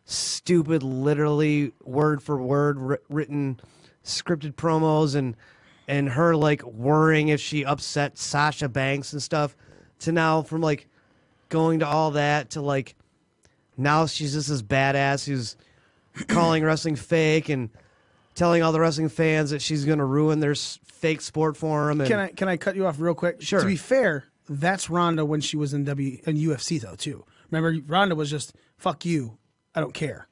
Speaker 7: stupid, literally word for word written scripted promos, and her like worrying if she upset Sasha Banks and stuff. To now from like going to all that to like now she's just this badass who's calling wrestling fake and telling all the wrestling fans that she's going to ruin their fake sport for them. And
Speaker 1: Can I cut you off real quick?
Speaker 7: Sure.
Speaker 1: To be fair, that's Ronda when she was in UFC though too. Remember, Ronda was just fuck you. I don't care.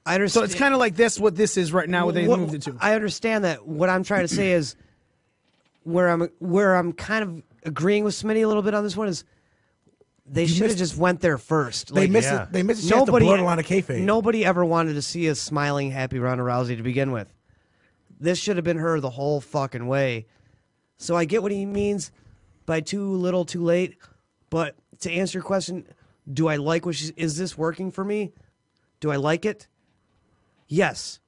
Speaker 7: I understand.
Speaker 1: So it's kind of like this. What this is right now. What they moved it to.
Speaker 7: I understand that. What I'm trying to say is where I'm kind of agreeing with Smitty a little bit on this one is they should have just went there first.
Speaker 6: They
Speaker 7: Like,
Speaker 6: missed it. They missed a chance to blow the line of kayfabe.
Speaker 7: Nobody ever wanted to see a smiling, happy Ronda Rousey to begin with. This should have been her the whole fucking way. So I get what he means by too little, too late. But to answer your question, do I like what is this working for me? Do I like it? Yes.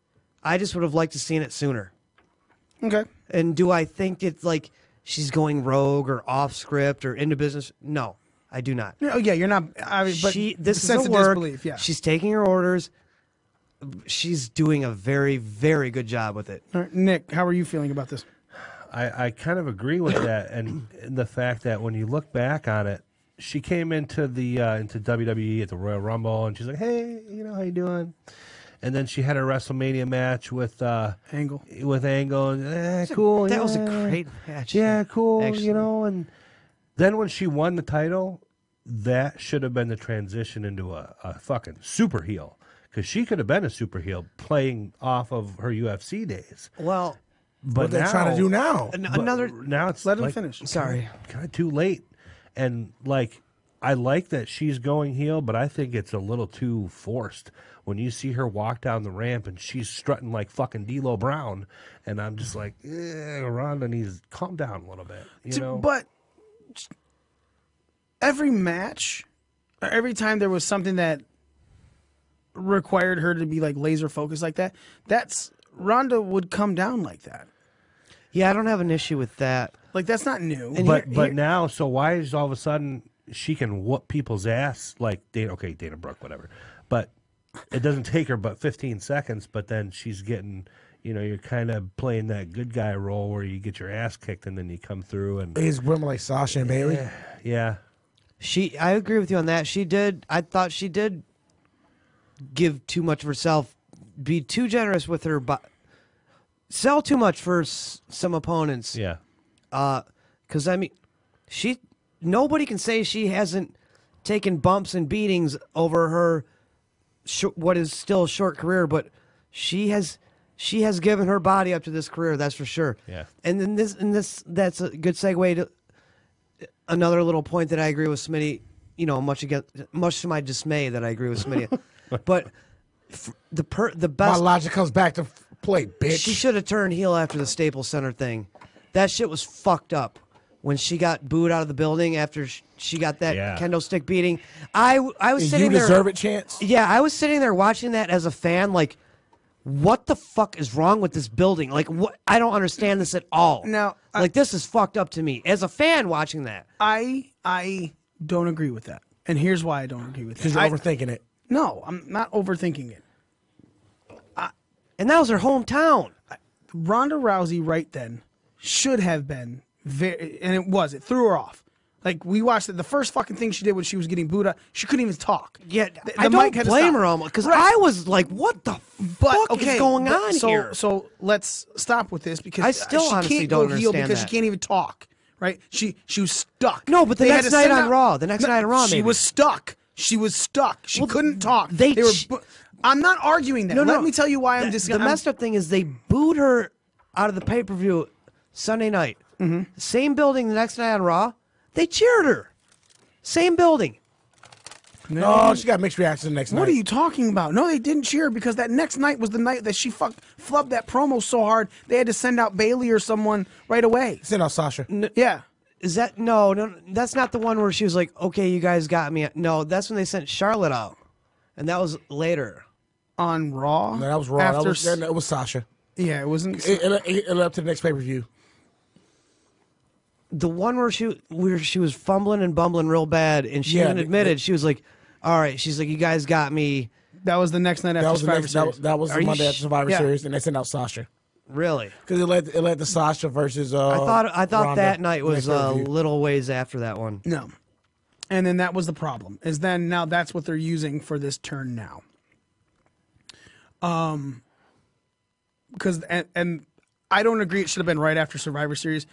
Speaker 7: I just would have liked to seen it sooner.
Speaker 1: Okay.
Speaker 7: And do I think it's like she's going rogue or off script or into business? No, I do not.
Speaker 1: Oh yeah, you're not. I mean, but
Speaker 7: This
Speaker 1: sense
Speaker 7: is a
Speaker 1: of
Speaker 7: work.
Speaker 1: disbelief. Yeah.
Speaker 7: She's taking her orders. She's doing a very, very good job with it.
Speaker 1: All right, Nick, how are you feeling about this?
Speaker 8: I kind of agree with that, and the fact that when you look back on it, she came into the into WWE at the Royal Rumble, and she's like, "Hey, how you doing?" And then she had a WrestleMania match with
Speaker 1: Angle.
Speaker 8: and cool.
Speaker 7: That was a
Speaker 8: yeah.
Speaker 7: great match.
Speaker 8: Yeah, cool.
Speaker 7: Actually.
Speaker 8: And then when she won the title, that should have been the transition into a fucking super heel, because she could have been a super heel playing off of her UFC days.
Speaker 7: Well,
Speaker 8: But
Speaker 6: What they're
Speaker 8: now,
Speaker 6: trying to do now.
Speaker 8: now it's
Speaker 1: Let him
Speaker 8: like,
Speaker 1: finish.
Speaker 7: sorry.
Speaker 8: kind of too late. And like, I like that she's going heel, but I think it's a little too forced. When you see her walk down the ramp and she's strutting like fucking D'Lo Brown, and I'm just like, Ronda needs to calm down a little bit. You know?
Speaker 1: But every match, or every time there was something that required her to be like laser focused like that, Ronda would come down like that.
Speaker 7: Yeah, I don't have an issue with that.
Speaker 1: Like that's not new.
Speaker 7: And
Speaker 8: But now, so why is all of a sudden she can whoop people's ass like Dana Brooke, whatever. But it doesn't take her but 15 seconds, but then she's getting, you're kind of playing that good guy role where you get your ass kicked and then you come through and
Speaker 6: He's women like Sasha and Bailey.
Speaker 8: yeah.
Speaker 7: I agree with you on that. I thought she did give too much of herself, be too generous with her, sell too much for some opponents.
Speaker 8: Yeah.
Speaker 7: Because I mean, nobody can say she hasn't taken bumps and beatings over her what is still a short career, but she has given her body up to this career. That's for sure.
Speaker 8: Yeah.
Speaker 7: And then that's a good segue to another little point that I agree with Smitty. Much to my dismay that I agree with Smitty. But the best.
Speaker 6: My logic comes back to play, bitch.
Speaker 7: She should have turned heel after the Staples Center thing. That shit was fucked up. When she got booed out of the building after she got that kendo stick beating, I was sitting there.
Speaker 6: You deserve it, Chance.
Speaker 7: Yeah, I was sitting there watching that as a fan, like, what the fuck is wrong with this building? Like, what? I don't understand this at all.
Speaker 1: Now,
Speaker 7: this is fucked up to me as a fan watching that.
Speaker 1: I don't agree with that, and here's why I don't agree with it.
Speaker 6: Because you're overthinking it.
Speaker 1: No, I'm not overthinking it.
Speaker 7: And that was her hometown.
Speaker 1: Ronda Rousey right then should have been and it threw her off. Like, we watched it. The first fucking thing she did when she was getting booed up, she couldn't even talk.
Speaker 7: Yeah,
Speaker 1: the
Speaker 7: I
Speaker 1: mic
Speaker 7: don't
Speaker 1: had to
Speaker 7: blame
Speaker 1: stop.
Speaker 7: her almost, because
Speaker 1: Right.
Speaker 7: I was like, what the fuck is going on here?
Speaker 1: So let's stop with this, because
Speaker 7: I still
Speaker 1: she
Speaker 7: honestly
Speaker 1: can't
Speaker 7: don't
Speaker 1: go heel
Speaker 7: understand
Speaker 1: because
Speaker 7: that.
Speaker 1: she can't even talk. Right? She was stuck.
Speaker 7: No, but the
Speaker 1: They had
Speaker 7: next
Speaker 1: to
Speaker 7: night
Speaker 1: send
Speaker 7: on
Speaker 1: out-
Speaker 7: Raw, she
Speaker 1: she
Speaker 7: maybe.
Speaker 1: was stuck. She was stuck. She
Speaker 7: Well,
Speaker 1: couldn't talk.
Speaker 7: they
Speaker 1: were.
Speaker 7: ch-
Speaker 1: I'm not arguing that.
Speaker 7: No,
Speaker 1: Let me tell you why I'm
Speaker 7: The
Speaker 1: discussing.
Speaker 7: messed up thing is they booed her out of the pay-per-view Sunday night. Mm-hmm. Same building the next night on Raw. They cheered her. Same building.
Speaker 6: No, she got mixed reactions the next night.
Speaker 1: What are you talking about? No, they didn't cheer, because that next night was the night that she flubbed that promo so hard they had to send out Bailey or someone right away.
Speaker 6: Send out Sasha.
Speaker 1: Yeah.
Speaker 7: Is that no? That's not the one where she was like, "Okay, you guys got me." No, that's when they sent Charlotte out, and that was later.
Speaker 1: On Raw?
Speaker 6: No, that was Raw.
Speaker 1: After
Speaker 6: It was Sasha.
Speaker 1: Yeah, it wasn't.
Speaker 6: It led up to the next pay-per-view.
Speaker 7: The one where she was fumbling and bumbling real bad, and she even admitted she was like, "All right," she's like, "You guys got me."
Speaker 1: That was the next night after Survivor Series.
Speaker 6: That was the Monday after Survivor Series, and they sent out Sasha.
Speaker 7: Really?
Speaker 6: Because it led to Sasha versus.
Speaker 7: I thought
Speaker 6: Ronda
Speaker 7: that night was
Speaker 6: next pay-per-view.
Speaker 7: little ways after that one.
Speaker 1: No. And then that was the problem. Is then now that's what they're using for this turn now. Because and I don't agree it should have been right after Survivor Series,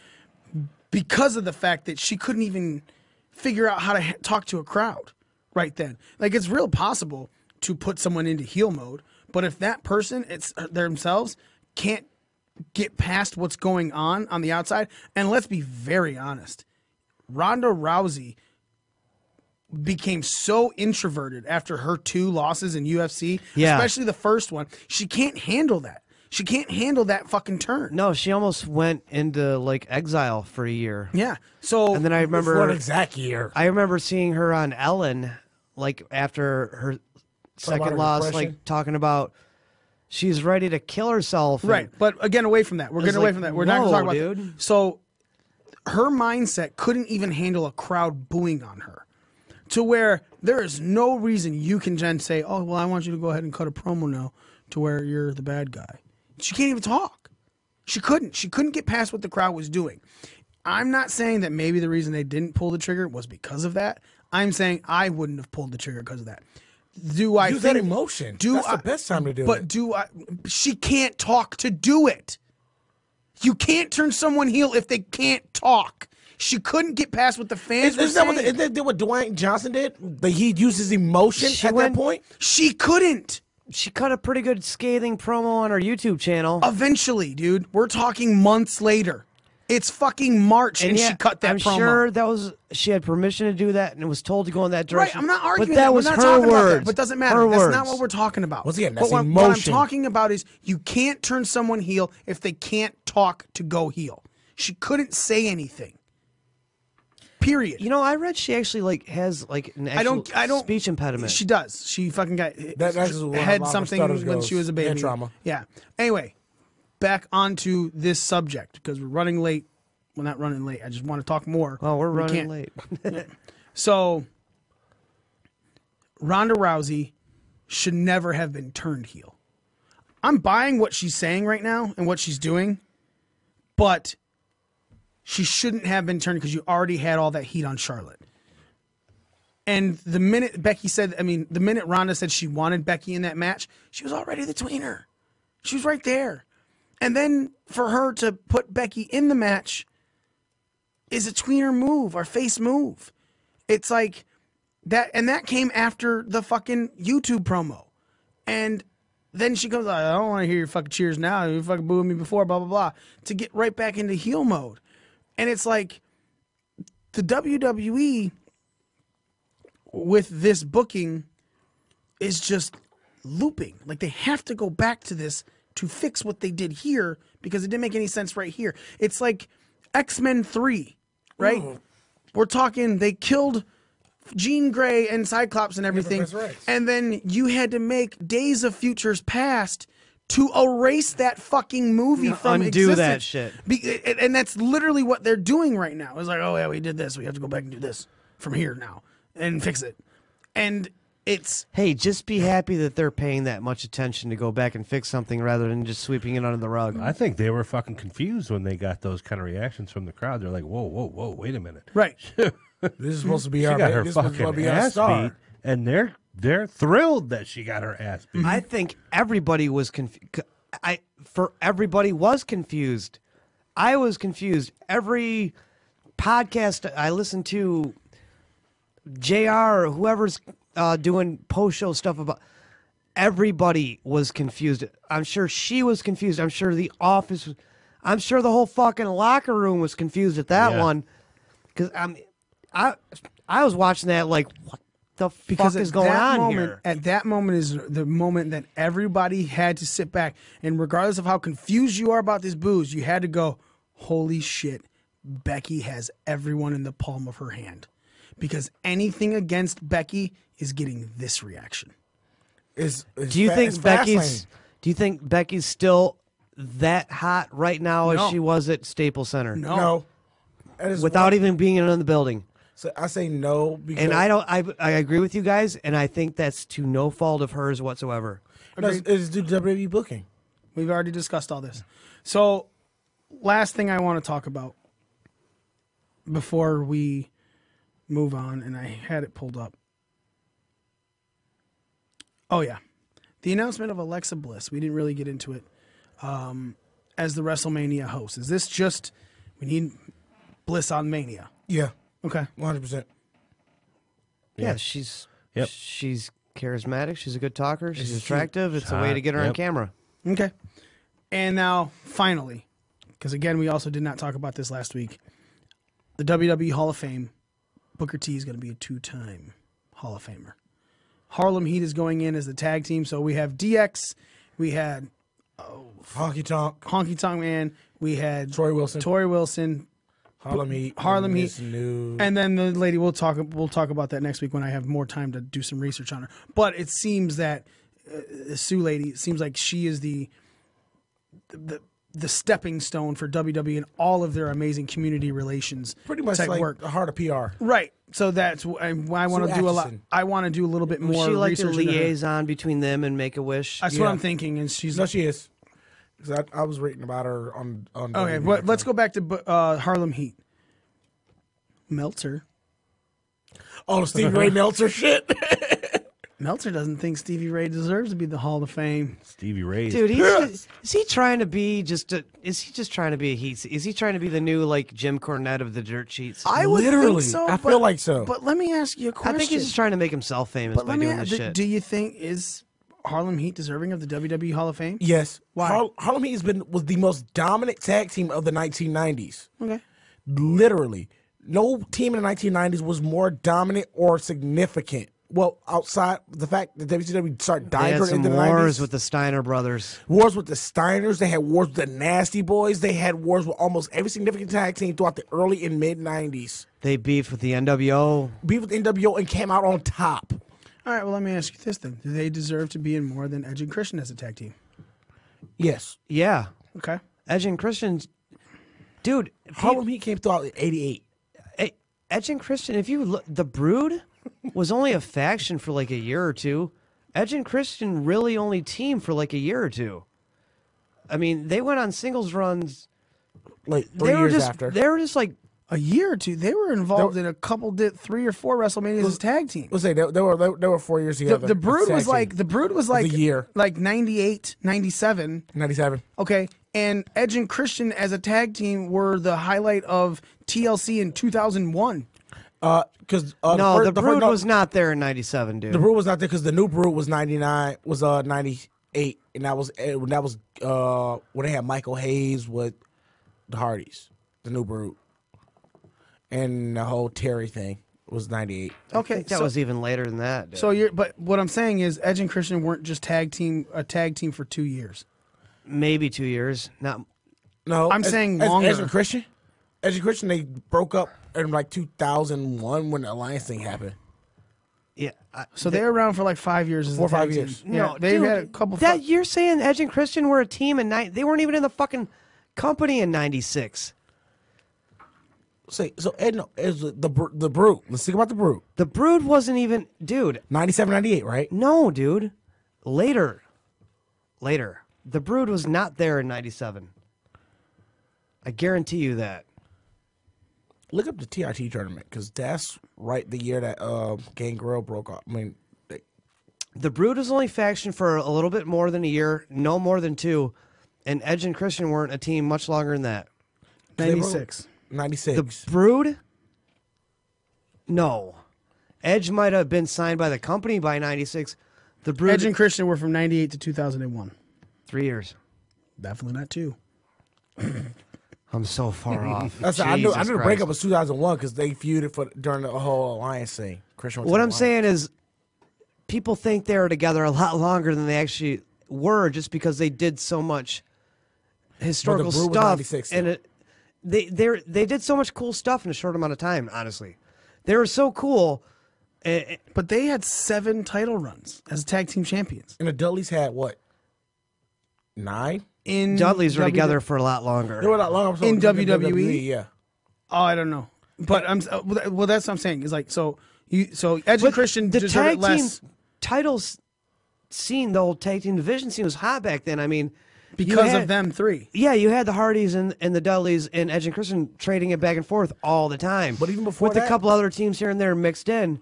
Speaker 1: because of the fact that she couldn't even figure out how to talk to a crowd right then. Like, it's real possible to put someone into heel mode, but if that person themselves can't get past what's going on the outside, and let's be very honest, Ronda Rousey became so introverted after her 2 losses in UFC, especially the first one. She can't handle that. She can't handle that fucking turn.
Speaker 7: No, she almost went into like exile for a year.
Speaker 1: Yeah. So,
Speaker 7: and then I remember
Speaker 6: for an exact year.
Speaker 7: I remember seeing her on Ellen, like after her second loss,
Speaker 6: depression.
Speaker 7: like talking about she's ready to kill herself.
Speaker 1: Right. But again, away from that. We're getting away from that. We're not going to talk about
Speaker 7: dude.
Speaker 1: that. So her mindset couldn't even handle a crowd booing on her, to where there is no reason you can then say, "Oh, well, I want you to go ahead and cut a promo now to where you're the bad guy." She can't even talk. She couldn't get past what the crowd was doing. I'm not saying that maybe the reason they didn't pull the trigger was because of that. I'm saying I wouldn't have pulled the trigger because of that. Do I
Speaker 6: use
Speaker 1: think
Speaker 6: that emotion? That's the best time to do it.
Speaker 1: But she can't talk to do it. You can't turn someone heel if they can't talk. She couldn't get past what the fans were saying.
Speaker 6: Isn't that what Dwayne Johnson did? He used his emotion that point?
Speaker 1: She couldn't.
Speaker 7: She cut a pretty good scathing promo on her YouTube channel.
Speaker 1: Eventually, dude. We're talking months later. It's fucking March, and she cut that
Speaker 7: I'm
Speaker 1: promo.
Speaker 7: sure that was she had permission to do that and was told to go in that direction.
Speaker 1: Right, I'm not arguing
Speaker 7: but that was
Speaker 1: we're not
Speaker 7: her
Speaker 1: talking
Speaker 7: words.
Speaker 1: about that, but it doesn't matter.
Speaker 7: Her
Speaker 1: That's
Speaker 7: words.
Speaker 1: not what we're talking about.
Speaker 6: Once again, that's
Speaker 1: what I'm
Speaker 6: emotion.
Speaker 1: talking about is you can't turn someone heel if they can't talk to go heel. She couldn't say anything. Period.
Speaker 7: You know, I read she actually like has like an actual
Speaker 1: I don't
Speaker 7: speech impediment.
Speaker 1: She does. She fucking got
Speaker 6: That's
Speaker 1: had something when she was a baby.
Speaker 6: Head trauma.
Speaker 1: Yeah. Anyway, back onto this subject because we're running late We're not running late. I just want to talk more.
Speaker 7: Well, we're
Speaker 1: We
Speaker 7: running
Speaker 1: can't.
Speaker 7: late.
Speaker 1: So, Ronda Rousey should never have been turned heel. I'm buying what she's saying right now and what she's doing, but she shouldn't have been turned because you already had all that heat on Charlotte. And the minute the minute Ronda said she wanted Becky in that match, she was already the tweener. She was right there. And then for her to put Becky in the match is a tweener move or face move. It's like that, and that came after the fucking YouTube promo. And then she goes, I don't want to hear your fucking cheers now. You fucking booed me before, blah, blah, blah. To get right back into heel mode. And it's like the WWE with this booking is just looping. Like they have to go back to this to fix what they did here because it didn't make any sense right here. It's like X-Men 3, right? Ooh. We're talking they killed Jean Grey and Cyclops and everything. And then you had to make Days of Futures Past to erase that fucking movie from
Speaker 7: undo
Speaker 1: existence.
Speaker 7: that shit.
Speaker 1: And that's literally what they're doing right now. It's like, oh yeah, we did this. We have to go back and do this from here now and fix it. And it's...
Speaker 7: Hey, just be happy that they're paying that much attention to go back and fix something rather than just sweeping it under the rug.
Speaker 8: I think they were fucking confused when they got those kind of reactions from the crowd. They're like, whoa, wait a minute.
Speaker 1: Right.
Speaker 6: This is supposed to be
Speaker 8: she
Speaker 6: our
Speaker 8: got her
Speaker 6: this was supposed to
Speaker 8: fucking
Speaker 6: be our
Speaker 8: ass
Speaker 6: star.
Speaker 8: beat, and they're thrilled that she got her ass beat.
Speaker 7: I think everybody was confused. Everybody was confused. I was confused. Every podcast I listened to, JR or whoever's doing post-show stuff about, everybody was confused. I'm sure she was confused. I'm sure the office, I'm sure the whole fucking locker room was confused at that one. Because I was watching that like, what the fuck is going on here?
Speaker 1: At that moment is the moment that everybody had to sit back, and regardless of how confused you are about this booze, you had to go, holy shit, Becky has everyone in the palm of her hand. Because anything against Becky is getting this reaction.
Speaker 7: Do you think Becky's still that hot right now as she was at Staples Center?
Speaker 1: No.
Speaker 7: Without even being in the building.
Speaker 6: So I say no because
Speaker 7: And I agree with you guys, and I think that's to no fault of hers whatsoever.
Speaker 6: it's due to WWE booking.
Speaker 1: We've already discussed all this. So, last thing I want to talk about before we move on, and I had it pulled up. Oh, yeah. The announcement of Alexa Bliss. We didn't really get into it as the WrestleMania host. Is this just, we need Bliss on Mania?
Speaker 6: Yeah.
Speaker 1: Okay.
Speaker 6: 100%.
Speaker 7: Yeah, she's charismatic. She's a good talker. She's attractive. It's a way to get her on camera.
Speaker 1: Okay. And now, finally, because again, we also did not talk about this last week, the WWE Hall of Fame, Booker T is going to be a 2-time Hall of Famer. Harlem Heat is going in as the tag team, so we have DX, we had
Speaker 6: Honky Tonk
Speaker 1: Man, we had
Speaker 6: Tori Wilson, Harlem Heat, and then the lady. We'll talk about that next week when I have more time to do some research on her. But it seems that the Sue lady, it seems like she is the stepping stone for WWE and all of their amazing community relations. Pretty much
Speaker 1: type
Speaker 6: like
Speaker 1: work.
Speaker 6: the heart of PR.
Speaker 1: Right. So that's I want to do a lot. I want to do a little bit more.
Speaker 7: Was she like
Speaker 1: research
Speaker 7: the
Speaker 1: into her.
Speaker 7: liaison between them and Make-A-Wish?
Speaker 1: That's what I'm thinking. And she's
Speaker 6: No, she is. 'Cause I was reading about her on
Speaker 1: okay. But let's go back to Harlem Heat. Meltzer.
Speaker 6: Oh, the Stevie Ray Meltzer shit.
Speaker 1: Meltzer doesn't think Stevie Ray deserves to be the Hall of Fame.
Speaker 8: Stevie Ray,
Speaker 7: dude, is he trying to be is he just trying to be a Heat? Is he trying to be the new like Jim Cornette of the Dirt Sheets?
Speaker 1: I would
Speaker 6: Literally,
Speaker 1: think so.
Speaker 6: I feel like so.
Speaker 1: But let me ask you a question.
Speaker 7: I think he's just trying to make himself famous by doing this shit.
Speaker 1: Do you think is Harlem Heat deserving of the WWE Hall of Fame?
Speaker 6: Yes.
Speaker 1: Why?
Speaker 6: Harlem Heat was the most dominant tag team of the 1990s.
Speaker 1: Okay.
Speaker 6: Literally. No team in the 1990s was more dominant or significant. Well, outside the fact that WCW started
Speaker 7: They
Speaker 6: dying
Speaker 7: had some
Speaker 6: into the
Speaker 7: wars
Speaker 6: 90s.
Speaker 7: with the Steiner brothers.
Speaker 6: Wars with the Steiners. They had wars with the Nasty Boys. They had wars with almost every significant tag team throughout the early and mid 90s.
Speaker 7: They beefed with the NWO.
Speaker 6: Beef with NWO and came out on top.
Speaker 1: All right. Well, let me ask you this then: do they deserve to be in more than Edge and Christian as a tag team?
Speaker 6: Yes.
Speaker 7: Yeah.
Speaker 1: Okay.
Speaker 7: Edge and Christian Dude,
Speaker 6: Harlem Heat came throughout in '88.
Speaker 7: Edge and Christian, if you look, the Brood was only a faction for like a year or two. Edge and Christian really only teamed for like a year or two. I mean, they went on singles runs
Speaker 6: Like 3 years after.
Speaker 7: They were just like
Speaker 1: A year or two. They were involved in a couple, 3 or 4 WrestleManias as tag team.
Speaker 6: Let's say they were 4 years together.
Speaker 1: The Brood was
Speaker 6: Tag
Speaker 1: like
Speaker 6: team. The year.
Speaker 1: like 98, 97.
Speaker 6: 97.
Speaker 1: Okay, and Edge and Christian as a tag team were the highlight of TLC in 2001.
Speaker 6: Because
Speaker 7: the Brood was not there in '97, dude.
Speaker 6: The Brood was not there because the new Brood was 99, was 98, and that was when they had Michael Hayes with the Hardys, the new Brood, and the whole Terry thing was 98.
Speaker 1: Okay,
Speaker 7: that was even later than that. Dude.
Speaker 1: So but what I'm saying is Edge and Christian weren't just a tag team for 2 years.
Speaker 7: Maybe 2 years. Not.
Speaker 6: No,
Speaker 1: I'm saying longer.
Speaker 6: Edge and Christian, they broke up in like 2001 when the Alliance thing happened.
Speaker 7: Yeah.
Speaker 1: So they were around for like 5 years. As
Speaker 6: 4 or
Speaker 1: a tag
Speaker 6: 5
Speaker 1: team.
Speaker 6: years.
Speaker 1: Yeah,
Speaker 7: No,
Speaker 1: they've
Speaker 7: dude,
Speaker 1: had a couple.
Speaker 7: That you're saying Edge and Christian were a team in they weren't even in the fucking company in '96.
Speaker 6: So Ed, no, is the Brood. Let's think about the Brood.
Speaker 7: The Brood wasn't even, dude.
Speaker 6: 97, 98, right?
Speaker 7: No, dude. Later. The Brood was not there in '97. I guarantee you that.
Speaker 6: Look up the TRT tournament because that's right the year that Gangrel broke up. I mean,
Speaker 7: The Brood was only faction for a little bit more than a year, no more than 2, and Edge and Christian weren't a team much longer than that.
Speaker 1: 96.
Speaker 6: 96.
Speaker 7: The Brood? No. Edge might have been signed by the company by '96. The Brood,
Speaker 1: Edge and Christian were from 98 to 2001.
Speaker 7: 3 years.
Speaker 1: Definitely not 2.
Speaker 7: I'm so far off.
Speaker 6: I knew the
Speaker 7: Jesus
Speaker 6: breakup
Speaker 7: Christ.
Speaker 6: was 2001 because they feuded during the whole Alliance thing. Christian went to
Speaker 7: What
Speaker 6: the
Speaker 7: I'm
Speaker 6: Alliance.
Speaker 7: saying is, people think they were together a lot longer than they actually were, just because they did so much historical
Speaker 6: Brood was
Speaker 7: stuff,
Speaker 6: 96
Speaker 7: and they did so much cool stuff in a short amount of time. Honestly, they were so cool.
Speaker 1: But they had 7 title runs as tag team champions.
Speaker 6: And the Dudleys had what? 9?
Speaker 1: In
Speaker 7: Dudleys were together for a lot longer.
Speaker 6: They were not long.
Speaker 1: In WWE?
Speaker 6: yeah.
Speaker 1: Oh, I don't know. But well, that's what I'm saying. Is like so Edge and Christian
Speaker 7: the
Speaker 1: deserve
Speaker 7: tag
Speaker 1: it less
Speaker 7: team titles scene, the whole tag team division scene was hot back then. I mean,
Speaker 1: because of them 3.
Speaker 7: Yeah, you had the Hardys and the Dudleys and Edge and Christian trading it back and forth all the time.
Speaker 6: But even before
Speaker 7: with
Speaker 6: that,
Speaker 7: a couple other teams here and there mixed in,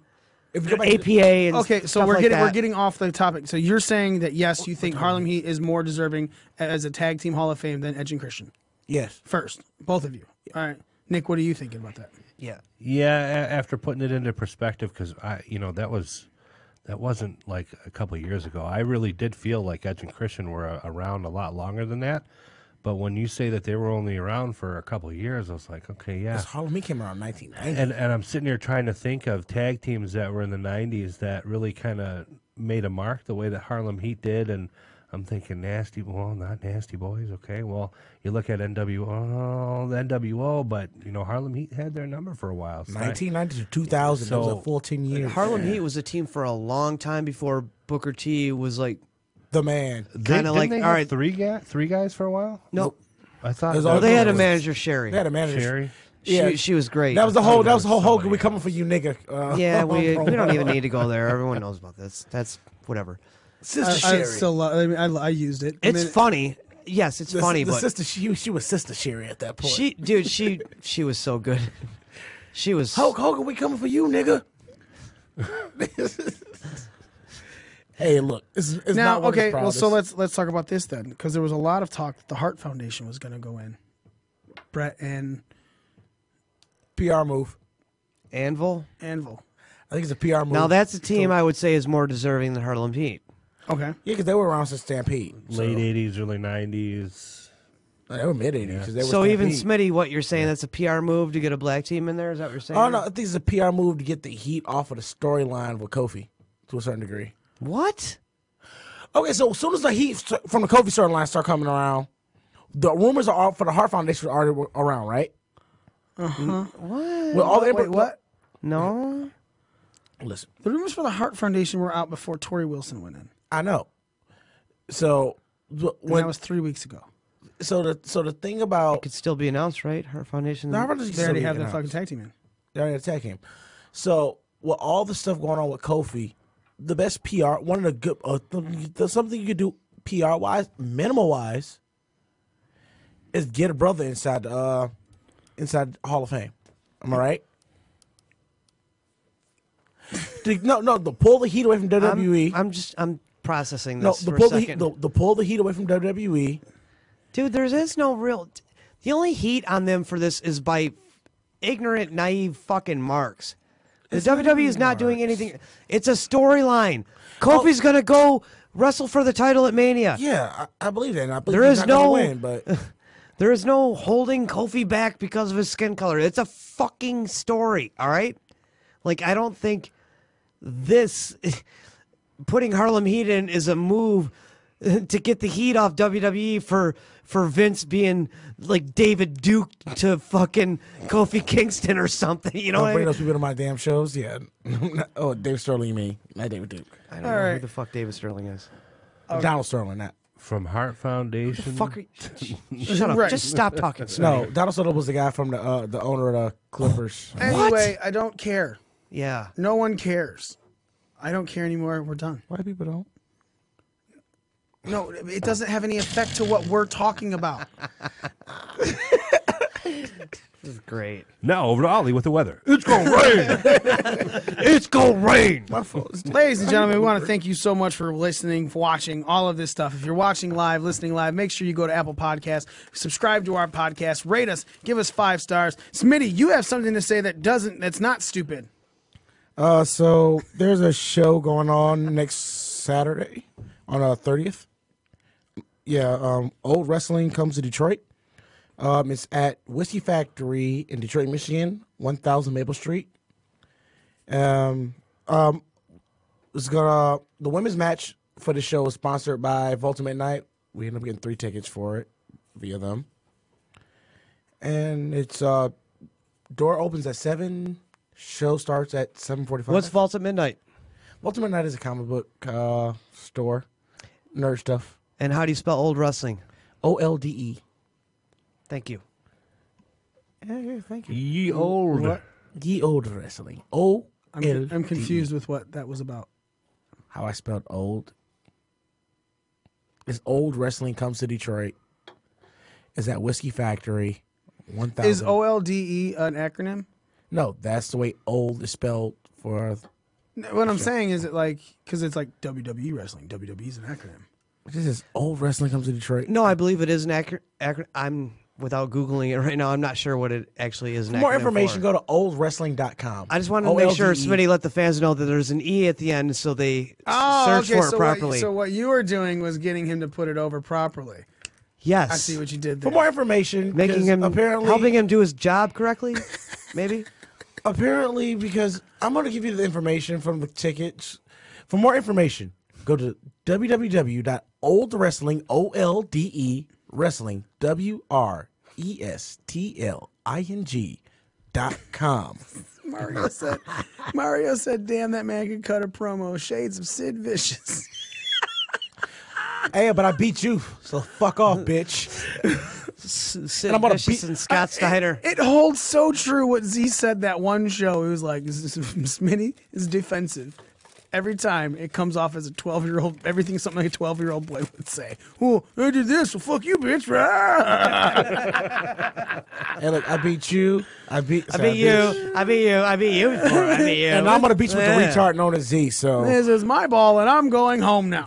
Speaker 6: if you go back
Speaker 7: APA and
Speaker 1: Okay, so
Speaker 7: stuff
Speaker 1: we're
Speaker 7: like
Speaker 1: we're
Speaker 7: that.
Speaker 1: getting off the topic. So you're saying that yes, you think Harlem Heat is more deserving as a tag team Hall of Fame than Edge and Christian.
Speaker 6: yes.
Speaker 1: First, both of you. All right, Nick, what are you thinking about that?
Speaker 7: Yeah.
Speaker 8: After putting it into perspective, because that wasn't like a couple of years ago. I really did feel like Edge and Christian were around a lot longer than that. But when you say that they were only around for a couple of years, I was like, okay, yeah.
Speaker 6: Because Harlem Heat came around in 1990.
Speaker 8: And I'm sitting here trying to think of tag teams that were in the 90s that really kind of made a mark the way that Harlem Heat did. And I'm thinking not Nasty Boys. Okay, well, you look at NWO, but, Harlem Heat had their number for a while. So
Speaker 6: 1990 to 2000, that was a full 10 years.
Speaker 7: Harlem Heat was a team for a long time before Booker T was like
Speaker 6: The man.
Speaker 7: kind of like,
Speaker 8: they
Speaker 7: all right,
Speaker 8: three guys for a while?
Speaker 7: no.
Speaker 8: I thought
Speaker 6: There's
Speaker 8: that
Speaker 6: all-
Speaker 7: They had a
Speaker 6: was-
Speaker 7: manager, Sherry.
Speaker 6: They had a manager.
Speaker 8: Sherry.
Speaker 7: She was great.
Speaker 6: That was the whole
Speaker 8: somebody
Speaker 6: Hogan. We coming for you, nigga.
Speaker 7: Yeah, we don't even need to go there. Everyone knows about this. That's whatever.
Speaker 6: Sister
Speaker 1: I
Speaker 6: Sherry.
Speaker 1: still I used it. I
Speaker 7: It's
Speaker 1: mean,
Speaker 7: funny. Yes, it's funny,
Speaker 6: the
Speaker 7: but
Speaker 6: sister, she was Sister Sherry at that point.
Speaker 7: she was so good. She was
Speaker 6: Hulk Hogan, we coming for you, nigga. Hey, look, it's
Speaker 1: now
Speaker 6: not what
Speaker 1: okay.
Speaker 6: it's
Speaker 1: Well,
Speaker 6: proud.
Speaker 1: so let's talk about this then, because there was a lot of talk that the Hart Foundation was going to go in. Brett and
Speaker 6: PR move.
Speaker 7: Anvil.
Speaker 1: Anvil.
Speaker 6: I think it's a PR move.
Speaker 7: Now that's a team I would say is more deserving than Harlem Heat.
Speaker 1: Okay.
Speaker 6: Yeah, because they were around since Stampede.
Speaker 8: Late 80s, early 90s.
Speaker 6: They were mid 80s. They were
Speaker 7: So even
Speaker 6: Stampede.
Speaker 7: Smitty, what you're saying, that's a PR move to get a black team in there? Is that what you're saying?
Speaker 6: Oh no, I think it's a PR move to get the heat off of the storyline with Kofi to a certain degree.
Speaker 7: What?
Speaker 6: Okay, so as soon as the heat from the Kofi storyline start coming around, the rumors are all for the Hart Foundation are already around, right?
Speaker 7: What?
Speaker 6: With all the
Speaker 1: Wait, what?
Speaker 7: No.
Speaker 6: Listen,
Speaker 1: The rumors for the Hart Foundation were out before Tori Wilson went in.
Speaker 6: I know. So
Speaker 1: And
Speaker 6: when
Speaker 1: that was 3 weeks ago.
Speaker 6: the thing about
Speaker 7: Could still be announced, right? Heart Foundation.
Speaker 6: No, Heart Foundation
Speaker 1: They
Speaker 6: still
Speaker 1: already
Speaker 6: be
Speaker 1: have the
Speaker 6: announced.
Speaker 1: fucking tag team in.
Speaker 6: They already attack him. So with all the stuff going on with Kofi, the best PR, one of the good, something you could do PR wise, minimal wise, is get a brother inside inside Hall of Fame. Am I right? No, the pull the heat away from WWE.
Speaker 7: I'm processing
Speaker 6: No,
Speaker 7: this
Speaker 6: the
Speaker 7: for
Speaker 6: pull
Speaker 7: a second.
Speaker 6: the pull the heat away from WWE.
Speaker 7: Dude, there is no real. The only heat on them for this is by ignorant, naive fucking marks. The WWE is not doing anything. It's a storyline. Kofi's gonna go wrestle for the title at Mania.
Speaker 6: Yeah, I believe that. And I believe
Speaker 7: There
Speaker 6: he's
Speaker 7: is
Speaker 6: not gonna
Speaker 7: no
Speaker 6: win, but
Speaker 7: there is no holding Kofi back because of his skin color. It's a fucking story, all right? Like, I don't think this putting Harlem Heat in is a move to get the heat off WWE for Vince being like David Duke to fucking Kofi Kingston or something. You know
Speaker 6: don't
Speaker 7: what I
Speaker 6: bring
Speaker 7: mean?
Speaker 6: those people to my damn shows. Yeah. Oh, Dave Sterling, you mean? Not David Duke.
Speaker 7: I don't know who the fuck David Sterling is.
Speaker 6: Donald Sterling, not.
Speaker 8: From Heart Foundation.
Speaker 7: Fuck, shut up.
Speaker 1: Right.
Speaker 7: Just stop talking.
Speaker 6: No, Donald Sterling was the guy from the owner of the Clippers.
Speaker 1: Anyway, I don't care.
Speaker 7: Yeah.
Speaker 1: No one cares. I don't care anymore. We're done.
Speaker 6: White people don't.
Speaker 1: No, it doesn't have any effect to what we're talking about.
Speaker 7: This is great.
Speaker 8: Now over to Ollie with the weather. It's gonna rain.
Speaker 7: It's gonna rain.
Speaker 1: Ladies and gentlemen, we want to thank you so much for listening, for watching all of this stuff. If you're watching live, listening live, make sure you go to Apple Podcasts, subscribe to our podcast, rate us, give us 5 stars. Smitty, you have something to say that's not stupid.
Speaker 6: So there's a show going on next Saturday on 30th. Yeah, Old Wrestling comes to Detroit. It's at Whiskey Factory in Detroit, Michigan, 1000 Maple Street. It's gonna the women's match for the show is sponsored by Volta Midnight. We ended up getting 3 tickets for it via them. And it's door opens at 7. Show starts at 7:45.
Speaker 7: What's Vault at Midnight?
Speaker 6: Volta Midnight is a comic book store, nerd stuff.
Speaker 7: And how do you spell old wrestling?
Speaker 6: OLDE.
Speaker 7: Thank you.
Speaker 6: Yeah, thank you.
Speaker 8: Ye old.
Speaker 1: What?
Speaker 6: Ye old wrestling. O.
Speaker 1: I'm confused with what that was about.
Speaker 6: How I spelled old. It's Old Wrestling comes to Detroit. It's at Whiskey Factory. 1000.
Speaker 1: Is OLDE an acronym?
Speaker 6: No, that's the way old is spelled for.
Speaker 1: What I'm saying is it like, because it's like WWE wrestling. WWE is an acronym.
Speaker 6: This is Old Wrestling comes to Detroit.
Speaker 7: No, I believe it is an accurate. I'm without googling it right now. I'm not sure what it actually is.
Speaker 6: For more information, go to oldwrestling.com.
Speaker 7: I just wanted to make sure
Speaker 6: OLDE.
Speaker 7: Smitty let the fans know that there's an E at the end, so they
Speaker 1: Oh,
Speaker 7: search
Speaker 1: okay.
Speaker 7: for it properly.
Speaker 1: So what you were doing was getting him to put it over properly.
Speaker 7: yes,
Speaker 1: I see what you did
Speaker 6: For
Speaker 1: there.
Speaker 6: more information,
Speaker 7: making
Speaker 6: because
Speaker 7: him
Speaker 6: apparently
Speaker 7: helping him do his job correctly. Maybe.
Speaker 6: Apparently, because I'm going to give you the information from the tickets. For more information, go to www.oldwrestling, OLDE wrestling, WRESTLING.com.
Speaker 1: Mario said, damn, that man could cut a promo. Shades of Sid Vicious.
Speaker 6: Hey, but I beat you, so fuck off, bitch.
Speaker 7: Sid
Speaker 6: And I'm gonna
Speaker 7: Vicious
Speaker 6: beat-
Speaker 7: and Scott Steiner.
Speaker 1: It holds so true what Z said that one show. He was like, Smitty is defensive. Every time it comes off as a 12-year-old, everything something like a 12-year-old boy would say. Oh, I did this, so fuck you, bitch.
Speaker 6: Hey, look, I beat you. I beat
Speaker 7: I beat you. I beat you. I beat you before. I beat you.
Speaker 6: And I'm going to beat you with the
Speaker 7: Yeah.
Speaker 6: retard known as Z, so.
Speaker 1: This is my ball, and I'm going home now.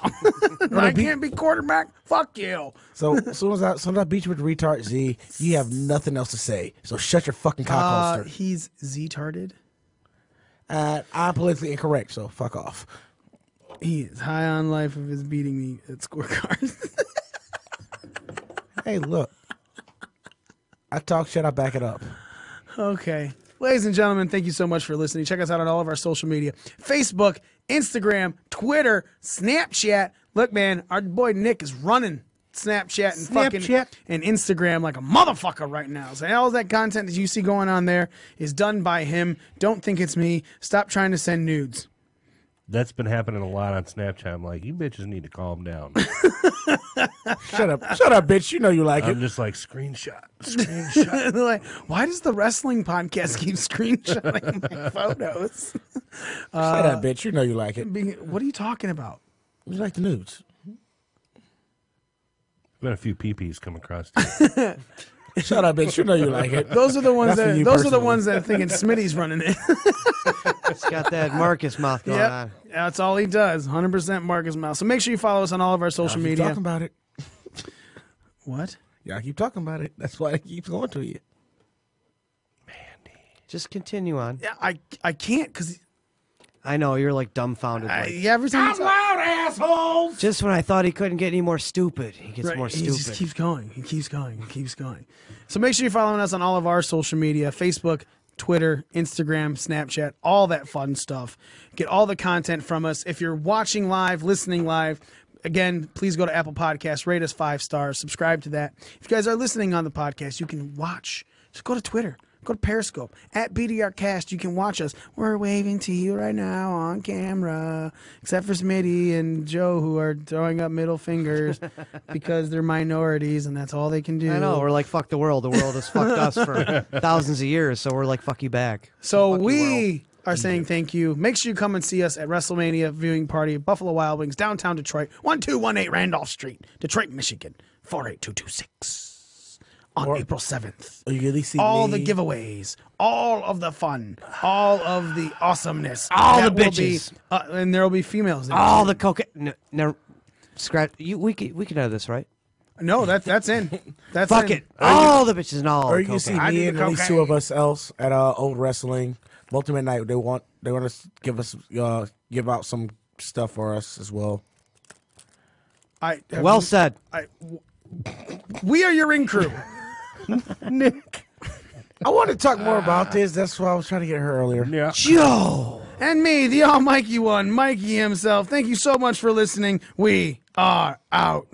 Speaker 1: I can't be quarterback. Fuck you.
Speaker 6: So as soon as I beat you with the retard Z, you have nothing else to say. So shut your fucking cock holster.
Speaker 1: He's Z-tarded.
Speaker 6: I'm politically incorrect, so fuck off.
Speaker 1: He is high on life of his beating me at scorecards.
Speaker 6: Hey, look. I talk shit, I back it up.
Speaker 1: Okay. Ladies and gentlemen, thank you so much for listening. Check us out on all of our social media. Facebook, Instagram, Twitter, Snapchat. Look, man, our boy Nick is running Snapchat and fucking and Instagram like a motherfucker right now. So all that content that you see going on there is done by him. Don't think it's me. Stop trying to send nudes.
Speaker 8: That's been happening a lot on Snapchat. I'm like, you bitches need to calm down.
Speaker 6: Shut up, bitch. You know you like
Speaker 8: I'm
Speaker 6: it.
Speaker 8: just like, screenshot.
Speaker 1: They're like, why does the wrestling podcast keep screenshotting my photos?
Speaker 6: Shut up, bitch. You know you like it.
Speaker 1: What are you talking about?
Speaker 6: You like the nudes.
Speaker 8: Got a few peepees come across. Too.
Speaker 6: Shut up, bitch. You know you like it.
Speaker 1: Those are the ones
Speaker 6: That's for
Speaker 1: that.
Speaker 6: you
Speaker 1: Those are the
Speaker 6: personally.
Speaker 1: ones that are thinking Smitty's running it.
Speaker 7: It's got that Marcus mouth going on.
Speaker 1: That's all he does. 100% Marcus Mouse. So make sure you follow us on all of our social
Speaker 6: Y'all keep
Speaker 1: media.
Speaker 6: talking about it.
Speaker 1: What?
Speaker 6: Y'all keep talking about it. That's why it keeps going to you.
Speaker 7: Just continue on.
Speaker 1: Yeah, I can't because
Speaker 7: I know you're like dumbfounded. Like,
Speaker 1: every time you talk,
Speaker 6: loud, assholes!
Speaker 7: just when I thought he couldn't get any more stupid, he gets
Speaker 1: right,
Speaker 7: more
Speaker 1: he
Speaker 7: stupid.
Speaker 1: just keeps going. He keeps going. He keeps going. So make sure you're following us on all of our social media: Facebook, Twitter, Instagram, Snapchat, all that fun stuff. Get all the content from us. If you're watching live, listening live, again, please go to Apple Podcasts, rate us 5 stars, subscribe to that. If you guys are listening on the podcast, you can watch. Just go to Twitter. Go to Periscope. At BDRcast, you can watch us. We're waving to you right now on camera, except for Smitty and Joe, who are throwing up middle fingers because they're minorities, and that's all they can do.
Speaker 7: I know. We're like, fuck the world. The world has fucked us for thousands of years, so we're like, fuck you back.
Speaker 1: So
Speaker 7: Fuck you,
Speaker 1: we are saying thank you. Make sure you come and see us at WrestleMania viewing party at Buffalo Wild Wings, downtown Detroit, 1218 Randolph Street, Detroit, Michigan, 48226. On April 7th.
Speaker 6: You really see
Speaker 1: all
Speaker 6: me?
Speaker 1: the giveaways, all of the fun, all of the awesomeness,
Speaker 7: All the
Speaker 1: that will
Speaker 7: bitches.
Speaker 1: be, and there will be females there.
Speaker 7: All the cocaine. No, scratch. We can have this, right?
Speaker 1: No, that's in. That's
Speaker 7: Fuck
Speaker 1: in.
Speaker 7: it. All the bitches and all
Speaker 6: Or
Speaker 7: the
Speaker 6: you can see
Speaker 7: cocaine.
Speaker 1: I
Speaker 6: me
Speaker 1: do
Speaker 6: and
Speaker 1: the
Speaker 6: at least
Speaker 1: cocaine.
Speaker 6: 2 of us else at Old Wrestling Ultimate Night. They want to give out some stuff for us as well.
Speaker 7: Well said.
Speaker 1: We are your ring crew.
Speaker 6: Nick, I want to talk more about this. That's why I was trying to get her earlier.
Speaker 8: Yeah.
Speaker 7: Joe.
Speaker 1: And me, the almighty one, Mikey himself. Thank you so much for listening. We are out.